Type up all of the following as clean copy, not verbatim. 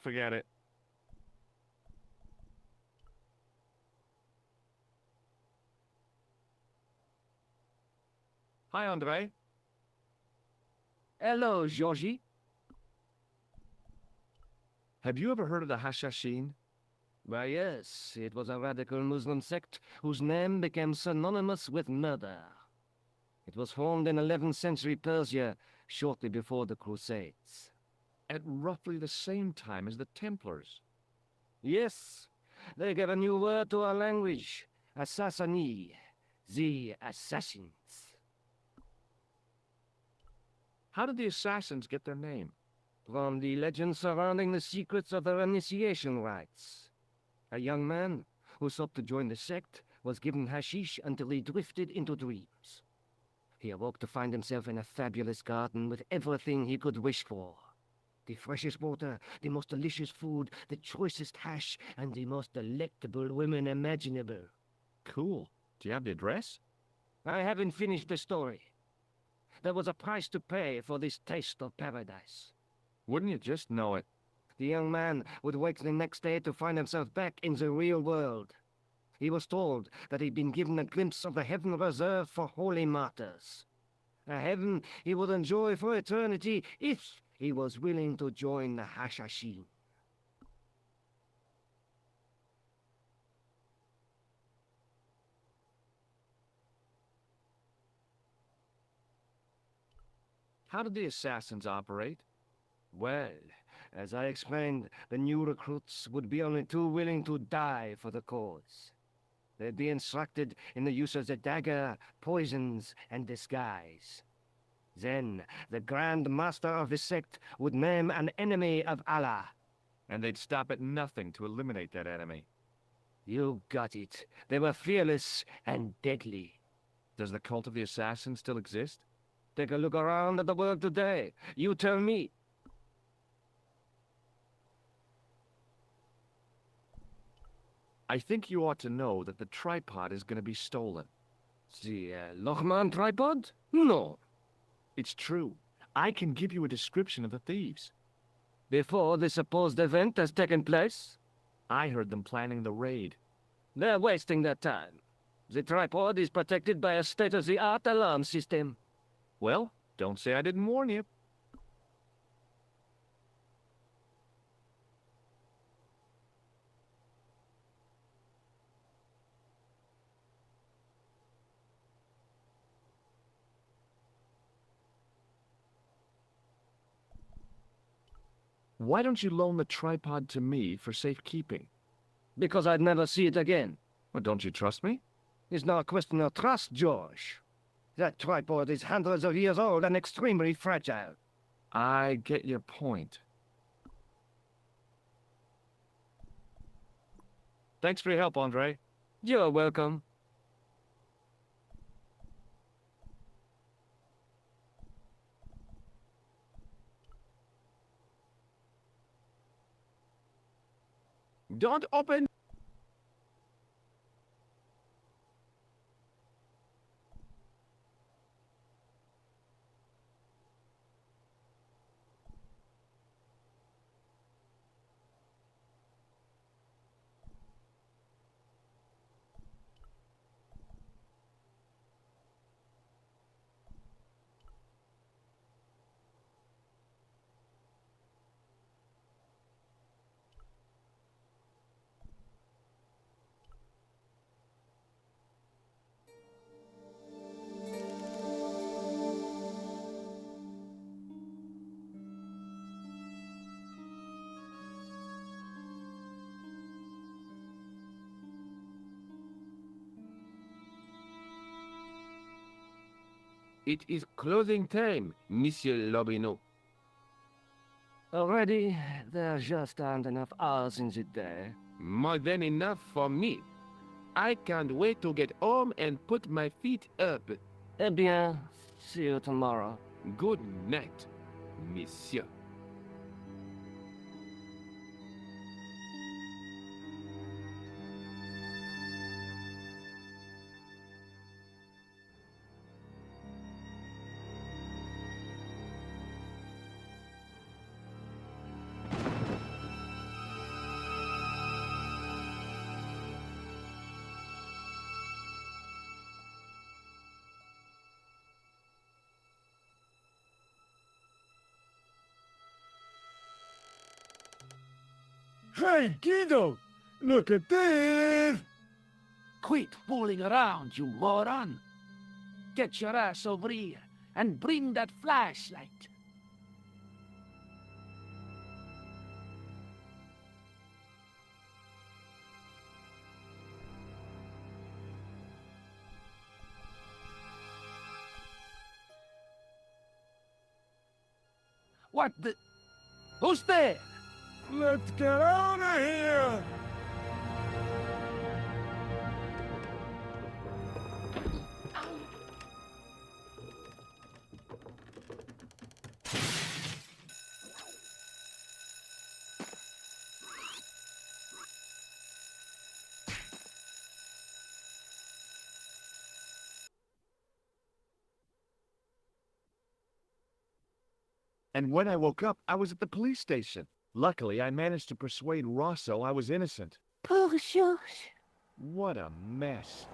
forget it. Hi, Andre. Hello, Georgie. Have you ever heard of the Hashashin? Why, yes, it was a radical Muslim sect whose name became synonymous with murder. It was formed in 11th century Persia, shortly before the Crusades. At roughly the same time as the Templars. Yes, they gave a new word to our language, Assassini, the assassins. How did the Assassins get their name? From the legends surrounding the secrets of their initiation rites. A young man who sought to join the sect was given hashish until he drifted into dreams. He awoke to find himself in a fabulous garden with everything he could wish for. The freshest water, the most delicious food, the choicest hash, and the most delectable women imaginable. Cool. Do you have the address? I haven't finished the story. There was a price to pay for this taste of paradise. Wouldn't you just know it? The young man would wake the next day to find himself back in the real world. He was told that he'd been given a glimpse of the heaven reserved for holy martyrs. A heaven he would enjoy for eternity if he was willing to join the Hashashin. How did the Assassins operate? Well, as I explained, the new recruits would be only too willing to die for the cause. They'd be instructed in the use of the dagger, poisons, and disguise. Then, the Grand Master of the sect would name an enemy of Allah. And they'd stop at nothing to eliminate that enemy. You got it. They were fearless and deadly. Does the cult of the Assassins still exist? Take a look around at the world today. You tell me. I think you ought to know that the tripod is going to be stolen. The Lochman tripod? No. It's true. I can give you a description of the thieves. Before the supposed event has taken place? I heard them planning the raid. They're wasting their time. The tripod is protected by a state-of-the-art alarm system. Well, don't say I didn't warn you. Why don't you loan the tripod to me for safekeeping? Because I'd never see it again. Well, don't you trust me? It's not a question of trust, George. That tripod is hundreds of years old and extremely fragile. I get your point. Thanks for your help, Andre. You're welcome. Don't open! It is closing time, Monsieur Lobineau. Already, there just aren't enough hours in the day. More than enough for me. I can't wait to get home and put my feet up. Eh bien, see you tomorrow. Good night, Monsieur. Hey, Guido! Look at this! Quit fooling around, you moron! Get your ass over here and bring that flashlight. What the... Who's there? Let's get out of here! And when I woke up, I was at the police station. Luckily, I managed to persuade Rosso I was innocent. Poor George. What a mess.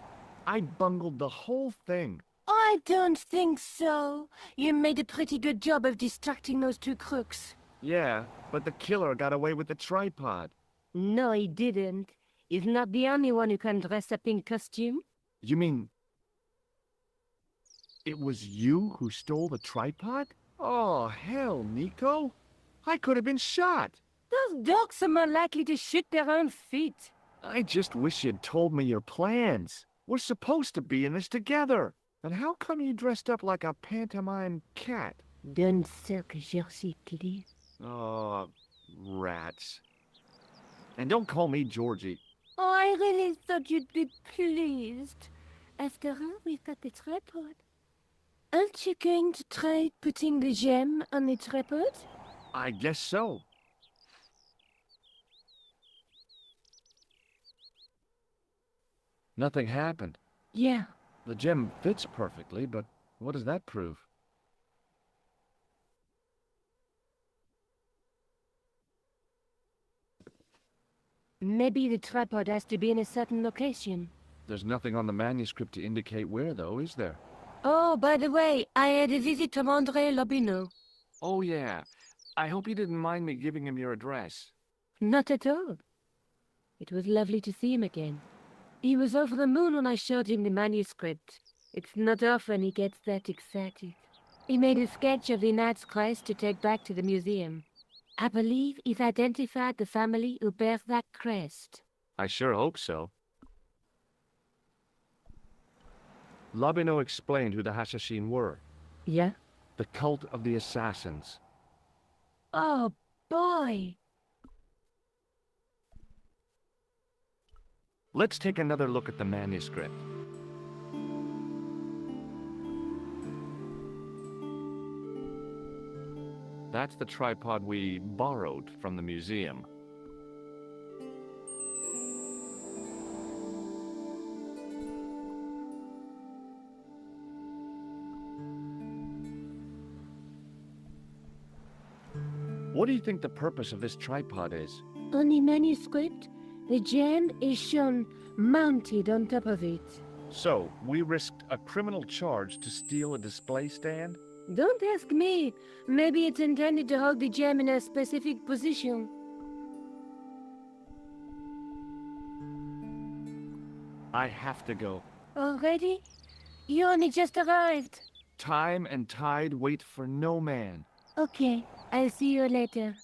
I bungled the whole thing. I don't think so. You made a pretty good job of distracting those two crooks. Yeah, but the killer got away with the tripod. No, he didn't. He's not the only one who can dress up in costume. You mean... it was you who stole the tripod? Oh, hell, Nico. I could have been shot. Those dogs are more likely to shoot their own feet. I just wish you'd told me your plans. We're supposed to be in this together. And how come you dressed up like a pantomime cat? Don't suck, Jersey, please. Oh, rats. And don't call me Georgie. Oh, I really thought you'd be pleased. After all, we've got the tripod. Aren't you going to try putting the gem on the tripod? I guess so. Nothing happened. Yeah. The gem fits perfectly, but what does that prove? Maybe the tripod has to be in a certain location. There's nothing on the manuscript to indicate where, though, is there? Oh, by the way, I had a visit from André Lobineau. Oh, yeah. I hope you didn't mind me giving him your address. Not at all. It was lovely to see him again. He was over the moon when I showed him the manuscript. It's not often he gets that excited. He made a sketch of the Knight's crest to take back to the museum. I believe he's identified the family who bears that crest. I sure hope so. Lobineau explained who the Hashashin were. Yeah? The cult of the assassins. Oh, boy! Let's take another look at the manuscript. That's the tripod we borrowed from the museum. What do you think the purpose of this tripod is? On the manuscript, the gem is shown mounted on top of it. So, we risked a criminal charge to steal a display stand? Don't ask me. Maybe it's intended to hold the gem in a specific position. I have to go. Already? You only just arrived. Time and tide wait for no man. Okay, I'll see you later.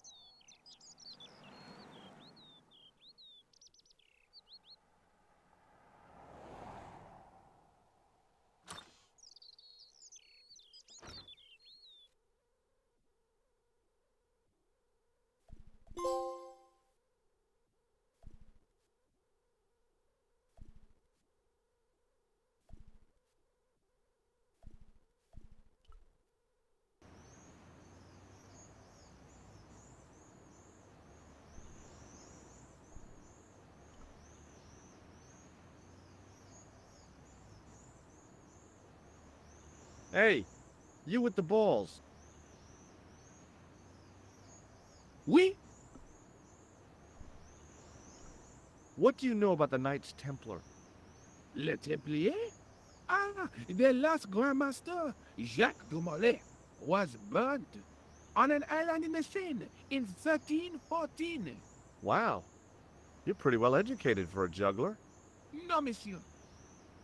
Hey, you with the balls. Oui? What do you know about the Knights Templar? Le Templier? Ah, the last Grand Master, Jacques de Molay, was burnt on an island in the Seine in 1314. Wow. You're pretty well educated for a juggler. No, monsieur.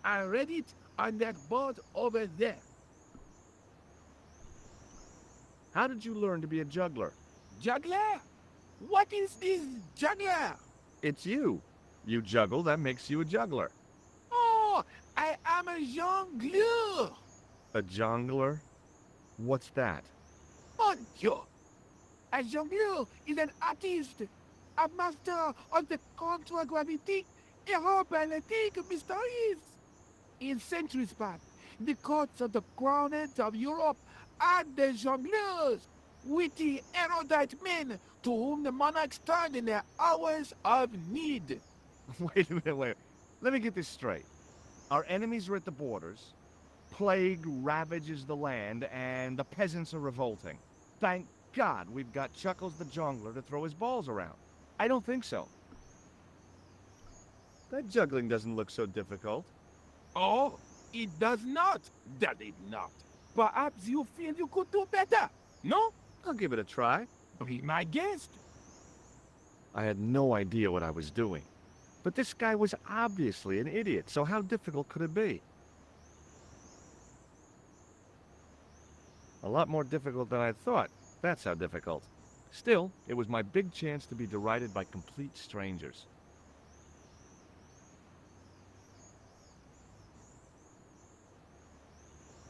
I read it on that board over there. How did you learn to be a juggler? Juggler? What is this juggler? It's you. You juggle, that makes you a juggler. Oh, I am a jongleur. A jongler? What's that? Mon Dieu. A jongleur is an artist, a master of the contragravitic aerobatic mysteries. In centuries past, the courts of the crowned of Europe had the jongleurs, witty, erudite men to whom the monarchs turned in their hours of need. Wait a minute, wait. Let me get this straight. Our enemies are at the borders, plague ravages the land, and the peasants are revolting. Thank God we've got Chuckles the Jongler to throw his balls around. I don't think so. That juggling doesn't look so difficult. Oh, it does not, does it not? Perhaps you feel you could do better, no? I'll give it a try. Be my guest. I had no idea what I was doing. But this guy was obviously an idiot, so how difficult could it be? A lot more difficult than I thought. That's how difficult. Still, it was my big chance to be derided by complete strangers.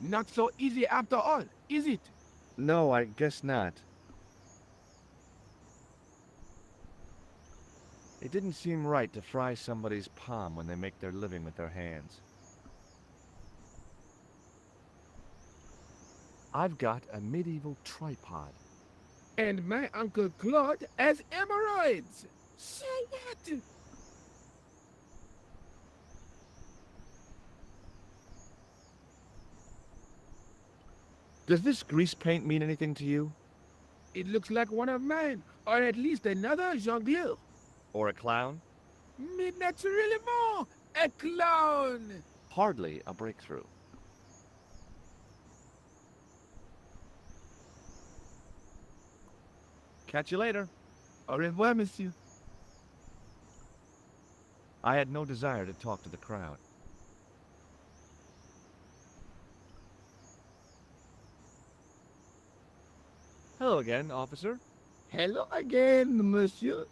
Not so easy after all, is it? No, I guess not. It didn't seem right to fry somebody's palm when they make their living with their hands. I've got a medieval tripod. And my Uncle Claude has hemorrhoids. Say what? Does this grease paint mean anything to you? It looks like one of mine, or at least another jongleur. Or a clown? Mais naturellement, a clown. Hardly a breakthrough. Catch you later. Au revoir, monsieur. I had no desire to talk to the crowd. Hello again, officer. Hello again, monsieur.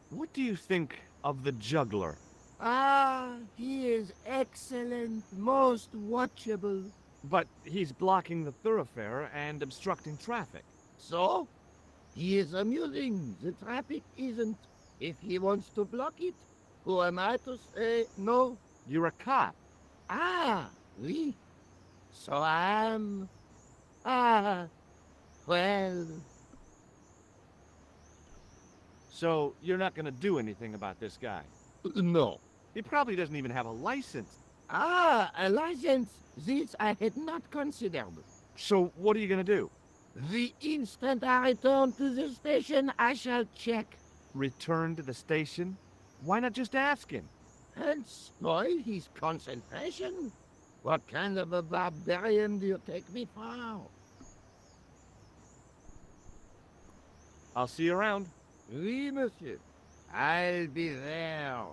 What do you think of the juggler? Ah, he is excellent, most watchable. But he's blocking the thoroughfare and obstructing traffic. So, he is amusing. The traffic isn't. If he wants to block it, who am I to say no? You're a cop. Ah, oui. So I am. Ah, well. So you're not gonna do anything about this guy? No. He probably doesn't even have a license. Ah, a license. This I had not considered. So what are you gonna do? The instant I return to the station, I shall check. Return to the station? Why not just ask him? And spoil his concentration? What kind of a barbarian do you take me for? I'll see you around. Oui, monsieur. I'll be there.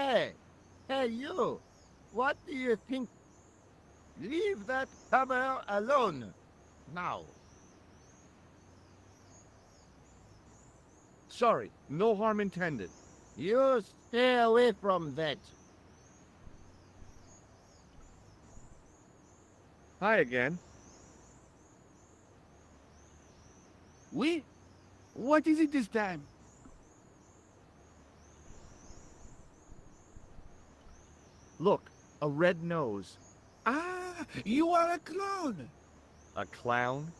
Hey, you. What do you think? Leave that hammer alone. Now. Sorry, no harm intended. You stay away from that. Hi again. Oui? What is it this time? Look, a red nose. Ah, you are a clown. A clown?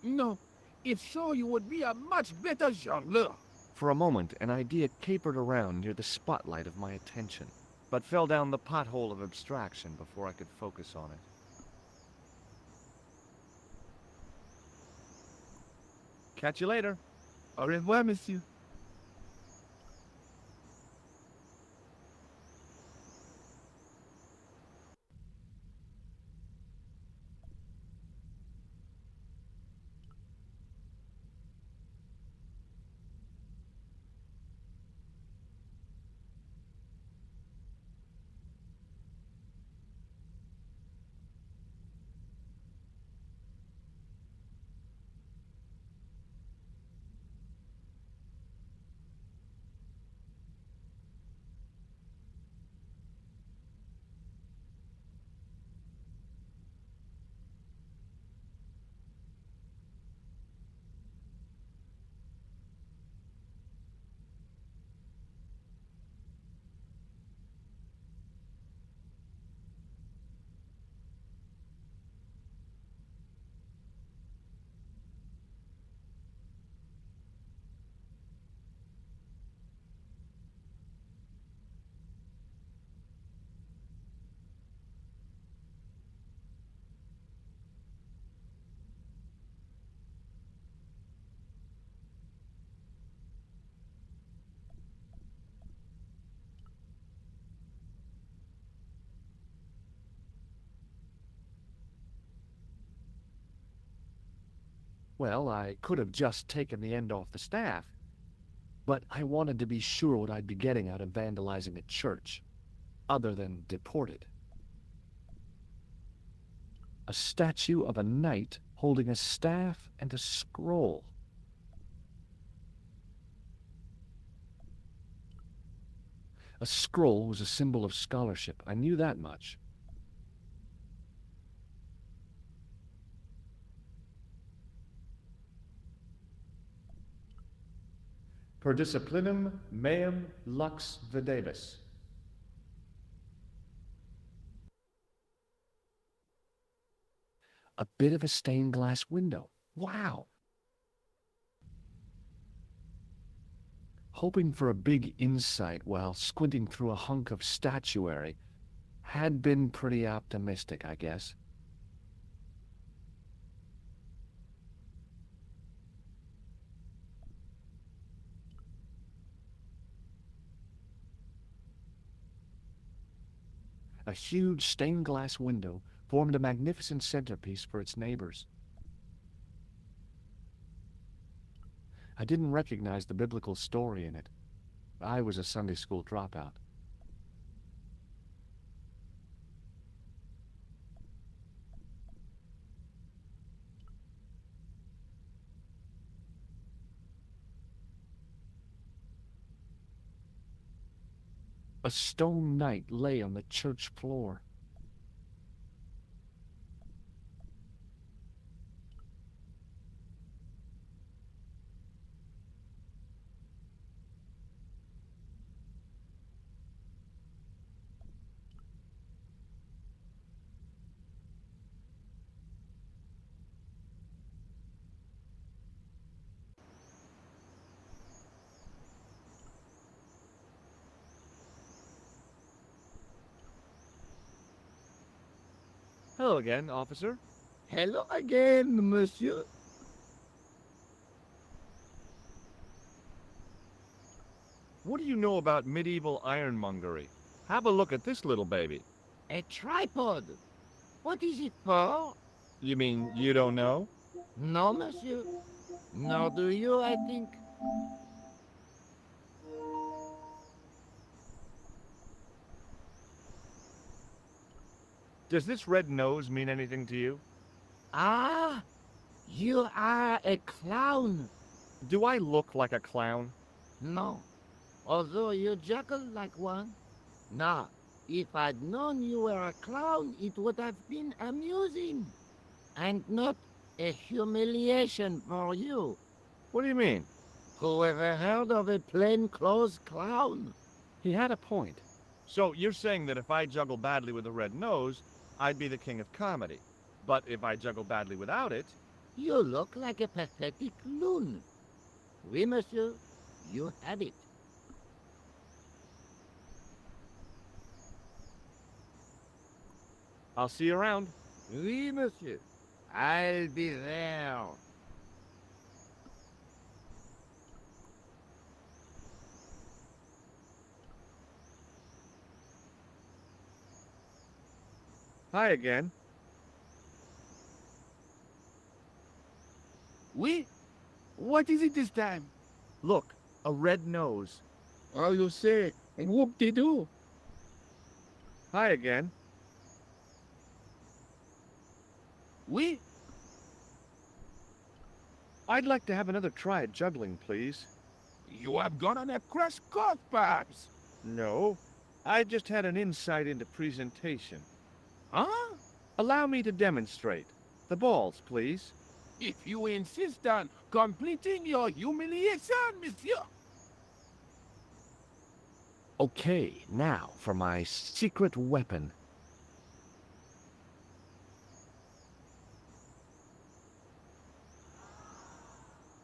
No, if so, you would be a much better jongleur. For a moment, an idea capered around near the spotlight of my attention. but fell down the pothole of abstraction before I could focus on it. Catch you later. Au revoir, monsieur. Well, I could have just taken the end off the staff, but I wanted to be sure what I'd be getting out of vandalizing a church, other than deported. A statue of a knight holding a staff and a scroll. A scroll was a symbol of scholarship. I knew that much. Per disciplinum meum lux videbis. A bit of a stained glass window. Wow! Hoping for a big insight while squinting through a hunk of statuary had been pretty optimistic, I guess. A huge stained glass window formed a magnificent centerpiece for its neighbors. I didn't recognize the biblical story in it. I was a Sunday school dropout. A stone knight lay on the church floor. Hello again, officer. Hello again, monsieur. What do you know about medieval ironmongery? Have a look at this little baby. A tripod. What is it for? You mean you don't know? No, monsieur. Nor do you, I think. Does this red nose mean anything to you? Ah, you are a clown. Do I look like a clown? No, although you juggle like one. Now, if I'd known you were a clown, it would have been amusing. And not a humiliation for you. What do you mean? Who ever heard of a plainclothes clown? He had a point. So you're saying that if I juggle badly with a red nose, I'd be the king of comedy. But if I juggle badly without it... You look like a pathetic loon. Oui, monsieur, you had it. I'll see you around. Oui, monsieur. I'll be there. Hi again. Oui? What is it this time? Look, a red nose. Oh, you say, whoop-de-doo. Hi again. Oui? I'd like to have another try at juggling, please. You have gone on a crash course, perhaps? No, I just had an insight into presentation. Huh? Allow me to demonstrate. The balls, please. If you insist on completing your humiliation, monsieur. Okay, now for my secret weapon.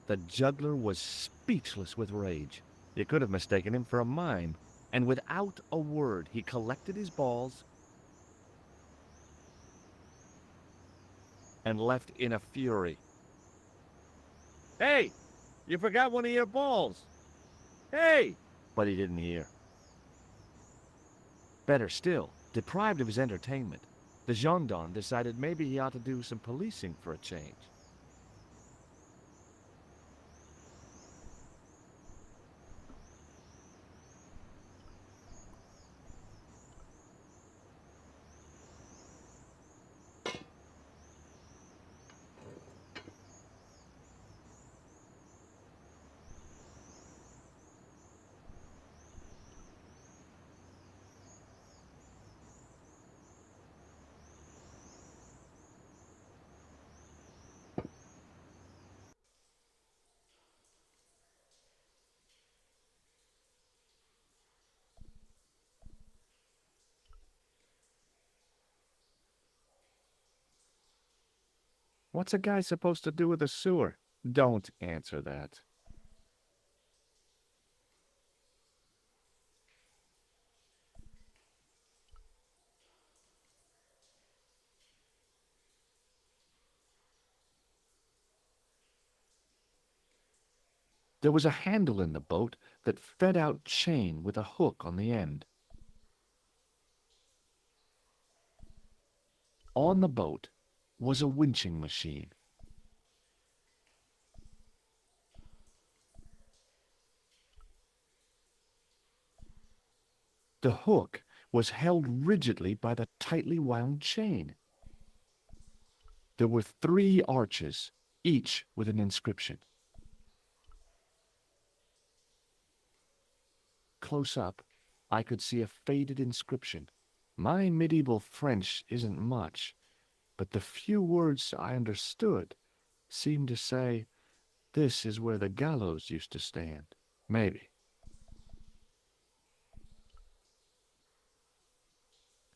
The juggler was speechless with rage. You could have mistaken him for a mime. And without a word, he collected his balls and left in a fury. Hey, you forgot one of your balls. Hey! But he didn't hear. Better still, deprived of his entertainment, the gendarme decided maybe he ought to do some policing for a change. What's a guy supposed to do with a sewer? Don't answer that. There was a handle in the boat that fed out chain with a hook on the end. On the boat was a winching machine. The hook was held rigidly by the tightly wound chain. There were 3 arches, each with an inscription. Close up, I could see a faded inscription. My medieval French isn't much, but the few words I understood seemed to say, "This is where the gallows used to stand." Maybe.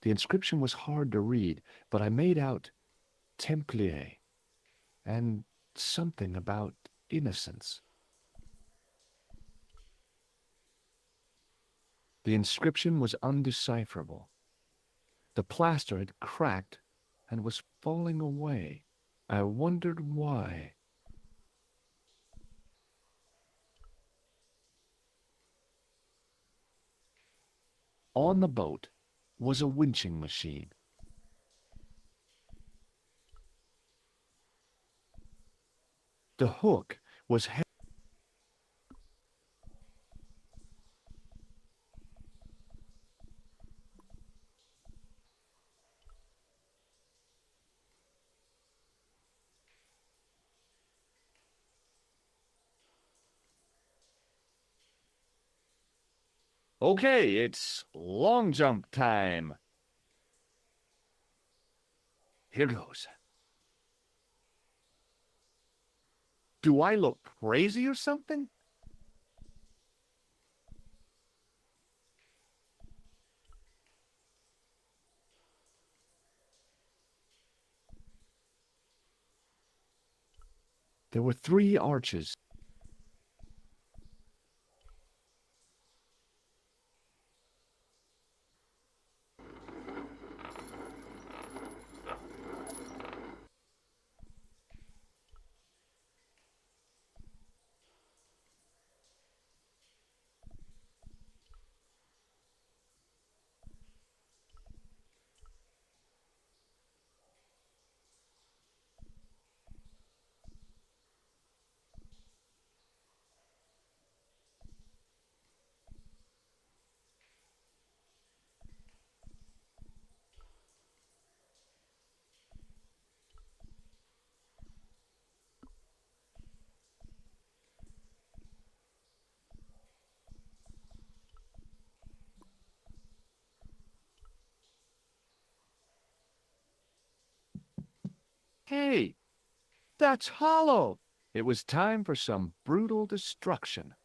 The inscription was hard to read, but I made out Templier and something about innocence. The inscription was undecipherable. The plaster had cracked and was falling away. I wondered why. On the boat was a winching machine. The hook was held. Okay, it's long jump time. Here goes. Do I look crazy or something? There were 3 arches. Hey, that's Hollow! It was time for some brutal destruction.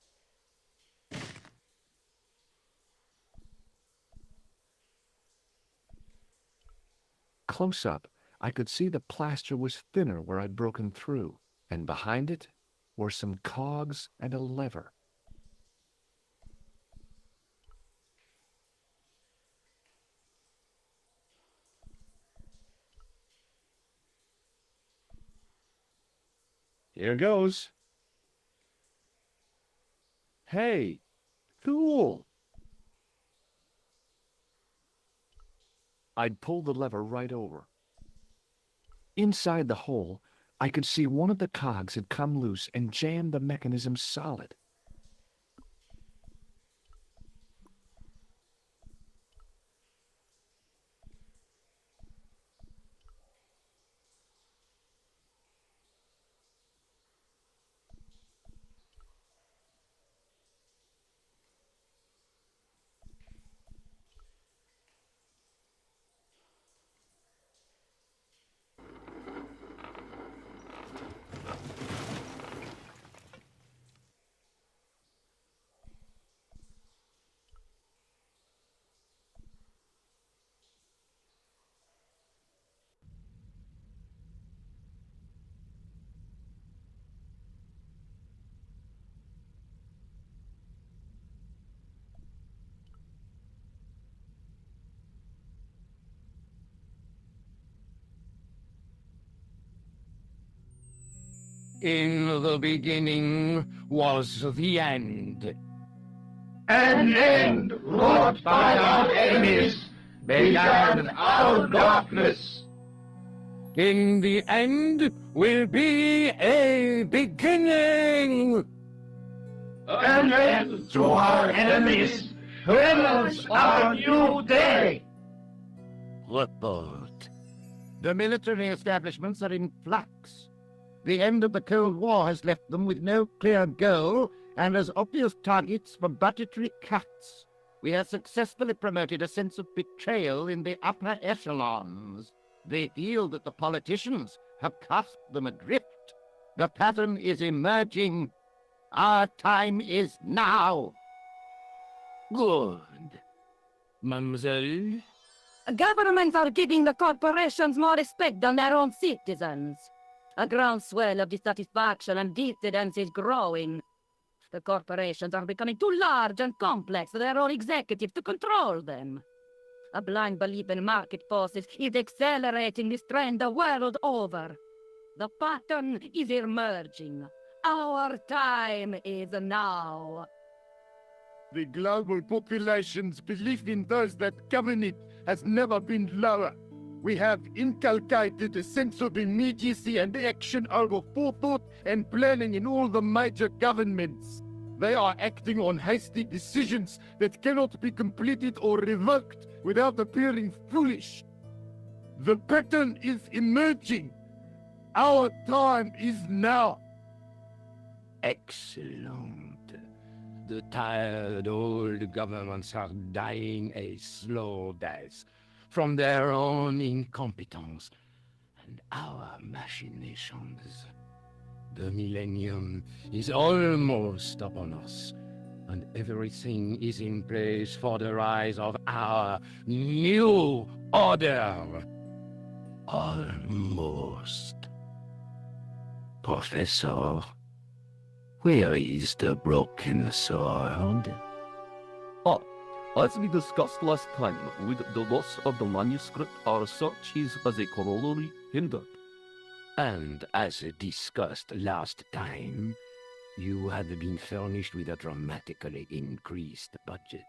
Close up, I could see the plaster was thinner where I'd broken through, and behind it were some cogs and a lever. Here goes. Hey, cool. I'd pull the lever right over. Inside the hole, I could see one of the cogs had come loose and jammed the mechanism solid. In the beginning was the end. An end wrought by our enemies began our darkness. In the end will be a beginning. An end to our enemies heralds our new day. Report. The military establishments are in flux. The end of the Cold War has left them with no clear goal and as obvious targets for budgetary cuts. We have successfully promoted a sense of betrayal in the upper echelons. They feel that the politicians have cast them adrift. The pattern is emerging. Our time is now. Good. Mademoiselle? Governments are giving the corporations more respect than their own citizens. A groundswell of dissatisfaction and dissidence is growing. The corporations are becoming too large and complex for their own executives to control them. A blind belief in market forces is accelerating this trend the world over. The pattern is emerging. Our time is now. The global population's belief in those that govern it has never been lower. We have inculcated a sense of immediacy and action over forethought and planning in all the major governments. They are acting on hasty decisions that cannot be completed or revoked without appearing foolish. The pattern is emerging. Our time is now. Excellent. The tired old governments are dying a slow death from their own incompetence and our machinations. The millennium is almost upon us, and everything is in place for the rise of our new order. Almost. Professor, where is the broken sword? As we discussed last time, with the loss of the manuscript, our search is as a corollary hindered. And as discussed last time, you have been furnished with a dramatically increased budget.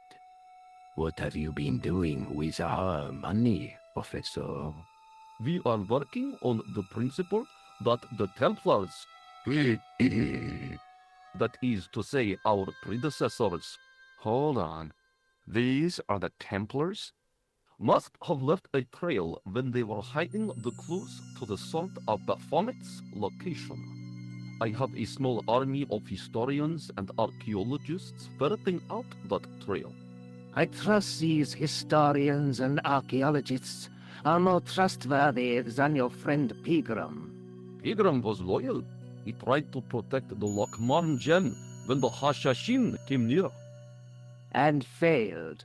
What have you been doing with our money, Professor? We are working on the principle that the Templars, that is to say, our predecessors, Hold on. These are the Templars? must have left a trail when they were hiding the clues to the sort of Baphomet's location. I have a small army of historians and archaeologists ferreting out that trail. I trust these historians and archaeologists are more trustworthy than your friend Pegram. Pegram was loyal. He tried to protect the Lokman gem when the Hashashin came near. And failed.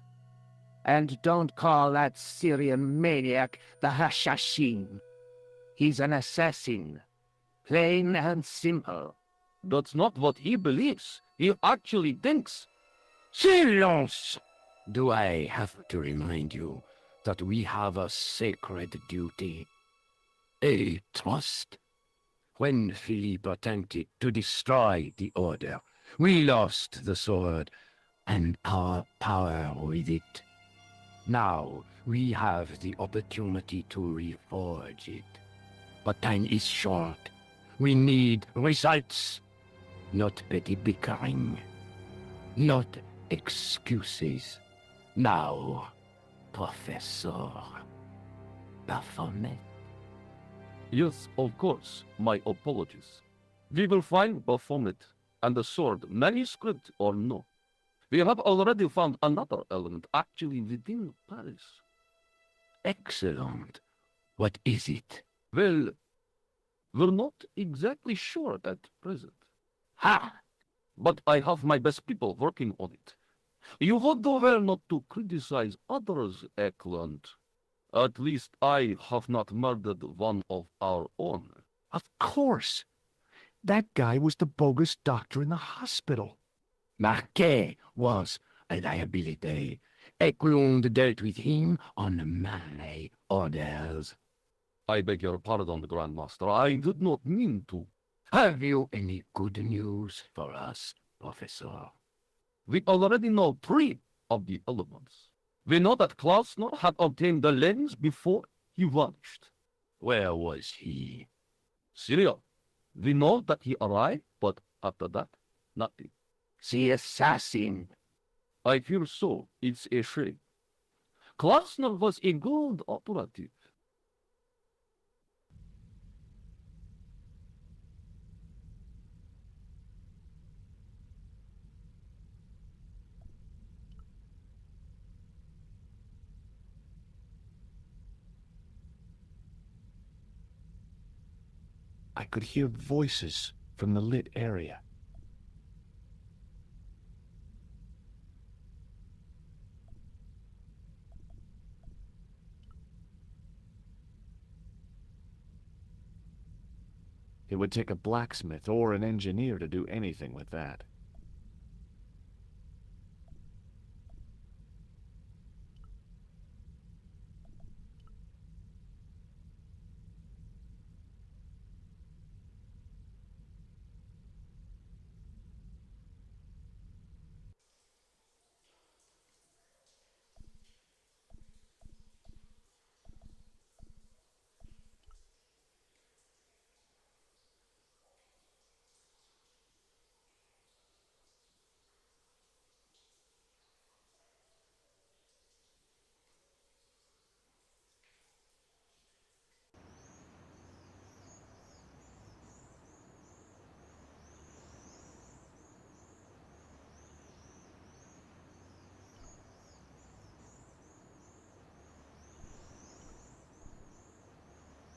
And don't call that Syrian maniac the Hashashin. He's an assassin. Plain and simple. That's not what he believes. He actually thinks. Silence! Do I have to remind you that we have a sacred duty? A trust? When Philippe attempted to destroy the Order, we lost the sword and our power with it. Now we have the opportunity to reforge it. But time is short. We need results, not petty bickering, not excuses. Now, Professor Baphomet. Yes, of course. My apologies. We will find Baphomet and the sword, manuscript or no. We have already found another element actually within Paris. Excellent. What is it? Well, we're not exactly sure at present. Ha! But I have my best people working on it. You would do well not to criticize others, Eklund. At least I have not murdered one of our own. Of course. That guy was the bogus doctor in the hospital. Marquet was a liability. Eklund dealt with him on my orders. I beg your pardon, Grandmaster. I did not mean to. Have you any good news for us, Professor? We already know 3 of the elements. We know that Klausner had obtained the lens before he vanished. Where was he? Syria. We know that he arrived, but after that, nothing. The assassin. I fear so. It's a shame. Klausner was a good operative. I could hear voices from the lit area. It would take a blacksmith or an engineer to do anything with that.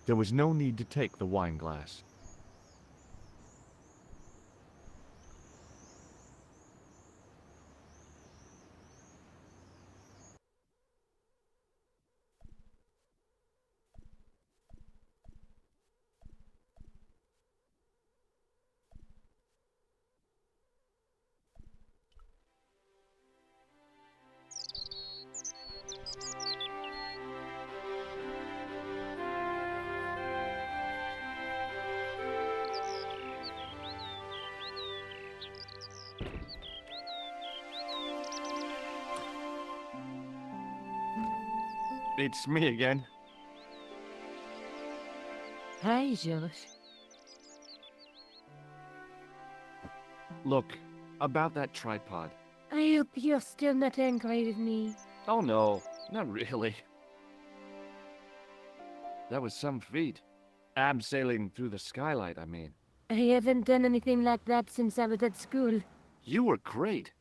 There was no need to take the wine glass. It's me again. Hi, George. Look, about that tripod. I hope you're still not angry with me. Oh no, not really. That was some feat. Abseiling through the skylight, I mean. I haven't done anything like that since I was at school. You were great.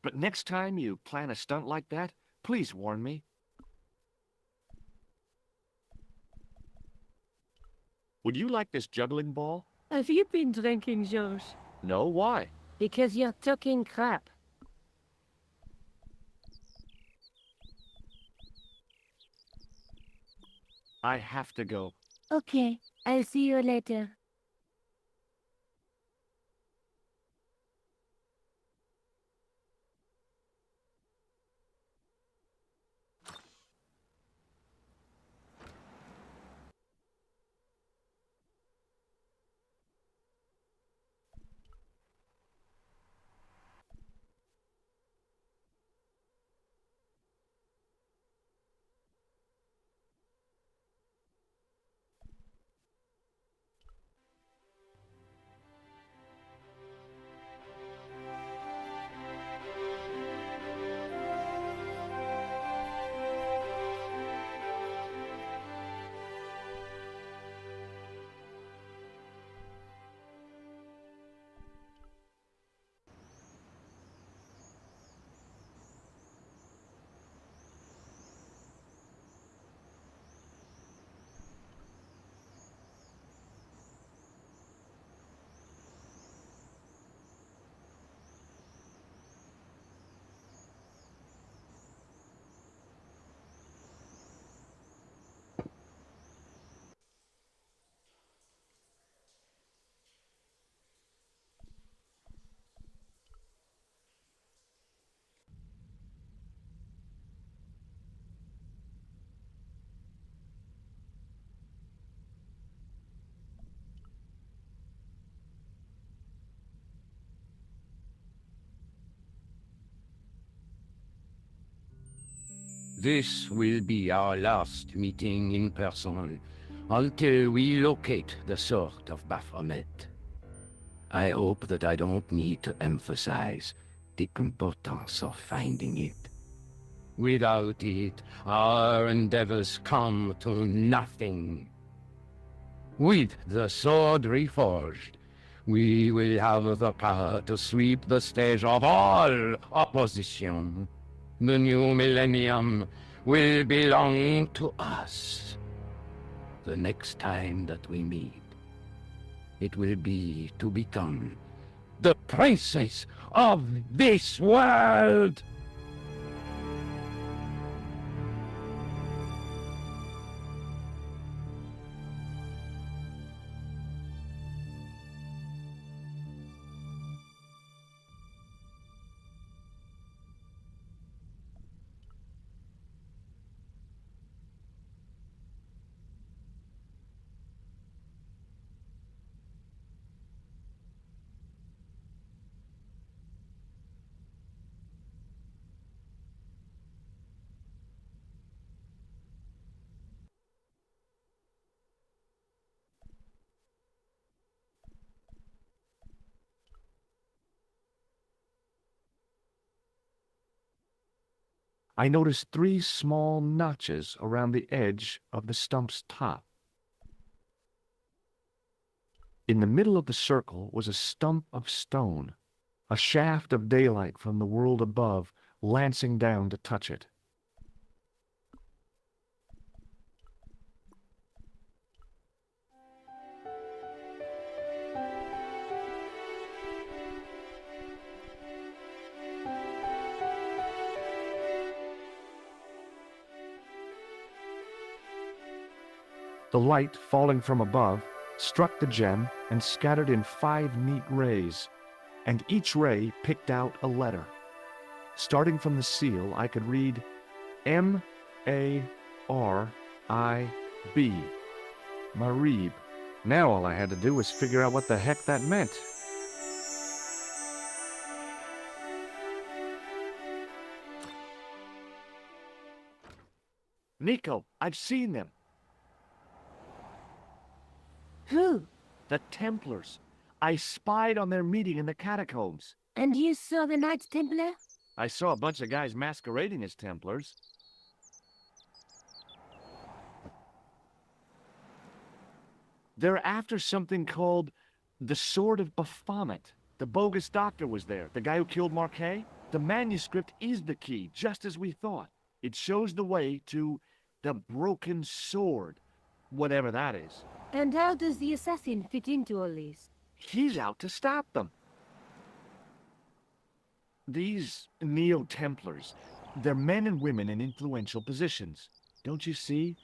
But next time you plan a stunt like that, please warn me. Would you like this juggling ball? Have you been drinking, George? No, why? Because you're talking crap. I have to go. Okay, I'll see you later. This will be our last meeting in person until we locate the Sword of Baphomet. I hope that I don't need to emphasize the importance of finding it. Without it, our endeavors come to nothing. With the sword reforged, we will have the power to sweep the stage of all opposition. The new millennium will belong to us. The next time that we meet, it will be to become the princess of this world! I noticed 3 small notches around the edge of the stump's top. In the middle of the circle was a stump of stone, a shaft of daylight from the world above lancing down to touch it. The light, falling from above, struck the gem and scattered in 5 neat rays, and each ray picked out a letter. Starting from the seal, I could read M-A-R-I-B, Marib. Now all I had to do was figure out what the heck that meant. Nico, I've seen them. Who? The Templars. I spied on their meeting in the catacombs. And you saw the Knights Templar? I saw a bunch of guys masquerading as Templars. They're after something called the Sword of Baphomet. The bogus doctor was there, the guy who killed Marquet. The manuscript is the key, just as we thought. It shows the way to the broken sword, whatever that is. And how does the assassin fit into all this? He's out to stop them. These Neo-Templars, they're men and women in influential positions. Don't you see?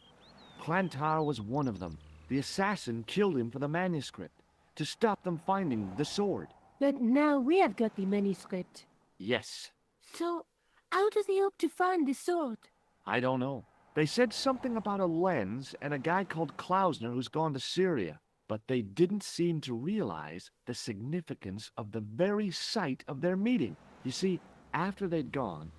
Clantar was one of them. The assassin killed him for the manuscript, to stop them finding the sword. But now we have got the manuscript. Yes. So, how does he hope to find the sword? I don't know. They said something about a lens and a guy called Klausner who's gone to Syria, but they didn't seem to realize the significance of the very site of their meeting. You see, after they'd gone,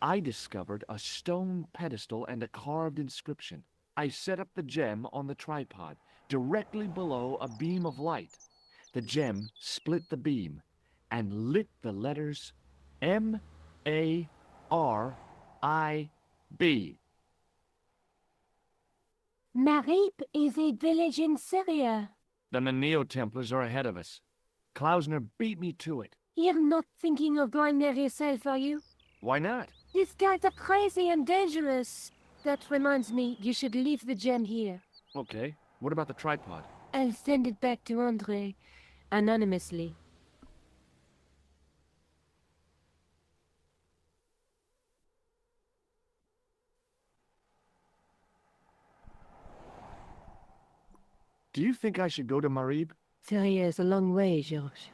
I discovered a stone pedestal and a carved inscription. I set up the gem on the tripod, directly below a beam of light. The gem split the beam and lit the letters M-A-R-I-B. Marib is a village in Syria. Then the Neo-Templars are ahead of us. Klausner beat me to it. You're not thinking of going there yourself, are you? Why not? These guys are crazy and dangerous. That reminds me, you should leave the gem here. Okay. What about the tripod? I'll send it back to Andre, anonymously. Do you think I should go to Marib? Syria is a long way, Georges.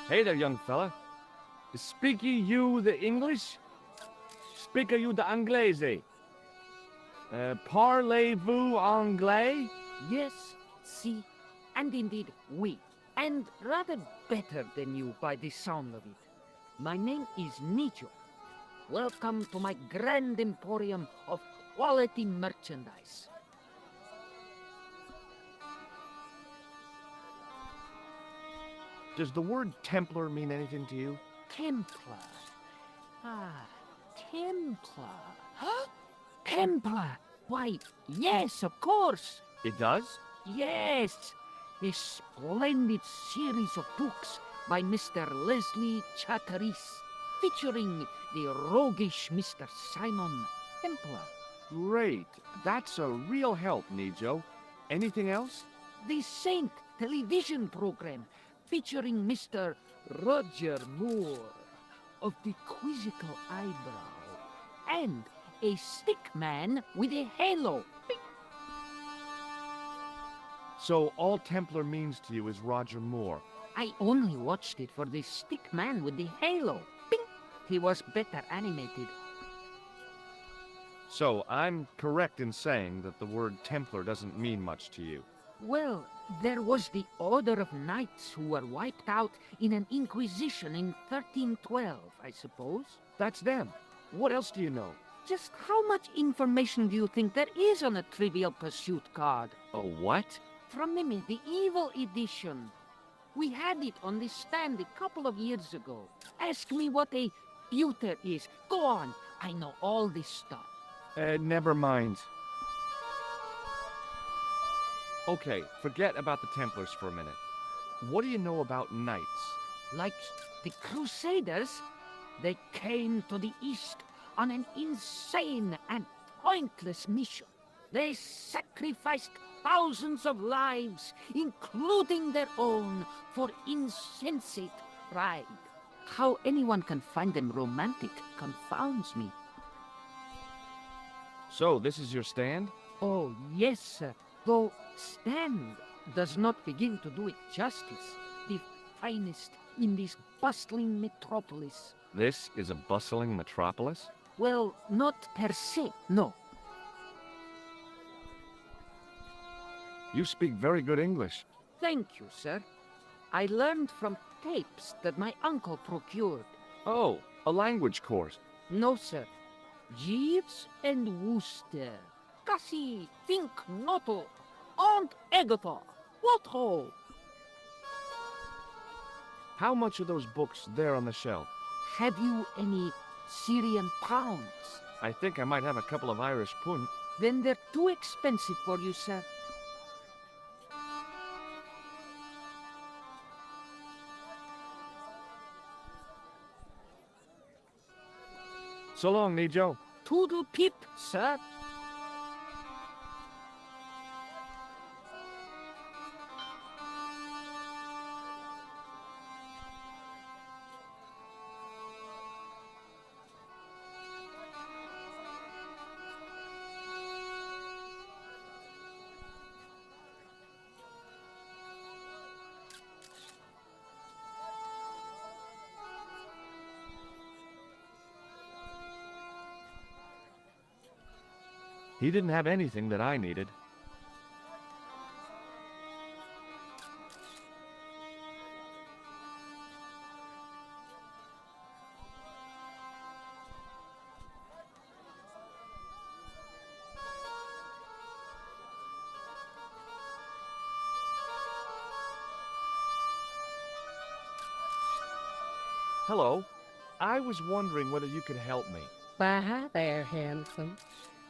Hey there, young fella. Speak ye you the English? Speak you the Anglais? Parlez-vous anglais? Yes, si, and indeed oui, and rather better than you by the sound of it. My name is Nijo. Welcome to my grand emporium of quality merchandise. Does the word Templar mean anything to you? Templar. Ah, Templar. Huh? Templar. Why, yes, of course. It does? Yes. A splendid series of books by Mr. Leslie Charteris, featuring the roguish Mr. Simon Templar. Great. That's a real help, Nijo. Anything else? The Saint television program, featuring Mr. Roger Moore of the quizzical eyebrow, and a stick man with a halo. Bing. So all Templar means to you is Roger Moore. I only watched it for the stick man with the halo. Bing. He was better animated. So I'm correct in saying that the word Templar doesn't mean much to you. Well, there was the Order of Knights who were wiped out in an Inquisition in 1312, I suppose. That's them. What else do you know? Just how much information do you think there is on a Trivial Pursuit card? A what? From the medieval edition. We had it on the stand a couple of years ago. Ask me what a pewter is. Go on. I know all this stuff. Never mind. Okay, forget about the Templars for a minute. What do you know about knights? Like the Crusaders, they came to the East on an insane and pointless mission. They sacrificed thousands of lives, including their own, for insensate pride. How anyone can find them romantic confounds me. So, this is your stand? Oh, yes, sir. Though stand does not begin to do it justice. The finest in this bustling metropolis. This is a bustling metropolis? Well, not per se, no. You speak very good English. Thank you, sir. I learned from tapes that my uncle procured. Oh, a language course. No, sir. Jeeves and Wooster. Cassie, think noto. Aunt Agatha. What ho? How much are those books there on the shelf? Have you any Syrian pounds? I think I might have a couple of Irish pund. Then they're too expensive for you, sir. So long, Nijo. Toodle pip, sir. He didn't have anything that I needed. Hello. I was wondering whether you could help me. Why, hi there, handsome.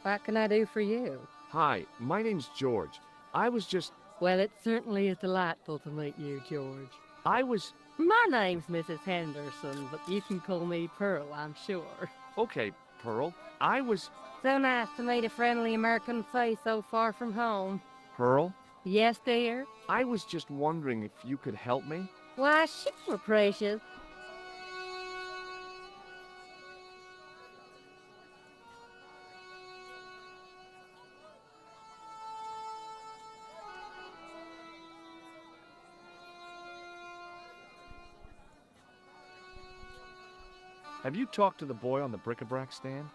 What can I do for you? Hi, my name's George. I was just... Well, it certainly is delightful to meet you, George. I was... My name's Mrs. Henderson, but you can call me Pearl, I'm sure. Okay, Pearl. I was... So nice to meet a friendly American face so far from home. Pearl? Yes, dear? I was just wondering if you could help me. Why, sure, precious. Have you talked to the boy on the bric-a-brac stand?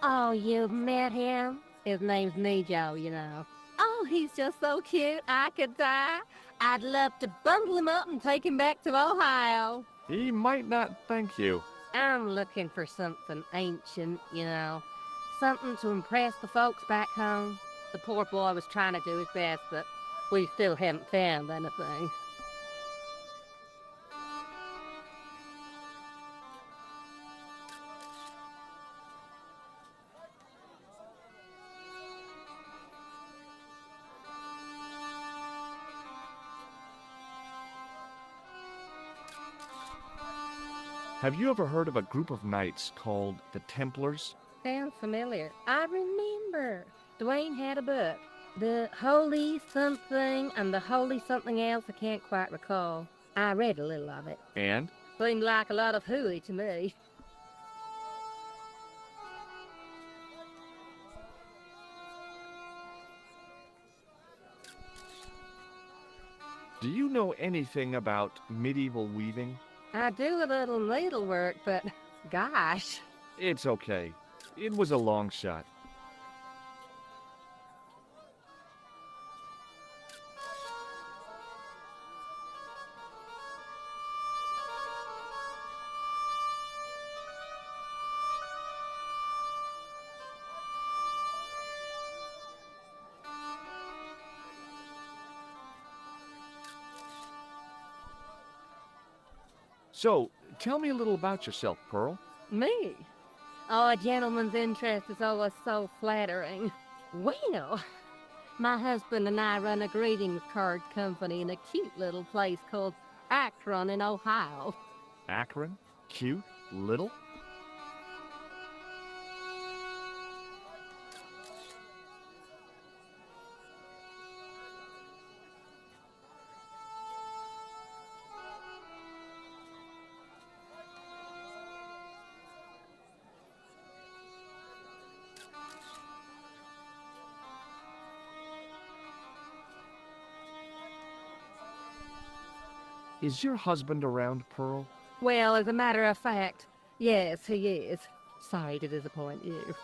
Oh, you've met him? His name's Nejo, you know. Oh, he's just so cute, I could die. I'd love to bundle him up and take him back to Ohio. He might not thank you. I'm looking for something ancient, you know. Something to impress the folks back home. The poor boy was trying to do his best, but we still haven't found anything. Have you ever heard of a group of knights called the Templars? Sounds familiar. I remember. Dwayne had a book. The Holy Something and the Holy Something Else I can't quite recall. I read a little of it. And? Seemed like a lot of hooey to me. Do you know anything about medieval weaving? I do a little needlework, but gosh. It's okay. It was a long shot. So, tell me a little about yourself, Pearl. Me? Oh, a gentleman's interest is always so flattering. Well, my husband and I run a greeting card company in a cute little place called Akron in Ohio. Akron? Cute? Little? Is your husband around, Pearl? Well, as a matter of fact, yes, he is. Sorry to disappoint you.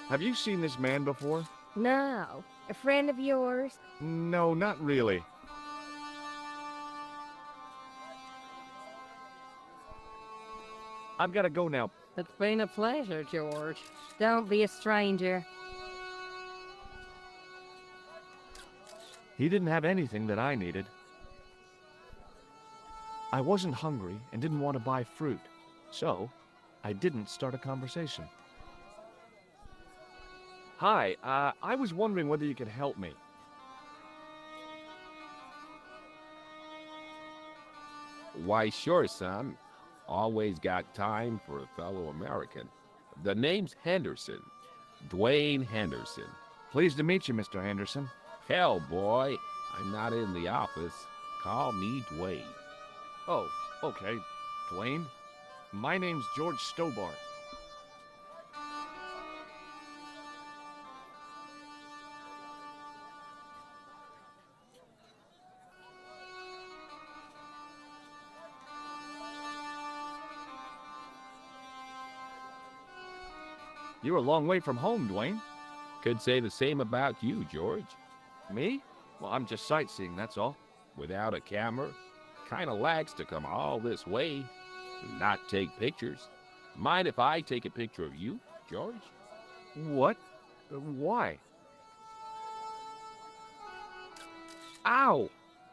Have you seen this man before? No. A friend of yours? No, not really. I've got to go now. It's been a pleasure, George. Don't be a stranger. He didn't have anything that I needed. I wasn't hungry and didn't want to buy fruit, so I didn't start a conversation. Hi, I was wondering whether you could help me. Why, sure, son. Always got time for a fellow American. The name's Henderson. Dwayne Henderson. Pleased to meet you, Mr. Henderson. Hell, boy, I'm not in the office. Call me Dwayne. Oh, okay. Dwayne. My name's George Stobart. You're a long way from home, Dwayne. Could say the same about you, George. Me? Well, I'm just sightseeing, that's all. Without a camera, kinda lax to come all this way, not take pictures. Mind if I take a picture of you, George? What? Why? Ow!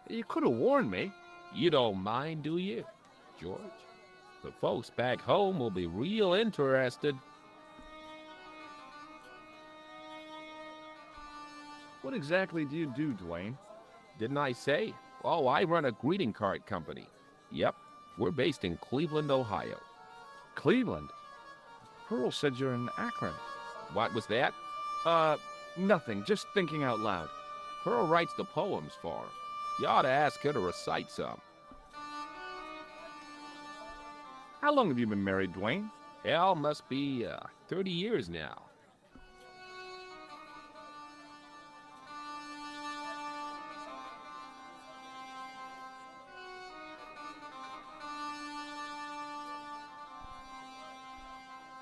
You could have warned me. You don't mind, do you, George? The folks back home will be real interested. What exactly do you do, Dwayne? Didn't I say? Oh, I run a greeting card company. Yep, we're based in Cleveland, Ohio. Cleveland? Pearl said you're in Akron. What was that? Nothing. Just thinking out loud. Pearl writes the poems for him. You ought to ask her to recite some. How long have you been married, Dwayne? Hell, must be 30 years now.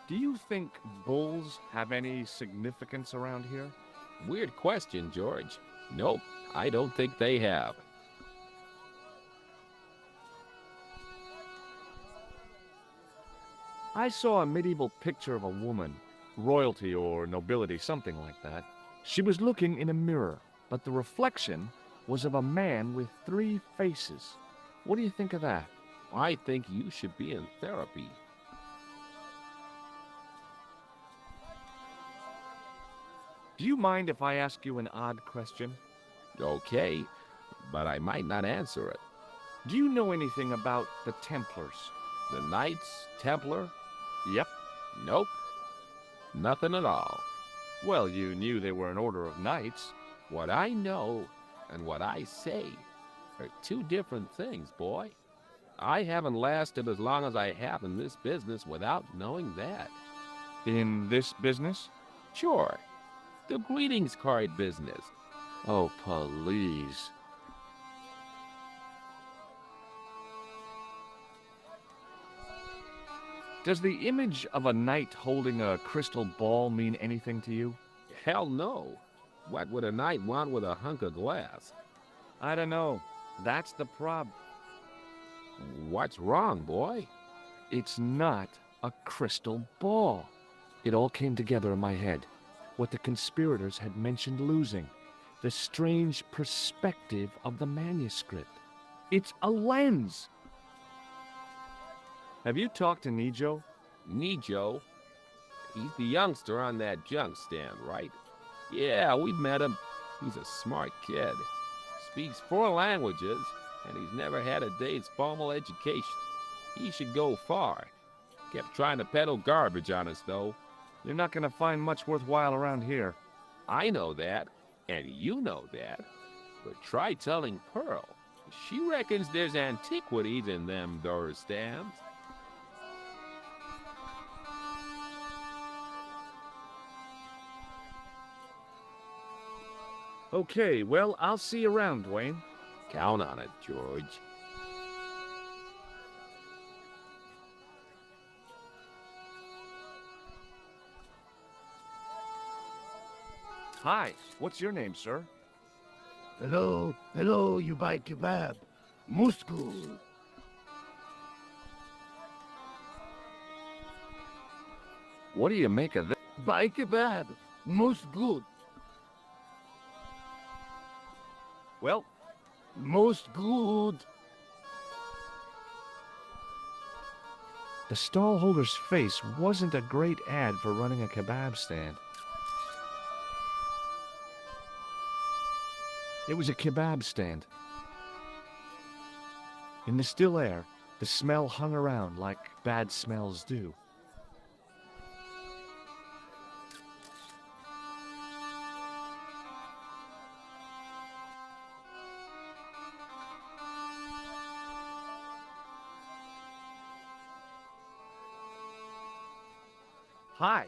Do you think bulls have any significance around here? Weird question, George. Nope, I don't think they have. I saw a medieval picture of a woman, royalty or nobility, something like that. She was looking in a mirror, but the reflection was of a man with 3 faces. What do you think of that? I think you should be in therapy. Do you mind if I ask you an odd question? Okay, but I might not answer it. Do you know anything about the Templars? The Knights Templar? Yep. Nope. Nothing at all. Well, you knew they were an order of knights. What I know and what I say are 2 different things, boy. I haven't lasted as long as I have in this business without knowing that. In this business? Sure. The greetings card business. Oh, please. Does the image of a knight holding a crystal ball mean anything to you? Hell no. What would a knight want with a hunk of glass? I don't know. That's the prob. What's wrong, boy? It's not a crystal ball. It all came together in my head. What the conspirators had mentioned losing. The strange perspective of the manuscript. It's a lens. Have you talked to Nijo? Nijo? He's the youngster on that junk stand, right? Yeah, we've met him. He's a smart kid. Speaks 4 languages, and he's never had a day's formal education. He should go far. Kept trying to peddle garbage on us, though. You're not going to find much worthwhile around here. I know that, and you know that. But try telling Pearl. She reckons there's antiquities in them there stands. Okay, well, I'll see you around, Dwayne. Count on it, George. Hi, what's your name, sir? Hello, you buy kebab. Muskul. What do you make of this? Buy kebab. Most good. Well, most good. The stallholder's face wasn't a great ad for running a kebab stand. It was a kebab stand. In the still air, the smell hung around like bad smells do. hi.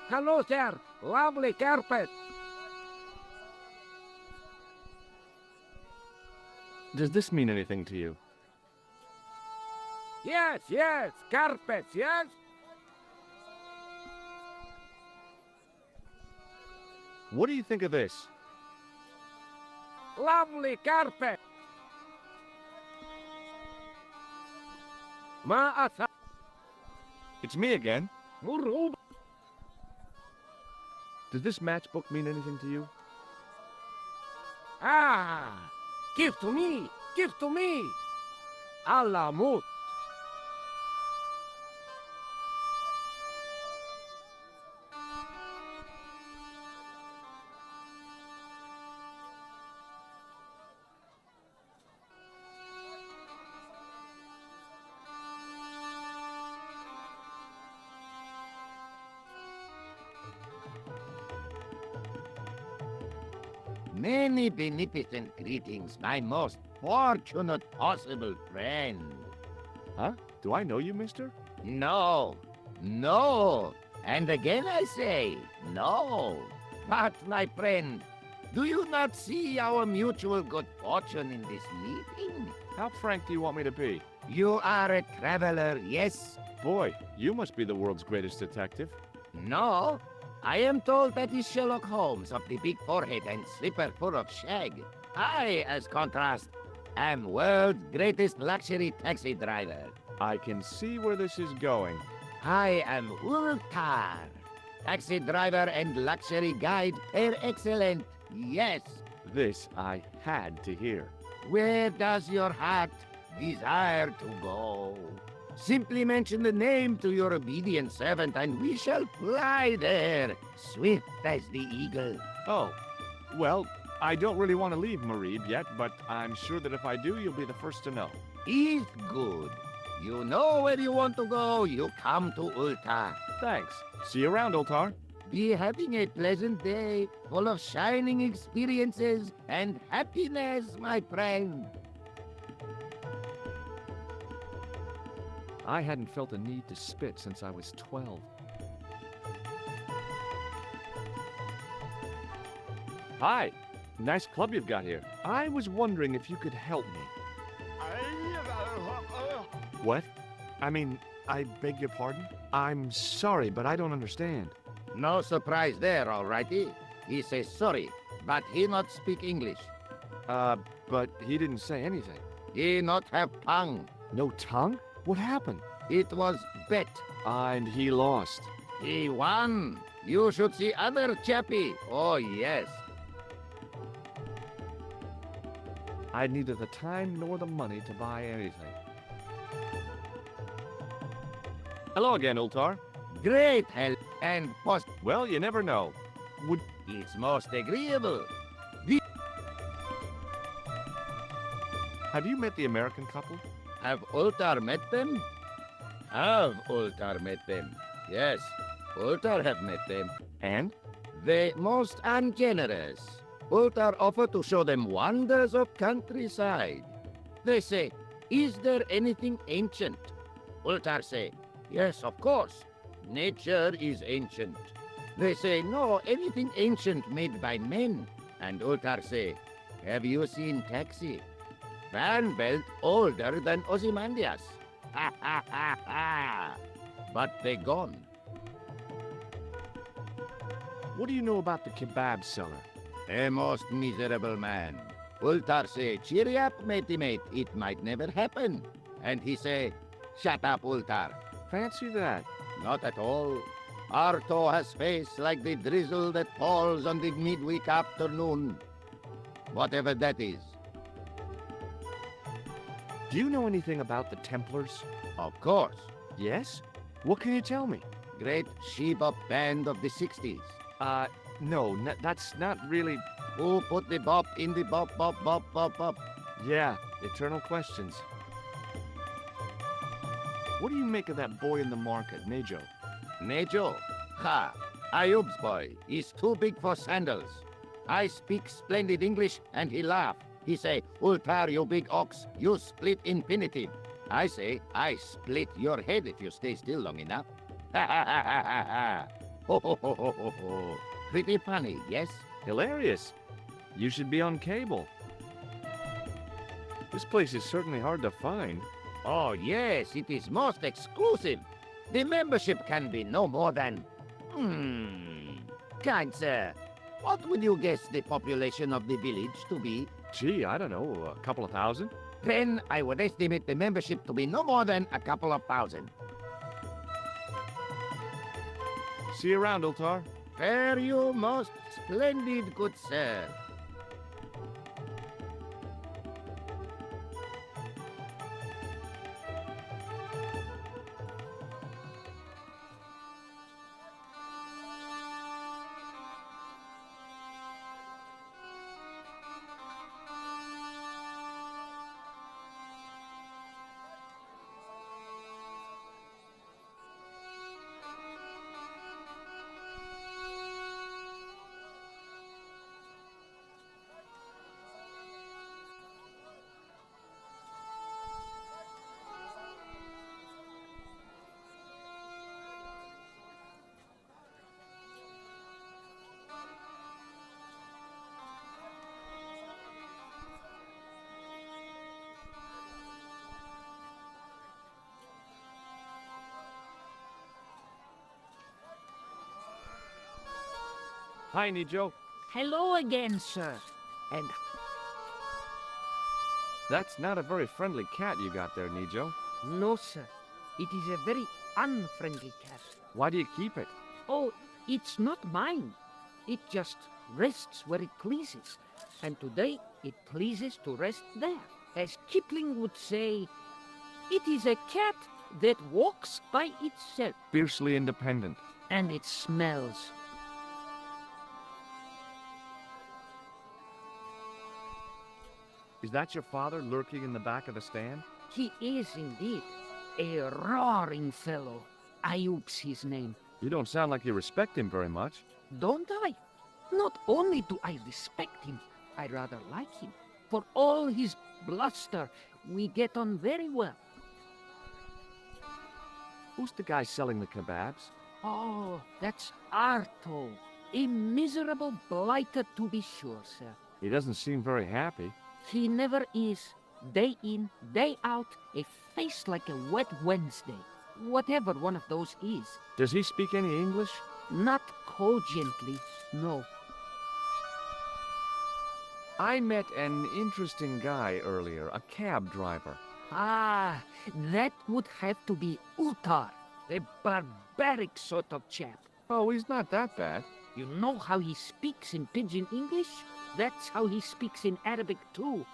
Hello, sir. Lovely carpet. Does this mean anything to you? Yes, carpets, yes? What do you think of this? Lovely carpet. Ma'asa. It's me again. Murub. Does this matchbook mean anything to you? Ah, give to me, give to me. Alamut. Many beneficent greetings, my most fortunate possible friend. Huh? Do I know you, mister? No, no, and again I say, no. But, my friend, do you not see our mutual good fortune in this meeting? How frank do you want me to be? You are a traveler, yes? Boy, you must be the world's greatest detective. No, I am told that is Sherlock Holmes of the big forehead and slipper full of shag. I, as contrast, am world's greatest luxury taxi driver. I can see where this is going. I am Ultar, taxi driver and luxury guide per excellent. Yes. This I had to hear. Where does your heart desire to go? Simply mention the name to your obedient servant, and we shall fly there, swift as the eagle. Oh, well, I don't really want to leave Marib yet, but I'm sure that if I do, you'll be the first to know. Is good. You know where you want to go, you come to Ultar. Thanks. See you around, Ultar. Be having a pleasant day, full of shining experiences and happiness, my friend. I hadn't felt a need to spit since I was 12. Hi. Nice club you've got here. I was wondering if you could help me. What? I mean, I beg your pardon? I'm sorry, but I don't understand. No surprise there, alrighty. He says sorry, but he not speak English. But he didn't say anything. He not have tongue. No tongue? What happened? It was bet. And he lost. He won. You should see other chappie. Oh, yes. I had neither the time nor the money to buy anything. Hello again, Ultar. Great help and post. Well, you never know. Would... It's most agreeable. Have you met the American couple? Have Ultar met them? Have Ultar met them? Yes, Ultar have met them. And? They most ungenerous. Ultar offer to show them wonders of countryside. They say, is there anything ancient? Ultar say, yes, of course. Nature is ancient. They say, no, anything ancient made by men. And Ultar say, have you seen Taxi? Van Belt older than Ozymandias. Ha ha ha ha. But they gone. What do you know about the kebab seller? A most miserable man. Ultar say, cheery up, matey mate, it might never happen. And he say, shut up, Ultar. Fancy that. Not at all. Arto has face like the drizzle that falls on the midweek afternoon. Whatever that is. Do you know anything about the Templars? Of course. Yes? What can you tell me? Great she-bop band of the 60s. No, that's not really... Who put the bop in the bop, bop, bop, bop, bop? Yeah, eternal questions. What do you make of that boy in the market, Nejo? Nejo? Ha! Ayub's boy. He's too big for sandals. I speak splendid English and he laugh. He say, Ultar, you big ox, you split infinity. I say, I split your head if you stay still long enough. Ha ha ha ha ha ha. Ho ho ho ho ho ho. Pretty funny, yes? Hilarious. You should be on cable. This place is certainly hard to find. Oh yes, it is most exclusive. The membership can be no more than... Kind sir, what would you guess the population of the village to be? Gee, I don't know, a couple of thousand? Then I would estimate the membership to be no more than a couple of thousand. See you around, Ultar. Fare you most splendid, good sir. Hi, Nijo. Hello again, sir. And That's not a very friendly cat you got there, Nijo. no, sir. It is a very unfriendly cat. Why do you keep it? Oh, it's not mine. It just rests where it pleases. And today it pleases to rest there. As Kipling would say, it is a cat that walks by itself. Fiercely independent. And it smells. Is that your father lurking in the back of the stand? He is indeed a roaring fellow. Ayub's his name. You don't sound like you respect him very much. Don't I? Not only do I respect him, I rather like him. For all his bluster, we get on very well. Who's the guy selling the kebabs? Oh, that's Arto. A miserable blighter to be sure, sir. He doesn't seem very happy. He never is. Day in, day out, a face like a wet Wednesday. Whatever one of those is. Does he speak any English? Not cogently, no. I met an interesting guy earlier, a cab driver. Ah, that would have to be Utar, a barbaric sort of chap. Oh, he's not that bad. You know how he speaks in Pidgin English? That's how he speaks in Arabic too.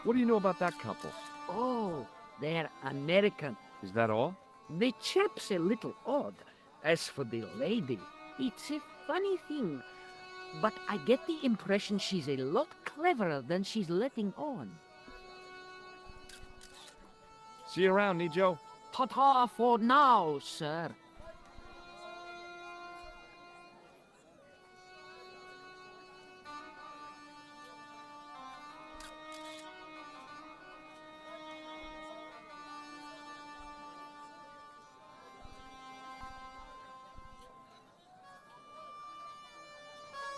What do you know about that couple? Oh, they're American. Is that all? The chap's a little odd. As for the lady, it's a funny thing. But I get the impression she's a lot cleverer than she's letting on. See you around, Nijo. Ta-ta for now, sir.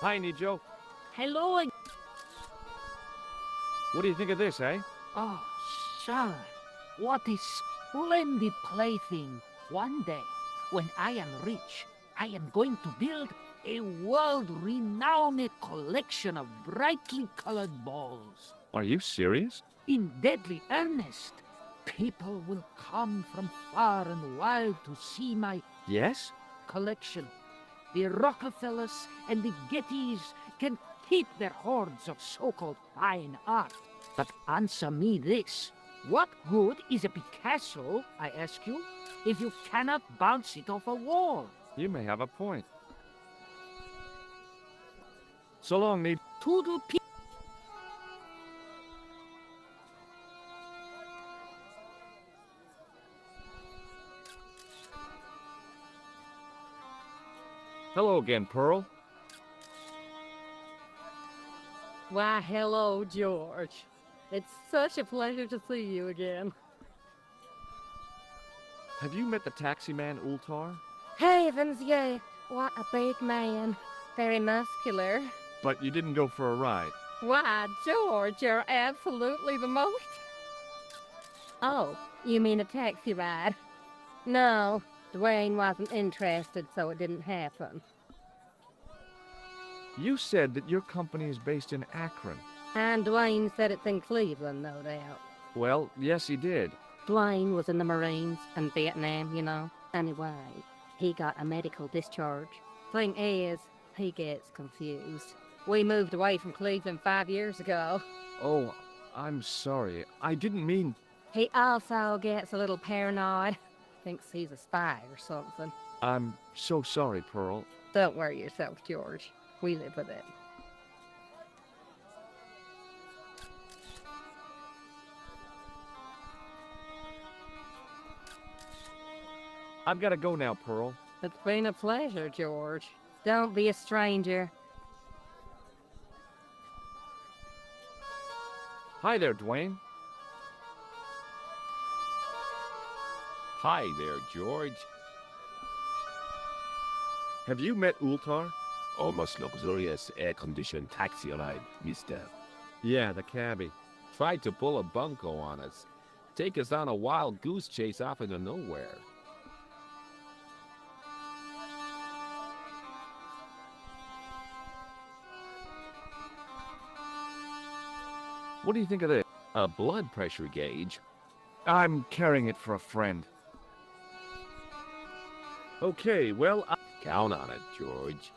Hi, Nijo. Hello again. What do you think of this, eh? Oh, sir, what a splendid plaything. One day, when I am rich, I am going to build a world-renowned collection of brightly colored balls. Are you serious? In deadly earnest. People will come from far and wide to see my Yes? collection. The Rockefellers and the Gettys can keep their hordes of so-called fine art. But answer me this. What good is a Picasso, I ask you, if you cannot bounce it off a wall? You may have a point. So long, Nijo. Toodle pee. Hello again, Pearl. Why, hello, George. It's such a pleasure to see you again. Have you met the taxi man, Ultar? Heavens, yeah. What a big man. Very muscular. But you didn't go for a ride. Why, George, you're absolutely the most. Oh, you mean a taxi ride? No, Dwayne wasn't interested, so it didn't happen. You said that your company is based in Akron. And Dwayne said it's in Cleveland, no doubt. Well, yes, he did. Dwayne was in the Marines and Vietnam, you know. Anyway, he got a medical discharge. Thing is, he gets confused. We moved away from Cleveland 5 years ago. Oh, I'm sorry. I didn't mean... He also gets a little paranoid. Thinks he's a spy or something. I'm so sorry, Pearl. Don't worry yourself, George. We live with it. I've got to go now, Pearl. It's been a pleasure, George. Don't be a stranger. Hi there, Dwayne. Hi there, George. Have you met Ultar? Almost luxurious air-conditioned taxi ride, mister. Yeah, the cabbie. Tried to pull a bunco on us. Take us on a wild goose chase off into nowhere. What do you think of this? A blood pressure gauge? I'm carrying it for a friend. Okay, well, Count on it, George.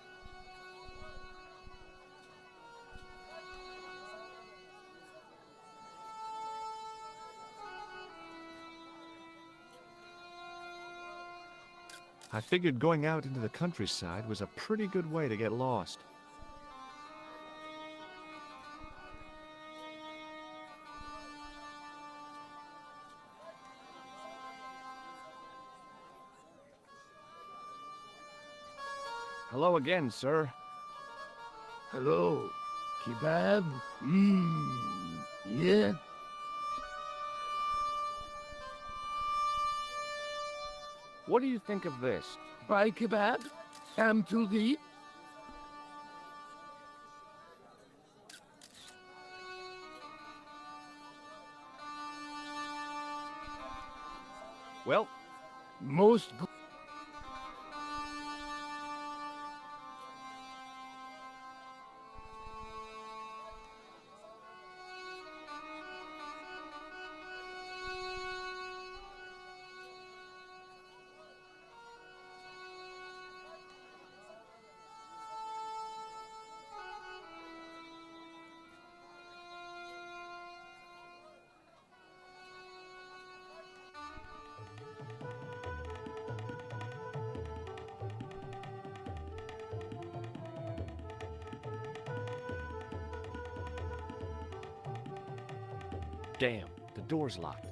I figured going out into the countryside was a pretty good way to get lost. hello again, sir. Hello, kebab? Yeah? What do you think of this? By kebab? Am to thee? Well, Most good. Damn, the door's locked.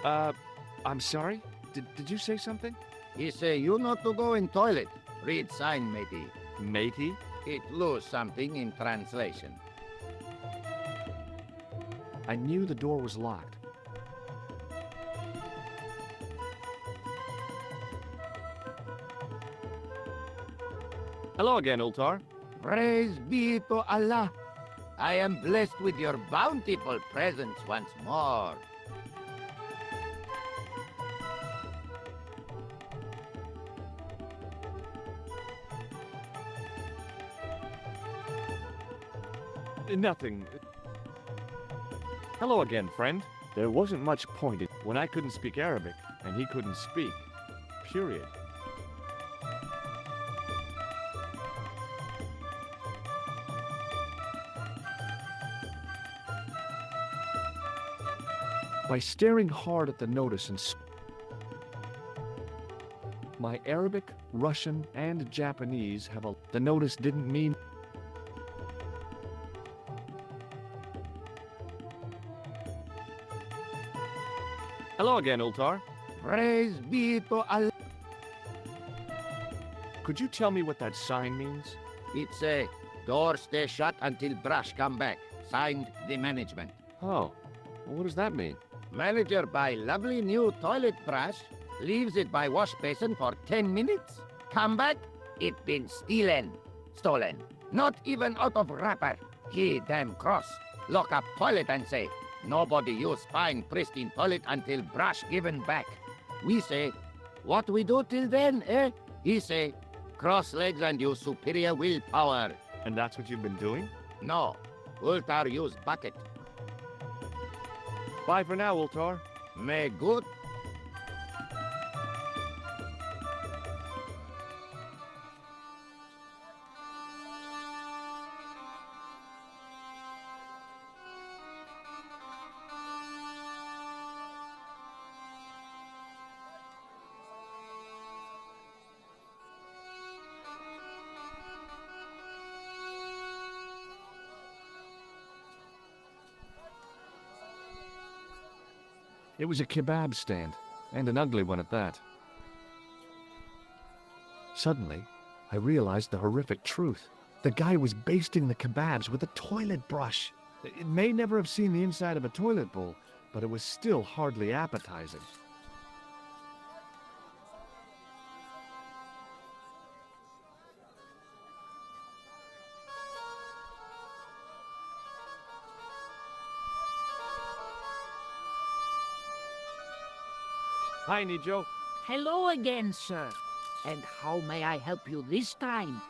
I'm sorry? Did you say something? He say you not to go in toilet. Read sign, matey. Matey? It lose something in translation. I knew the door was locked. hello again, Ultar. Praise be to Allah. I am blessed with your bountiful presence once more. Nothing. Hello again, friend. There wasn't much point in when I couldn't speak Arabic and he couldn't speak. Period. By staring hard at the notice and my Arabic, Russian, and Japanese have a... The notice didn't mean... Hello again, Ultar. Praise be to Allah. Could you tell me what that sign means? It's a door stay shut until brush come back. Signed, the management. Oh, well, what does that mean? Manager buy lovely new toilet brush, leaves it by wash basin for 10 minutes. Come back, it been stolen. Not even out of wrapper. He damn cross. Lock up toilet and say, nobody use fine pristine toilet until brush given back. We say, what we do till then, eh? He say, cross legs and use superior willpower. And that's what you've been doing? No, Ultar use bucket. Bye for now, Ultar. May good. It was a kebab stand, and an ugly one at that. Suddenly, I realized the horrific truth. The guy was basting the kebabs with a toilet brush. It may never have seen the inside of a toilet bowl, but it was still hardly appetizing. Hi, Nijo. Hello again, sir. And how may I help you this time?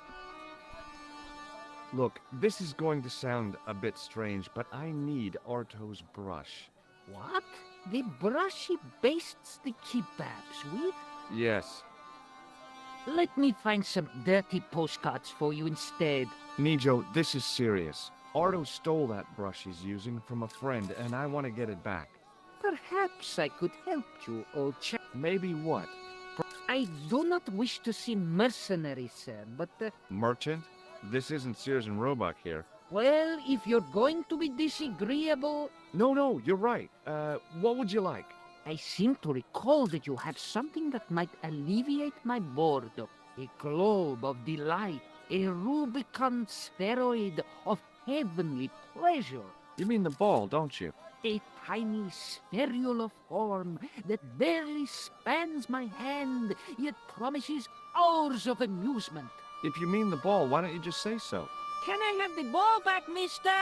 Look, this is going to sound a bit strange, but I need Arto's brush. What? The brush he bastes the kebabs with? Yes. Let me find some dirty postcards for you instead. Nijo, this is serious. Arto stole that brush he's using from a friend, and I want to get it back. Perhaps I could help you, old chap. Maybe what? I do not wish to seem mercenary, sir, but, Merchant? This isn't Sears and Roebuck here. well, if you're going to be disagreeable, No, you're right. What would you like? I seem to recall that you have something that might alleviate my boredom. A globe of delight, a Rubicon spheroid of heavenly pleasure, You mean the ball, don't you? a tiny spherule of form that barely spans my hand, yet promises hours of amusement. If you mean the ball, why don't you just say so? Can I have the ball back, mister?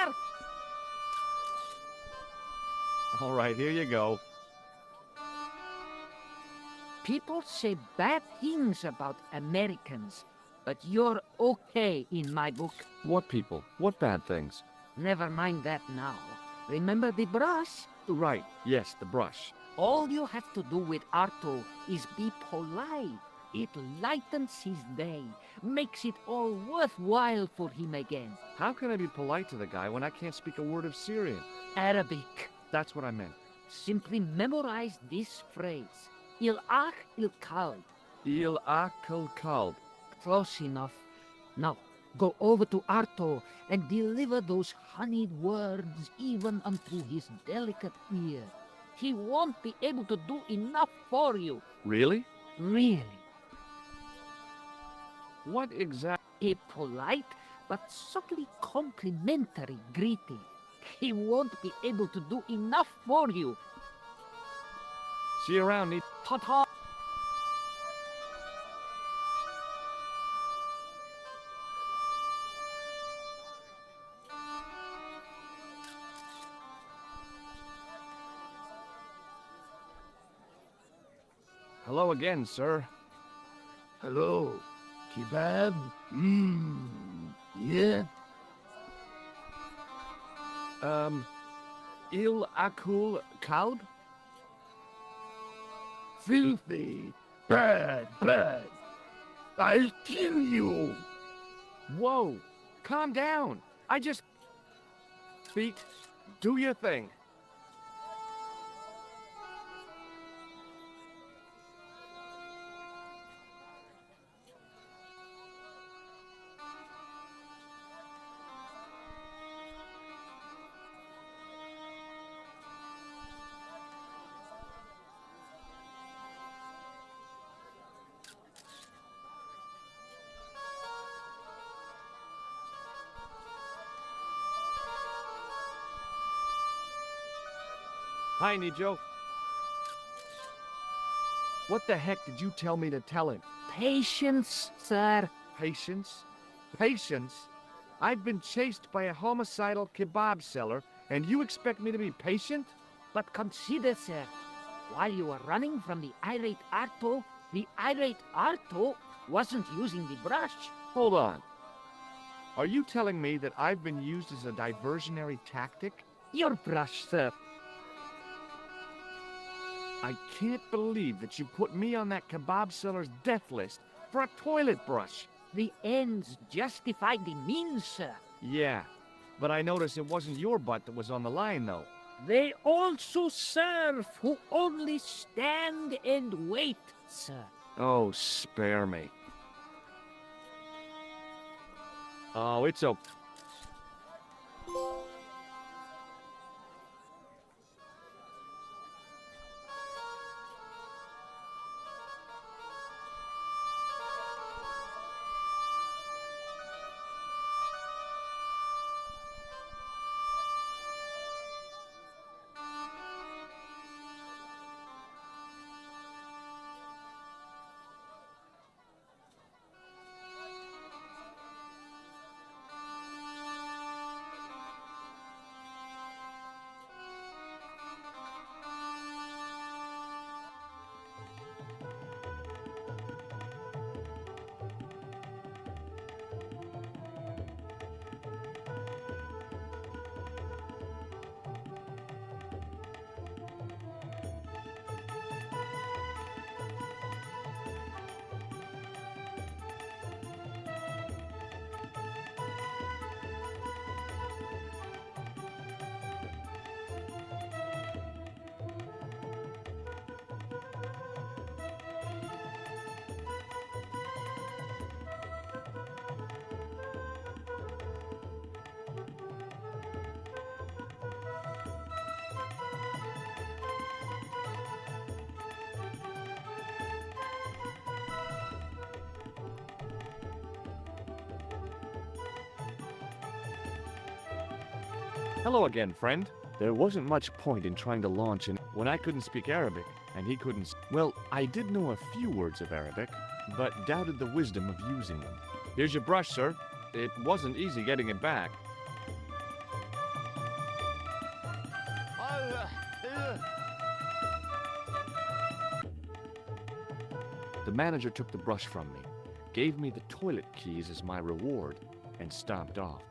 All right, here you go. People say bad things about Americans, but you're okay in my book. What people? What bad things? Never mind that now. Remember the brush? Right, yes, the brush. All you have to do with Arto is be polite. It lightens his day, makes it all worthwhile for him again. How can I be polite to the guy when I can't speak a word of Syrian? Arabic. That's what I meant. Simply memorize this phrase. Il ach il kalb. Il akal kalb. Close enough. Now, go over to Arto and deliver those honeyed words even unto his delicate ear. He won't be able to do enough for you. Really? Really. What exact? A polite but subtly complimentary greeting. He won't be able to do enough for you. See you around, Nijo. Ta-ta! Hello again, sir. Hello. Kebab? Yeah? Il akul kalb? Filthy. Bad. I'll kill you. Whoa! Calm down. I just... Feet, do your thing. Hi, Nijo. What the heck did you tell me to tell him? Patience, sir. Patience? Patience? I've been chased by a homicidal kebab seller, and you expect me to be patient? But consider, sir, while you were running from the irate Arto wasn't using the brush. Hold on. Are you telling me that I've been used as a diversionary tactic? Your brush, sir. I can't believe that you put me on that kebab seller's death list for a toilet brush. The ends justify the means, sir. Yeah, but I noticed it wasn't your butt that was on the line, though. They also serve who only stand and wait, sir. Oh, spare me. Oh, it's okay. Hello again, friend. There wasn't much point in trying to launch when I couldn't speak Arabic, and he couldn't. Well, I did know a few words of Arabic, but doubted the wisdom of using them. Here's your brush, sir. It wasn't easy getting it back. The manager took the brush from me, gave me the toilet keys as my reward, and stomped off.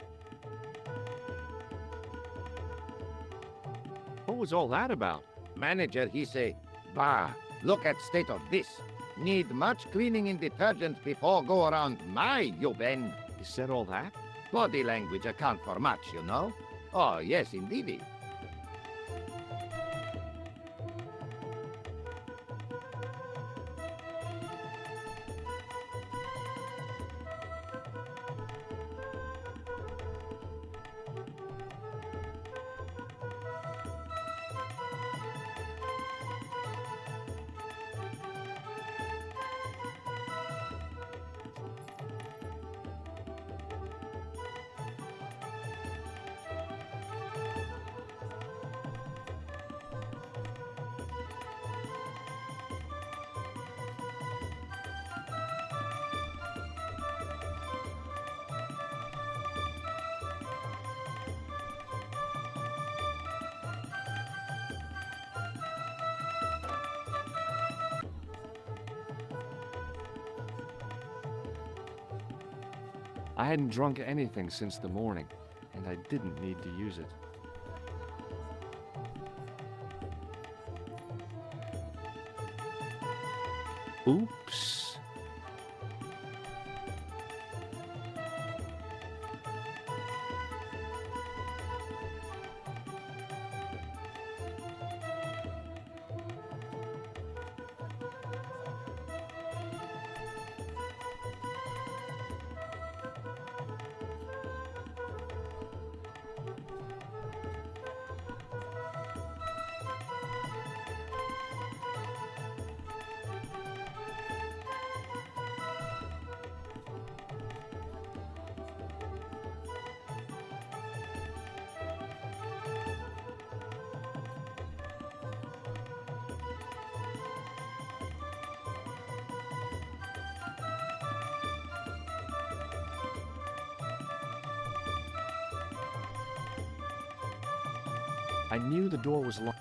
What was all that about? Manager, he say, bah, look at state of this. Need much cleaning and detergent before go around my, you bend. He said all that? Body language account for much, you know? Oh, yes, indeedy. I hadn't drunk anything since the morning, and I didn't need to use it. Oops. I knew the door was locked.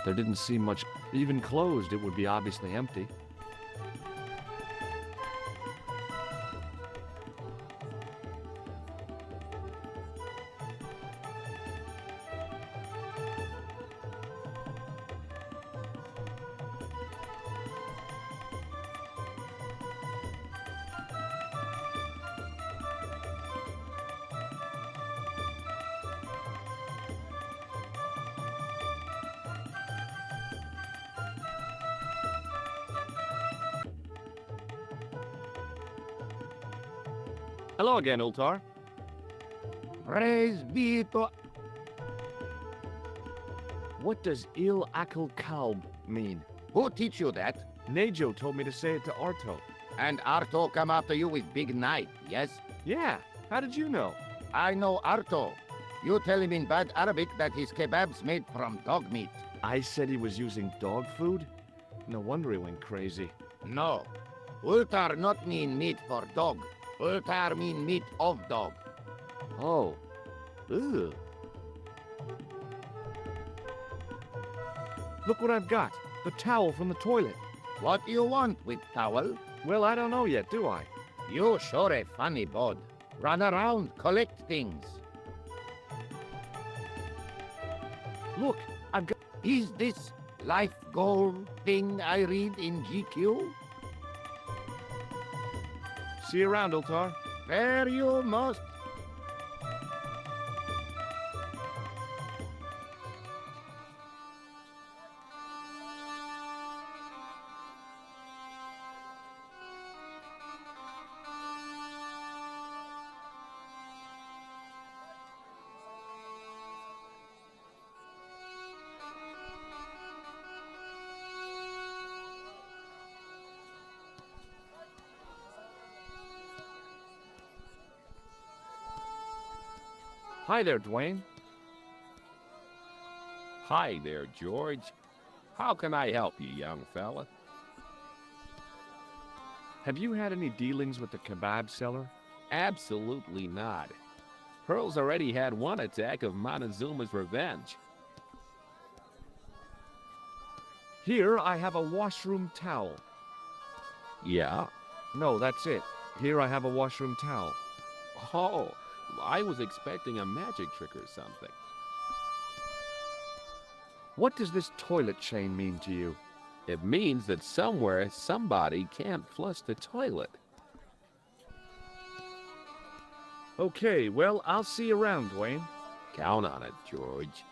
There didn't seem much. Even closed, it would be obviously empty. Hello again, Ultar. Praise be to... What does Il Akal Kalb mean? Who teach you that? Nejo told me to say it to Arto. And Arto come after you with big knife, yes? Yeah, how did you know? I know Arto. You tell him in bad Arabic that his kebab's made from dog meat. I said he was using dog food? No wonder he went crazy. No. Ultar not mean meat for dog. Ultar mean meat of dog. Oh. Ugh. Look what I've got. The towel from the toilet. What do you want with towel? Well, I don't know yet, do I? You sure a funny bod. Run around, collect things. Look, I've got... Is this life goal thing I read in GQ? See you around, Ultar. Where you must. Hi there, Dwayne. Hi there, George. How can I help you, young fella? Have you had any dealings with the kebab seller? Absolutely not. Pearl's already had one attack of Montezuma's revenge. Here I have a washroom towel. Yeah? No, that's it. Here I have a washroom towel. Oh, I was expecting a magic trick or something. What does this toilet chain mean to you? It means that somewhere somebody can't flush the toilet. Okay, well, I'll see you around, Dwayne. Count on it, George.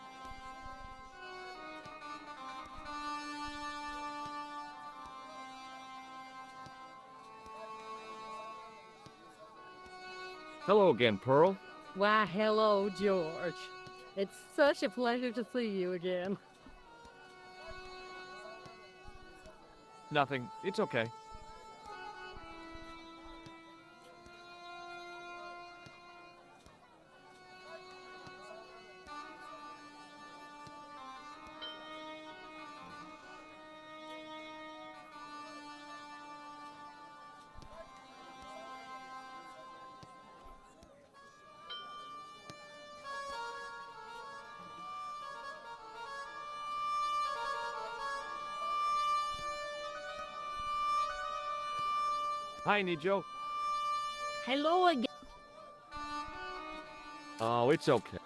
Hello again, Pearl. Why, hello, George. It's such a pleasure to see you again. Nothing. It's okay. Hi, Nijo. Hello again. Oh, it's okay.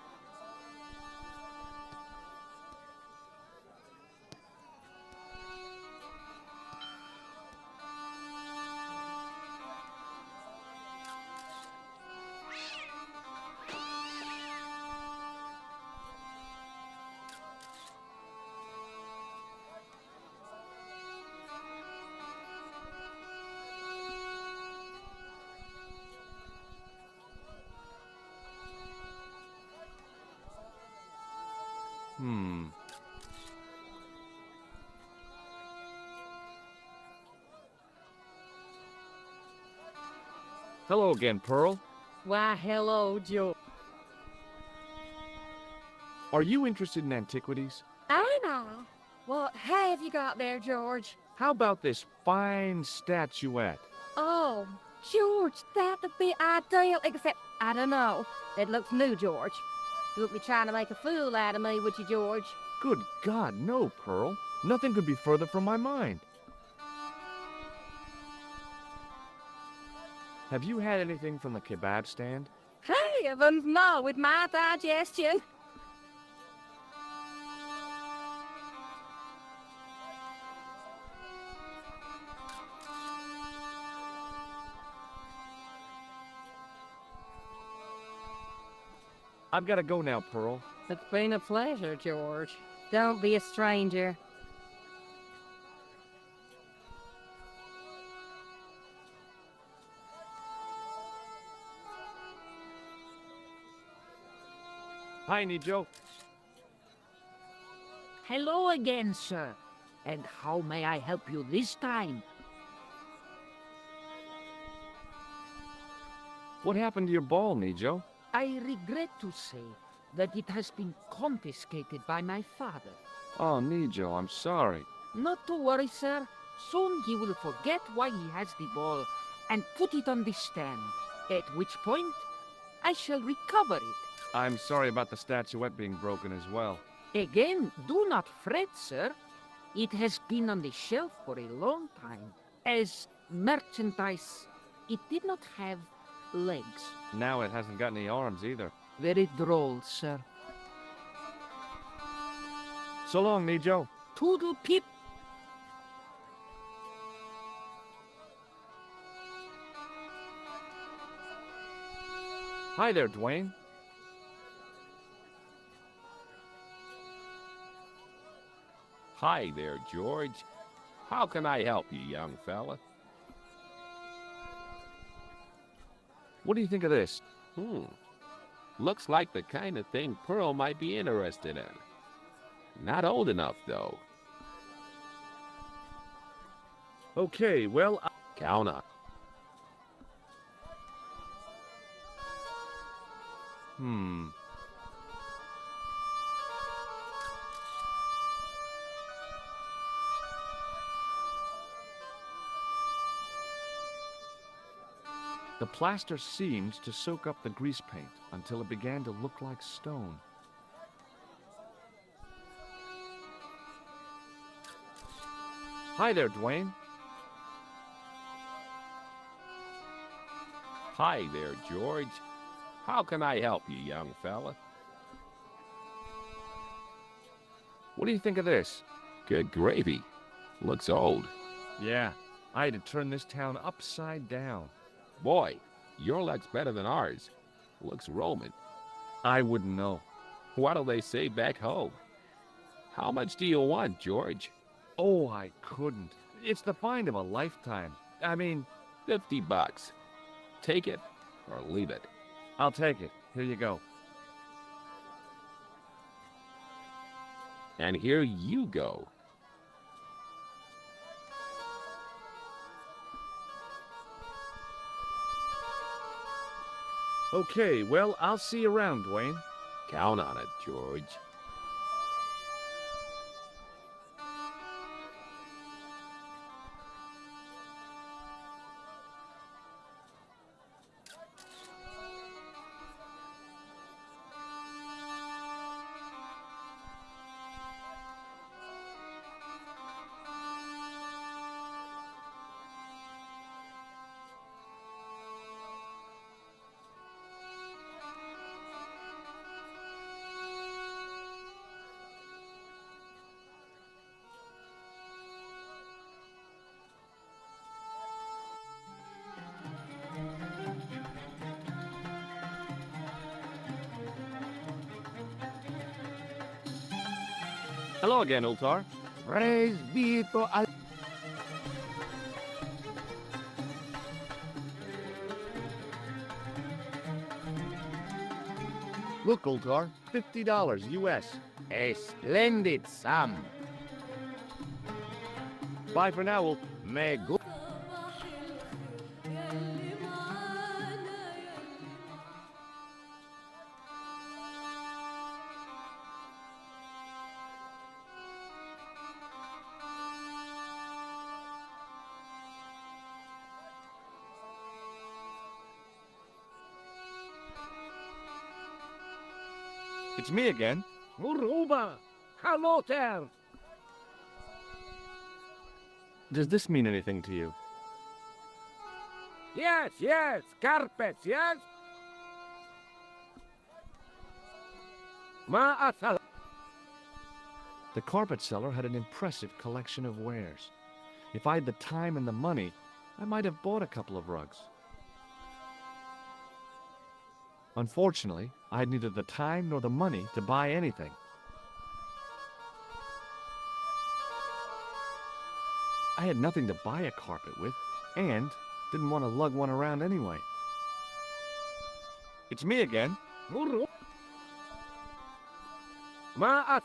Hello again, Pearl. Why, hello, George. Are you interested in antiquities? I know. What have you got there, George? How about this fine statuette? Oh, George, that'd be ideal, except, I don't know. It looks new, George. You wouldn't be trying to make a fool out of me, would you, George? Good God, no, Pearl. Nothing could be further from my mind. Have you had anything from the kebab stand? Heavens, no, with my digestion. I've got to go now, Pearl. It's been a pleasure, George. Don't be a stranger. Hi, Nijo. Hello again, sir. And how may I help you this time? What happened to your ball, Nijo? I regret to say that it has been confiscated by my father. Oh, Nijo, I'm sorry. Not to worry, sir. Soon he will forget why he has the ball and put it on the stand, at which point I shall recover it. I'm sorry about the statuette being broken as well. Again, do not fret, sir. It has been on the shelf for a long time. As merchandise, it did not have legs. Now it hasn't got any arms either. Very droll, sir. So long, Nijo. Toodle pip. Hi there, Dwayne. Hi there, George. How can I help you, young fella? What do you think of this? Looks like the kind of thing Pearl might be interested in. Not old enough, though. Okay, well, Count on. The plaster seemed to soak up the grease paint until it began to look like stone. hi there, Dwayne. Hi there, George. How can I help you, young fella? What do you think of this? Good gravy. Looks old. Yeah, I had to turn this town upside down. Boy, your luck's better than ours. Looks Roman. I wouldn't know. What do they say back home? How much do you want, George? Oh, I couldn't. It's the find of a lifetime. I mean, $50. Take it or leave it. I'll take it. Here you go. And here you go. Okay, well, I'll see you around, Dwayne. Count on it, George. Hello again, Ultar. Praise be to Allah. Look, Ultar, $50 US. A splendid sum. Bye for now, May good. It's me again. Uruba. Hello there. Does this mean anything to you? Yes, yes. Carpets, yes. Ma'asal. The carpet seller had an impressive collection of wares. If I had the time and the money, I might have bought a couple of rugs. Unfortunately, I had neither the time nor the money to buy anything. I had nothing to buy a carpet with, and didn't want to lug one around anyway. It's me again. Uruba. Ma'as.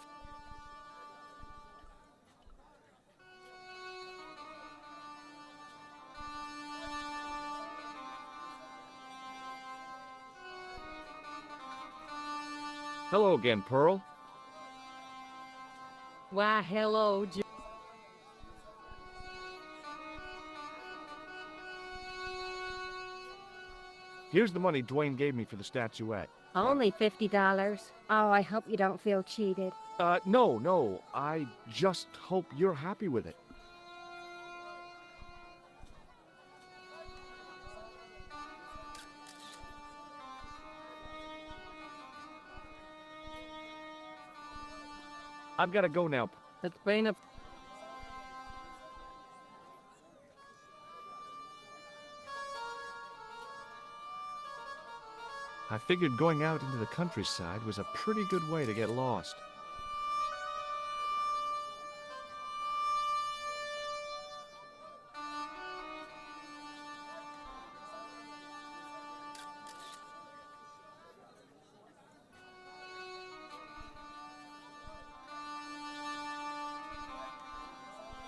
Hello again, Pearl. Why, hello, Here's the money Dwayne gave me for the statuette. Only $50. Oh, I hope you don't feel cheated. No. I just hope you're happy with it. I've got to go now. It's been a I figured going out into the countryside was a pretty good way to get lost.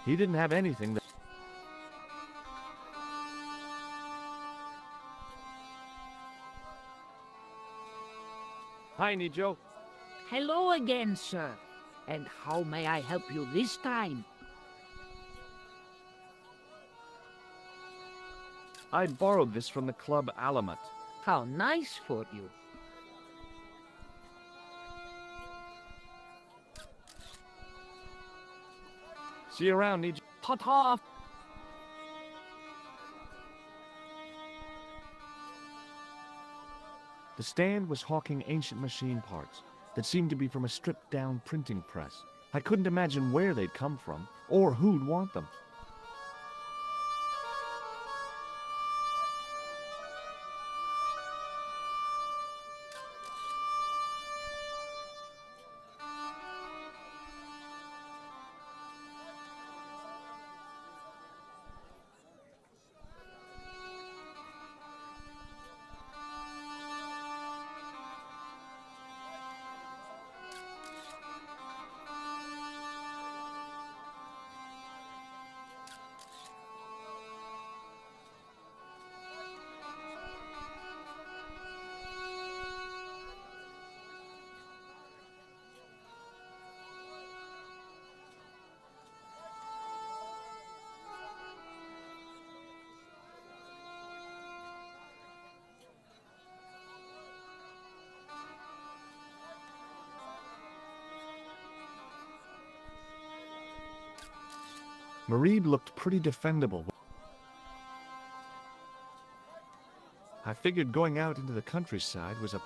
He didn't have anything that... Hi, Nijo. hello again, sir. And how may I help you this time? I borrowed this from the Club Alamat. How nice for you. See you around, Nijo. Ta-ta! The stand was hawking ancient machine parts that seemed to be from a stripped-down printing press. I couldn't imagine where they'd come from, or who'd want them. Marib looked pretty defendable. I figured going out into the countryside was a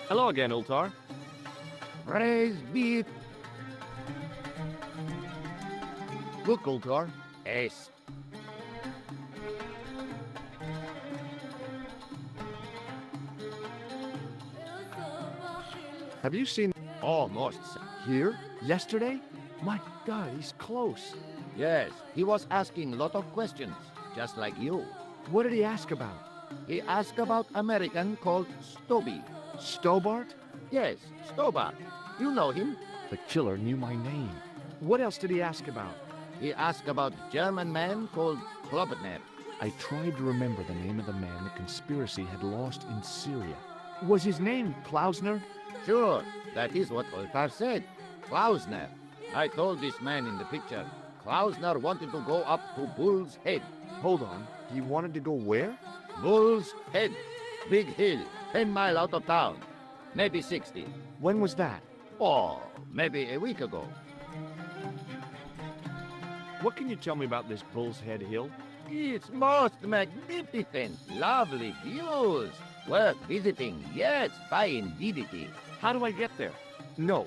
Hello again, Ultar. Praise be. Look, Ultar. Yes. Have you seen Almost. Here? Yesterday? My God, he's close. Yes, he was asking a lot of questions, just like you. What did he ask about? He asked about American called Stoby. Stobart? Yes, Stobart. You know him. the killer knew my name? What else did he ask about? He asked about German man called Klobner. I tried to remember the name of the man the conspiracy had lost in Syria. Was his name Klausner? Sure, that is what Ultar said. Klausner. I told this man in the picture. Klausner wanted to go up to Bull's Head. Hold on. He wanted to go where? Bull's Head. Big hill, 10 miles out of town. Maybe 60. When was that? Oh, maybe a week ago. What can you tell me about this Bull's Head Hill? It's most magnificent. Lovely views. Worth visiting. Yes, fine indeed. How do I get there? No.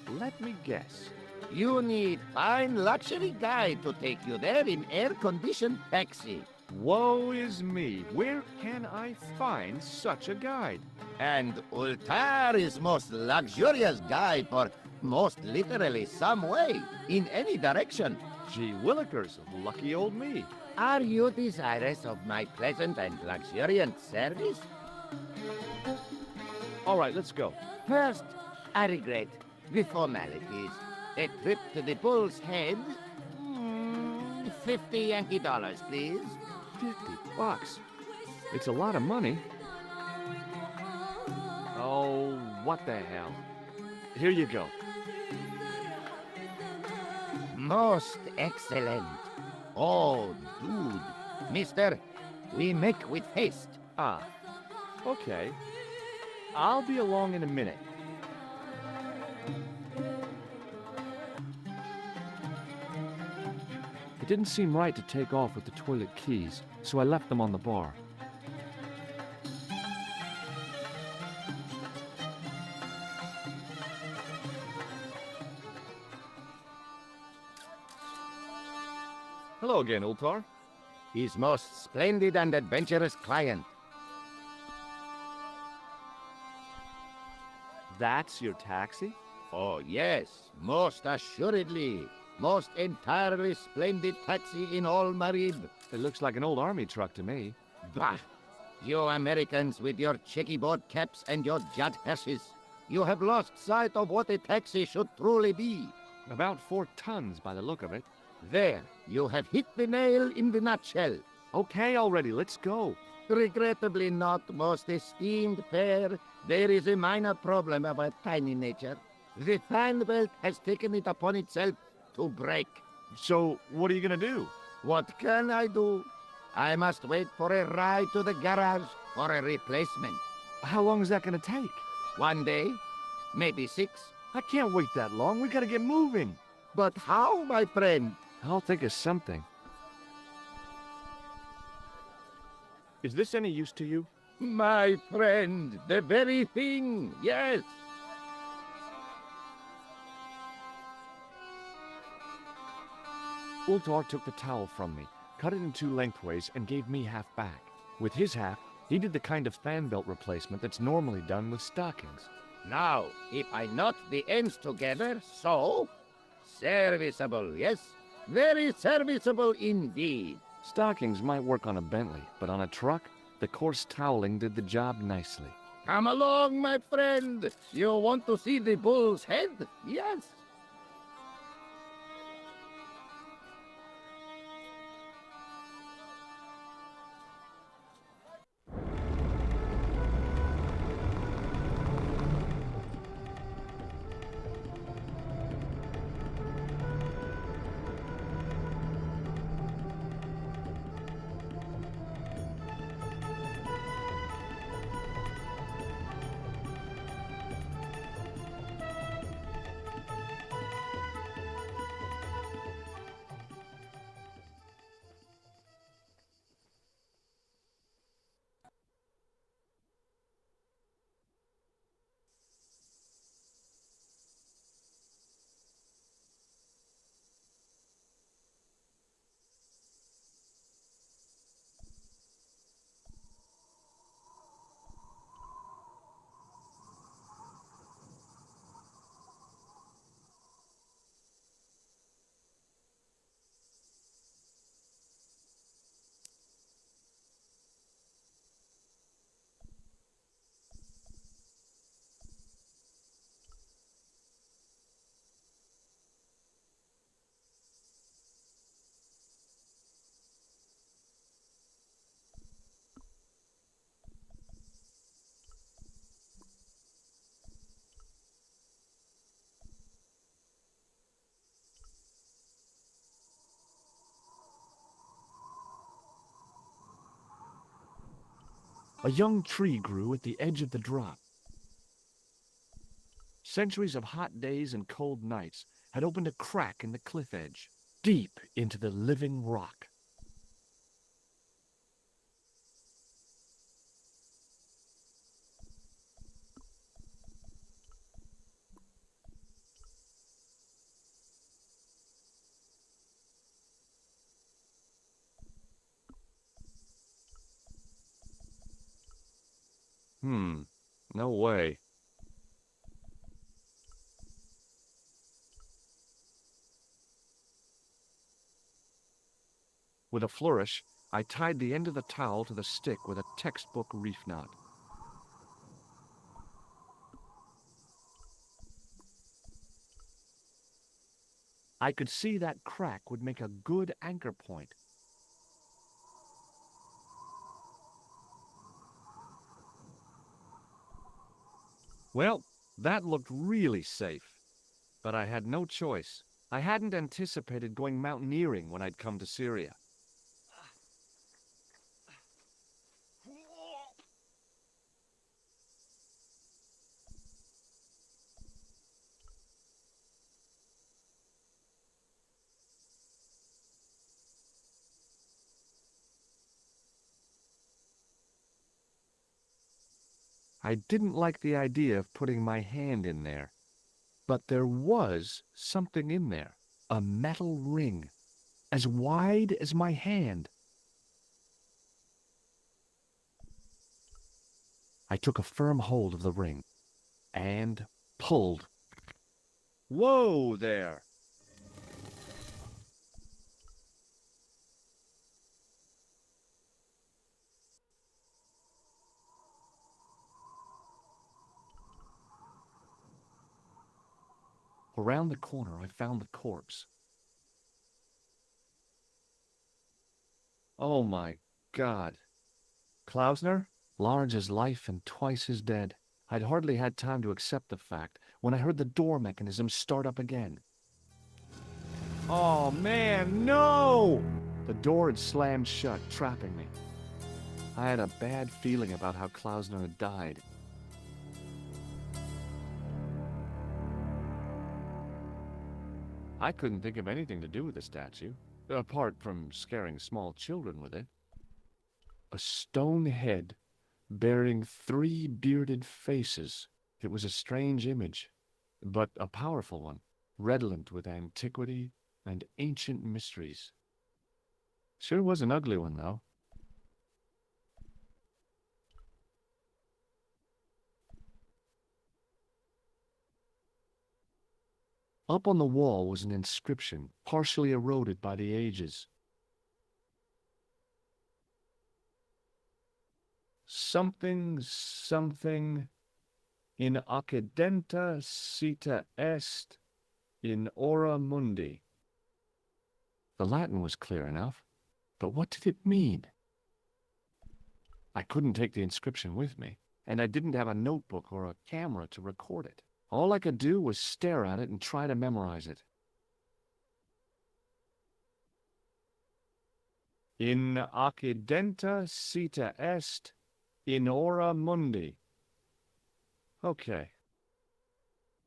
Let me guess. You need fine luxury guide to take you there in air-conditioned taxi. Woe is me. Where can I find such a guide? And Ultar is most luxurious guide for most literally some way, in any direction. Gee willikers, lucky old me. Are you desirous of my pleasant and luxuriant service? All right, let's go. First, I regret the formalities. A trip to the Bull's Head. 50 Yankee dollars, please. $50? It's a lot of money. Oh, what the hell. Here you go. Most excellent. Oh, dude. Mister, we make with haste. Ah, okay. I'll be along in a minute. It didn't seem right to take off with the toilet keys, so I left them on the bar. Hello again, Ultar. His most splendid and adventurous client. That's your taxi? Oh, yes, most assuredly. Most entirely splendid taxi in all Marib. It looks like an old army truck to me. Bah! You Americans with your checkerboard caps and your jet hearses. You have lost sight of what a taxi should truly be. About 4 tons by the look of it. There, you have hit the nail in the nutshell. Okay already, let's go. Regrettably not, most esteemed pair. There is a minor problem of a tiny nature. The fan belt has taken it upon itself to break. So, what are you gonna do? What can I do? I must wait for a ride to the garage for a replacement. How long is that gonna take? 1 day, maybe 6. I can't wait that long. We gotta get moving. But how, my friend? I'll think of something. Is this any use to you? My friend, the very thing, yes. Ultar took the towel from me, cut it in 2 lengthways, and gave me half back. With his half, he did the kind of fan belt replacement that's normally done with stockings. Now, if I knot the ends together, so... Serviceable, yes? Very serviceable indeed. Stockings might work on a Bentley, but on a truck, the coarse toweling did the job nicely. Come along, my friend. You want to see the Bull's Head? Yes. A young tree grew at the edge of the drop. Centuries of hot days and cold nights had opened a crack in the cliff edge, deep into the living rock. No way. With a flourish, I tied the end of the towel to the stick with a textbook reef knot. I could see that crack would make a good anchor point. Well, that looked really safe. But I had no choice. I hadn't anticipated going mountaineering when I'd come to Syria. I didn't like the idea of putting my hand in there. But there was something in there. A metal ring, as wide as my hand. I took a firm hold of the ring and pulled. Whoa there! Around the corner, I found the corpse. Oh my God. Klausner? Large as life and twice as dead. I'd hardly had time to accept the fact when I heard the door mechanism start up again. Oh man, no! The door had slammed shut, trapping me. I had a bad feeling about how Klausner had died. I couldn't think of anything to do with the statue, apart from scaring small children with it. A stone head bearing 3 bearded faces. It was a strange image, but a powerful one, redolent with antiquity and ancient mysteries. Sure was an ugly one, though. Up on the wall was an inscription, partially eroded by the ages. Something, something, in occidenta cita est, in ora mundi. The Latin was clear enough, but what did it mean? I couldn't take the inscription with me, and I didn't have a notebook or a camera to record it. All I could do was stare at it and try to memorize it. In occidenta cita est, in ora mundi. Okay.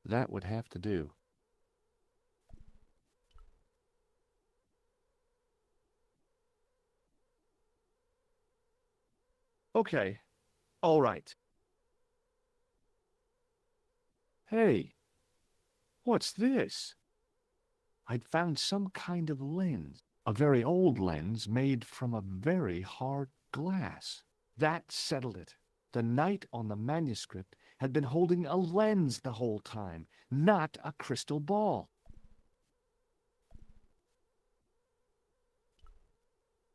That would have to do. Okay. All right. Hey, what's this? I'd found some kind of lens, a very old lens made from a very hard glass. That settled it. The knight on the manuscript had been holding a lens the whole time, not a crystal ball.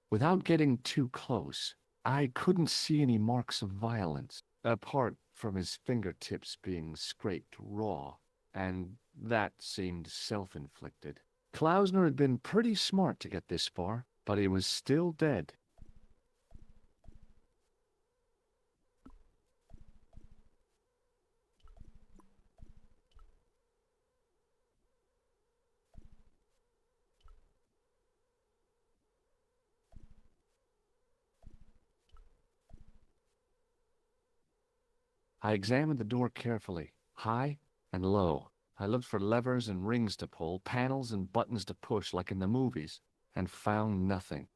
Without getting too close, I couldn't see any marks of violence, apart from his fingertips being scraped raw, and that seemed self-inflicted. Klausner had been pretty smart to get this far, but he was still dead. I examined the door carefully, high and low. I looked for levers and rings to pull, panels and buttons to push like in the movies, and found nothing.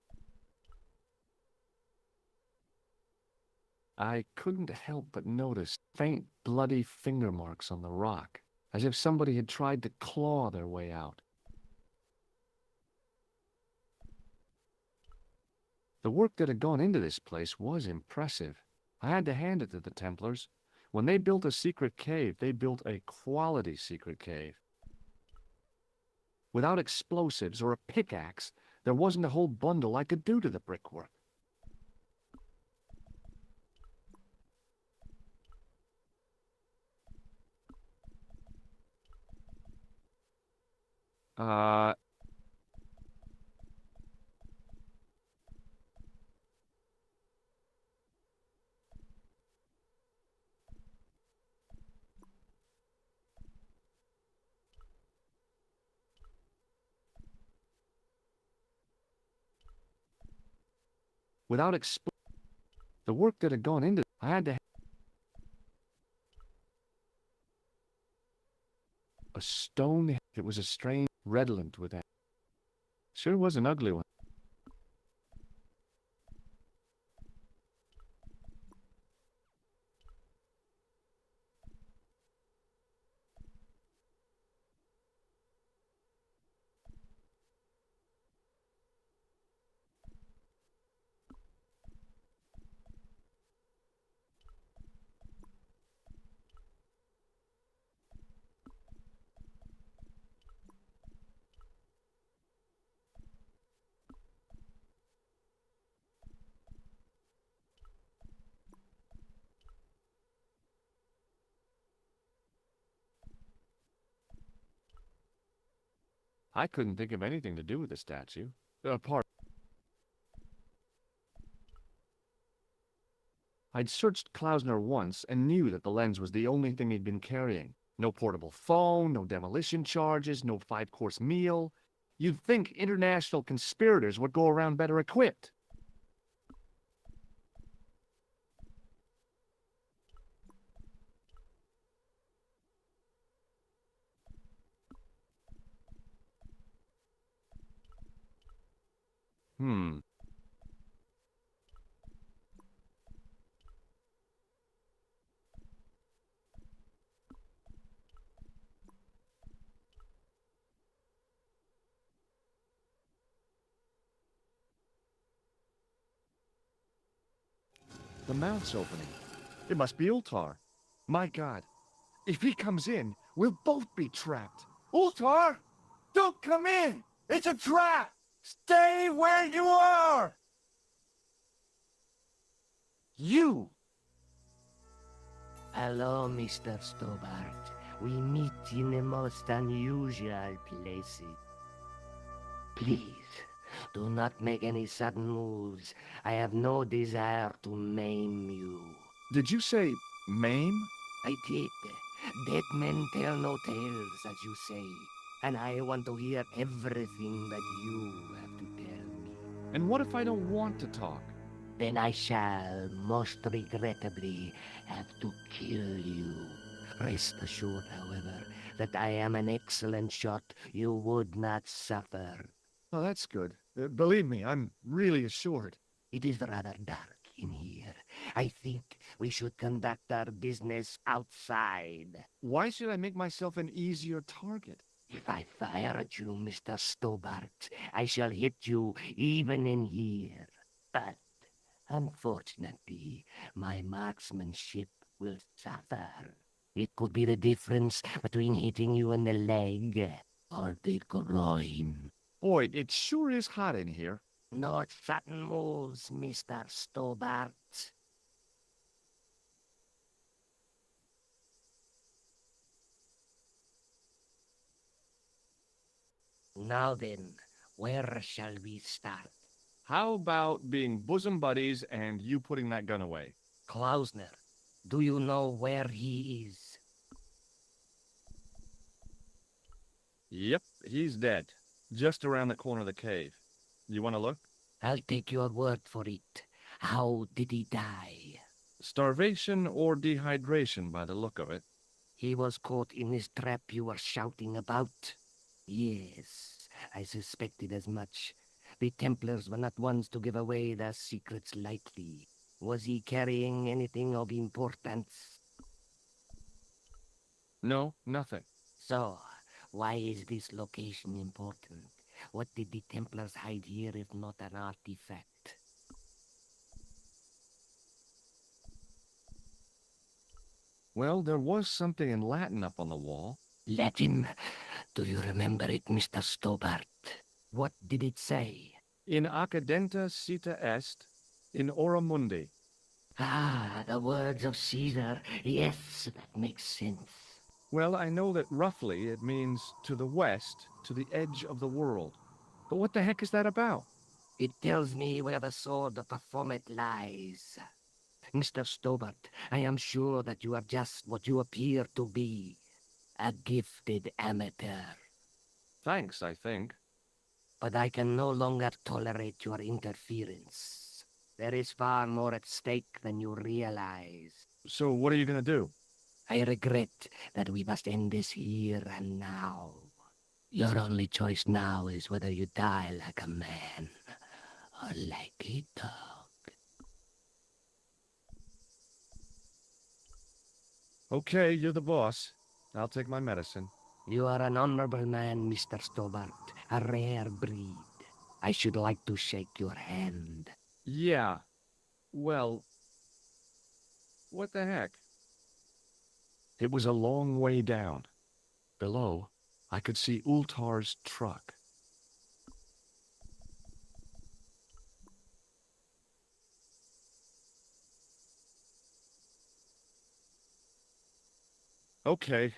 I couldn't help but notice faint bloody finger marks on the rock, as if somebody had tried to claw their way out. The work that had gone into this place was impressive. I had to hand it to the Templars. When they built a secret cave, they built a quality secret cave. Without explosives or a pickaxe, there wasn't a whole bundle I could do to the brickwork. Uh, without the work that had gone into, I had to. A stone. It was a strange, redolent with that. Sure was an ugly one. I couldn't think of anything to do with the statue. Apart. I'd searched Klausner once and knew that the lens was the only thing he'd been carrying. No portable phone, no demolition charges, no 5-course meal. You'd think international conspirators would go around better equipped. The mouth's opening. It must be Ultar. My God. If he comes in, we'll both be trapped. Ultar! Don't come in! It's a trap! Stay where you are! You! Hello, Mr. Stobart. We meet in the most unusual places. Please, do not make any sudden moves. I have no desire to maim you. Did you say maim? I did. Dead men tell no tales, as you say. And I want to hear everything that you have to tell me. And what if I don't want to talk? Then I shall, most regrettably, have to kill you. Rest assured, however, that I am an excellent shot you would not suffer. Oh, that's good. Believe me, I'm really assured. It is rather dark in here. I think we should conduct our business outside. Why should I make myself an easier target? If I fire at you, Mr. Stobart, I shall hit you even in here. But, unfortunately, my marksmanship will suffer. It could be the difference between hitting you in the leg or the groin. Boy, it sure is hot in here. No sudden moves, Mr. Stobart. Now then, where shall we start? How about being bosom buddies and you putting that gun away? Klausner, do you know where he is? Yep, he's dead. Just around the corner of the cave. You want to look? I'll take your word for it. How did he die? Starvation or dehydration by the look of it. He was caught in this trap you were shouting about? Yes, I suspected as much. The Templars were not ones to give away their secrets lightly. Was he carrying anything of importance? No, nothing. So, why is this location important? What did the Templars hide here if not an artifact? Well, there was something in Latin up on the wall. Latin? Do you remember it, Mr. Stobart? What did it say? In accidenta cita est, in ora mundi. Ah, the words of Caesar. Yes, that makes sense. Well, I know that roughly it means to the west, to the edge of the world. But what the heck is that about? It tells me where the sword of Baphomet lies. Mr. Stobart, I am sure that you are just what you appear to be. A gifted amateur. Thanks, I think. But I can no longer tolerate your interference. There is far more at stake than you realize. So what are you gonna do? I regret that we must end this here and now. Your only choice now is whether you die like a man or like a dog. Okay, you're the boss. I'll take my medicine. You are an honorable man, Mr. Stobart. A rare breed. I should like to shake your hand. Yeah. Well, what the heck? It was a long way down. Below, I could see Ultar's truck. Okay.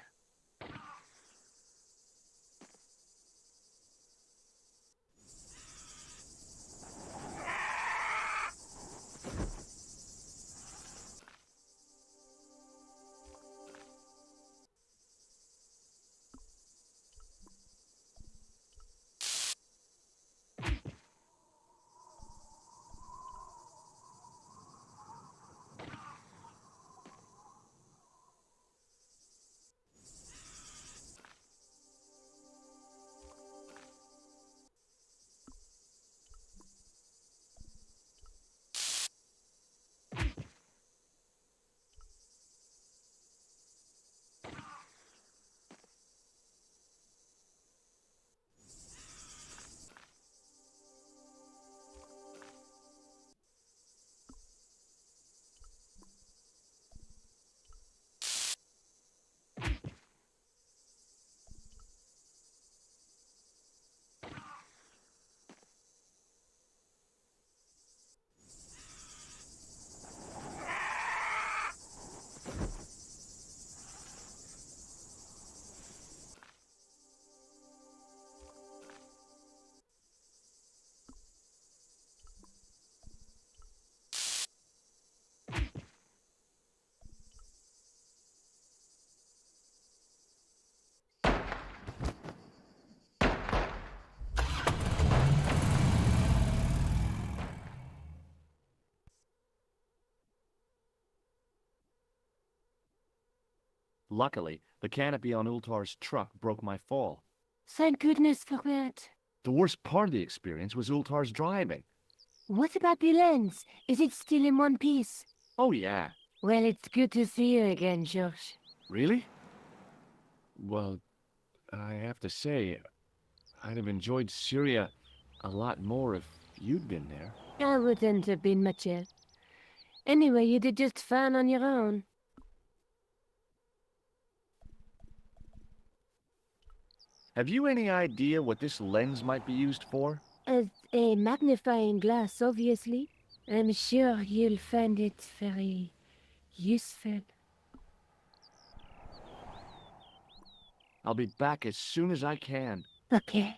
Luckily, the canopy on Ultar's truck broke my fall. Thank goodness for that. The worst part of the experience was Ultar's driving. What about the lens? Is it still in one piece? Oh, yeah. Well, it's good to see you again, George. Really? Well, I have to say, I'd have enjoyed Syria a lot more if you'd been there. I wouldn't have been much help. Anyway, you did just fine on your own. Have you any idea what this lens might be used for? As a magnifying glass, obviously. I'm sure you'll find it very useful. I'll be back as soon as I can. Okay.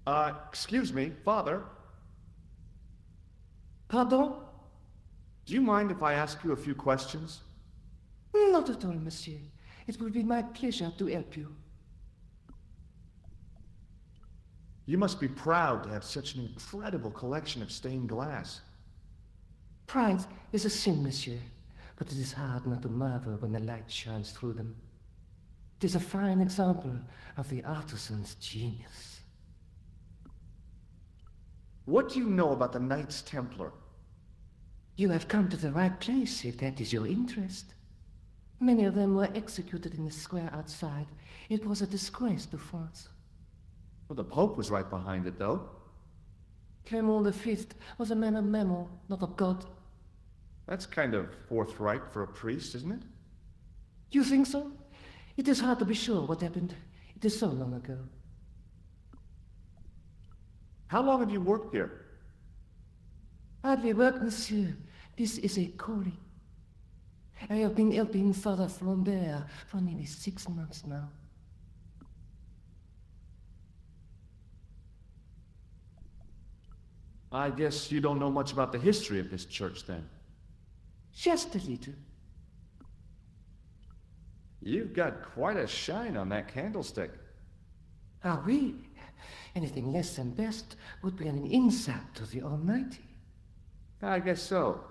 Excuse me, Father. Pardon? Do you mind if I ask you a few questions? Not at all, monsieur. It will be my pleasure to help you. You must be proud to have such an incredible collection of stained glass. Pride is a sin, monsieur, but it is hard not to marvel when the light shines through them. It is a fine example of the artisan's genius. What do you know about the Knights Templar? You have come to the right place if that is your interest. Many of them were executed in the square outside. It was a disgrace to France. Well, the Pope was right behind it, though. Clement V was a man of mammon, not of God. That's kind of forthright for a priest, isn't it? You think so? It is hard to be sure what happened. It is so long ago. How long have you worked here? Hardly work, monsieur. This is a calling. I have been helping Father Flambert for nearly 6 months now. I guess you don't know much about the history of this church, then. Just a little. You've got quite a shine on that candlestick. Ah, oui. Anything less than best would be an insult to the Almighty. I guess so.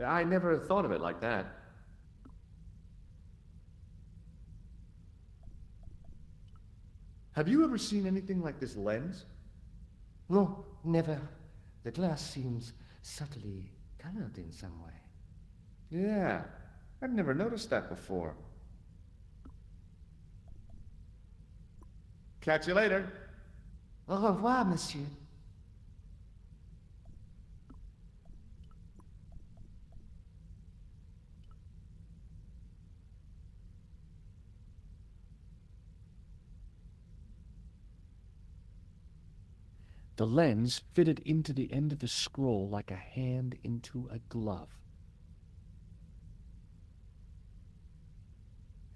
I never thought of it like that. Have you ever seen anything like this lens? No, never. The glass seems subtly colored in some way. Yeah, I've never noticed that before. Catch you later. Au revoir, monsieur. The lens fitted into the end of the scroll like a hand into a glove.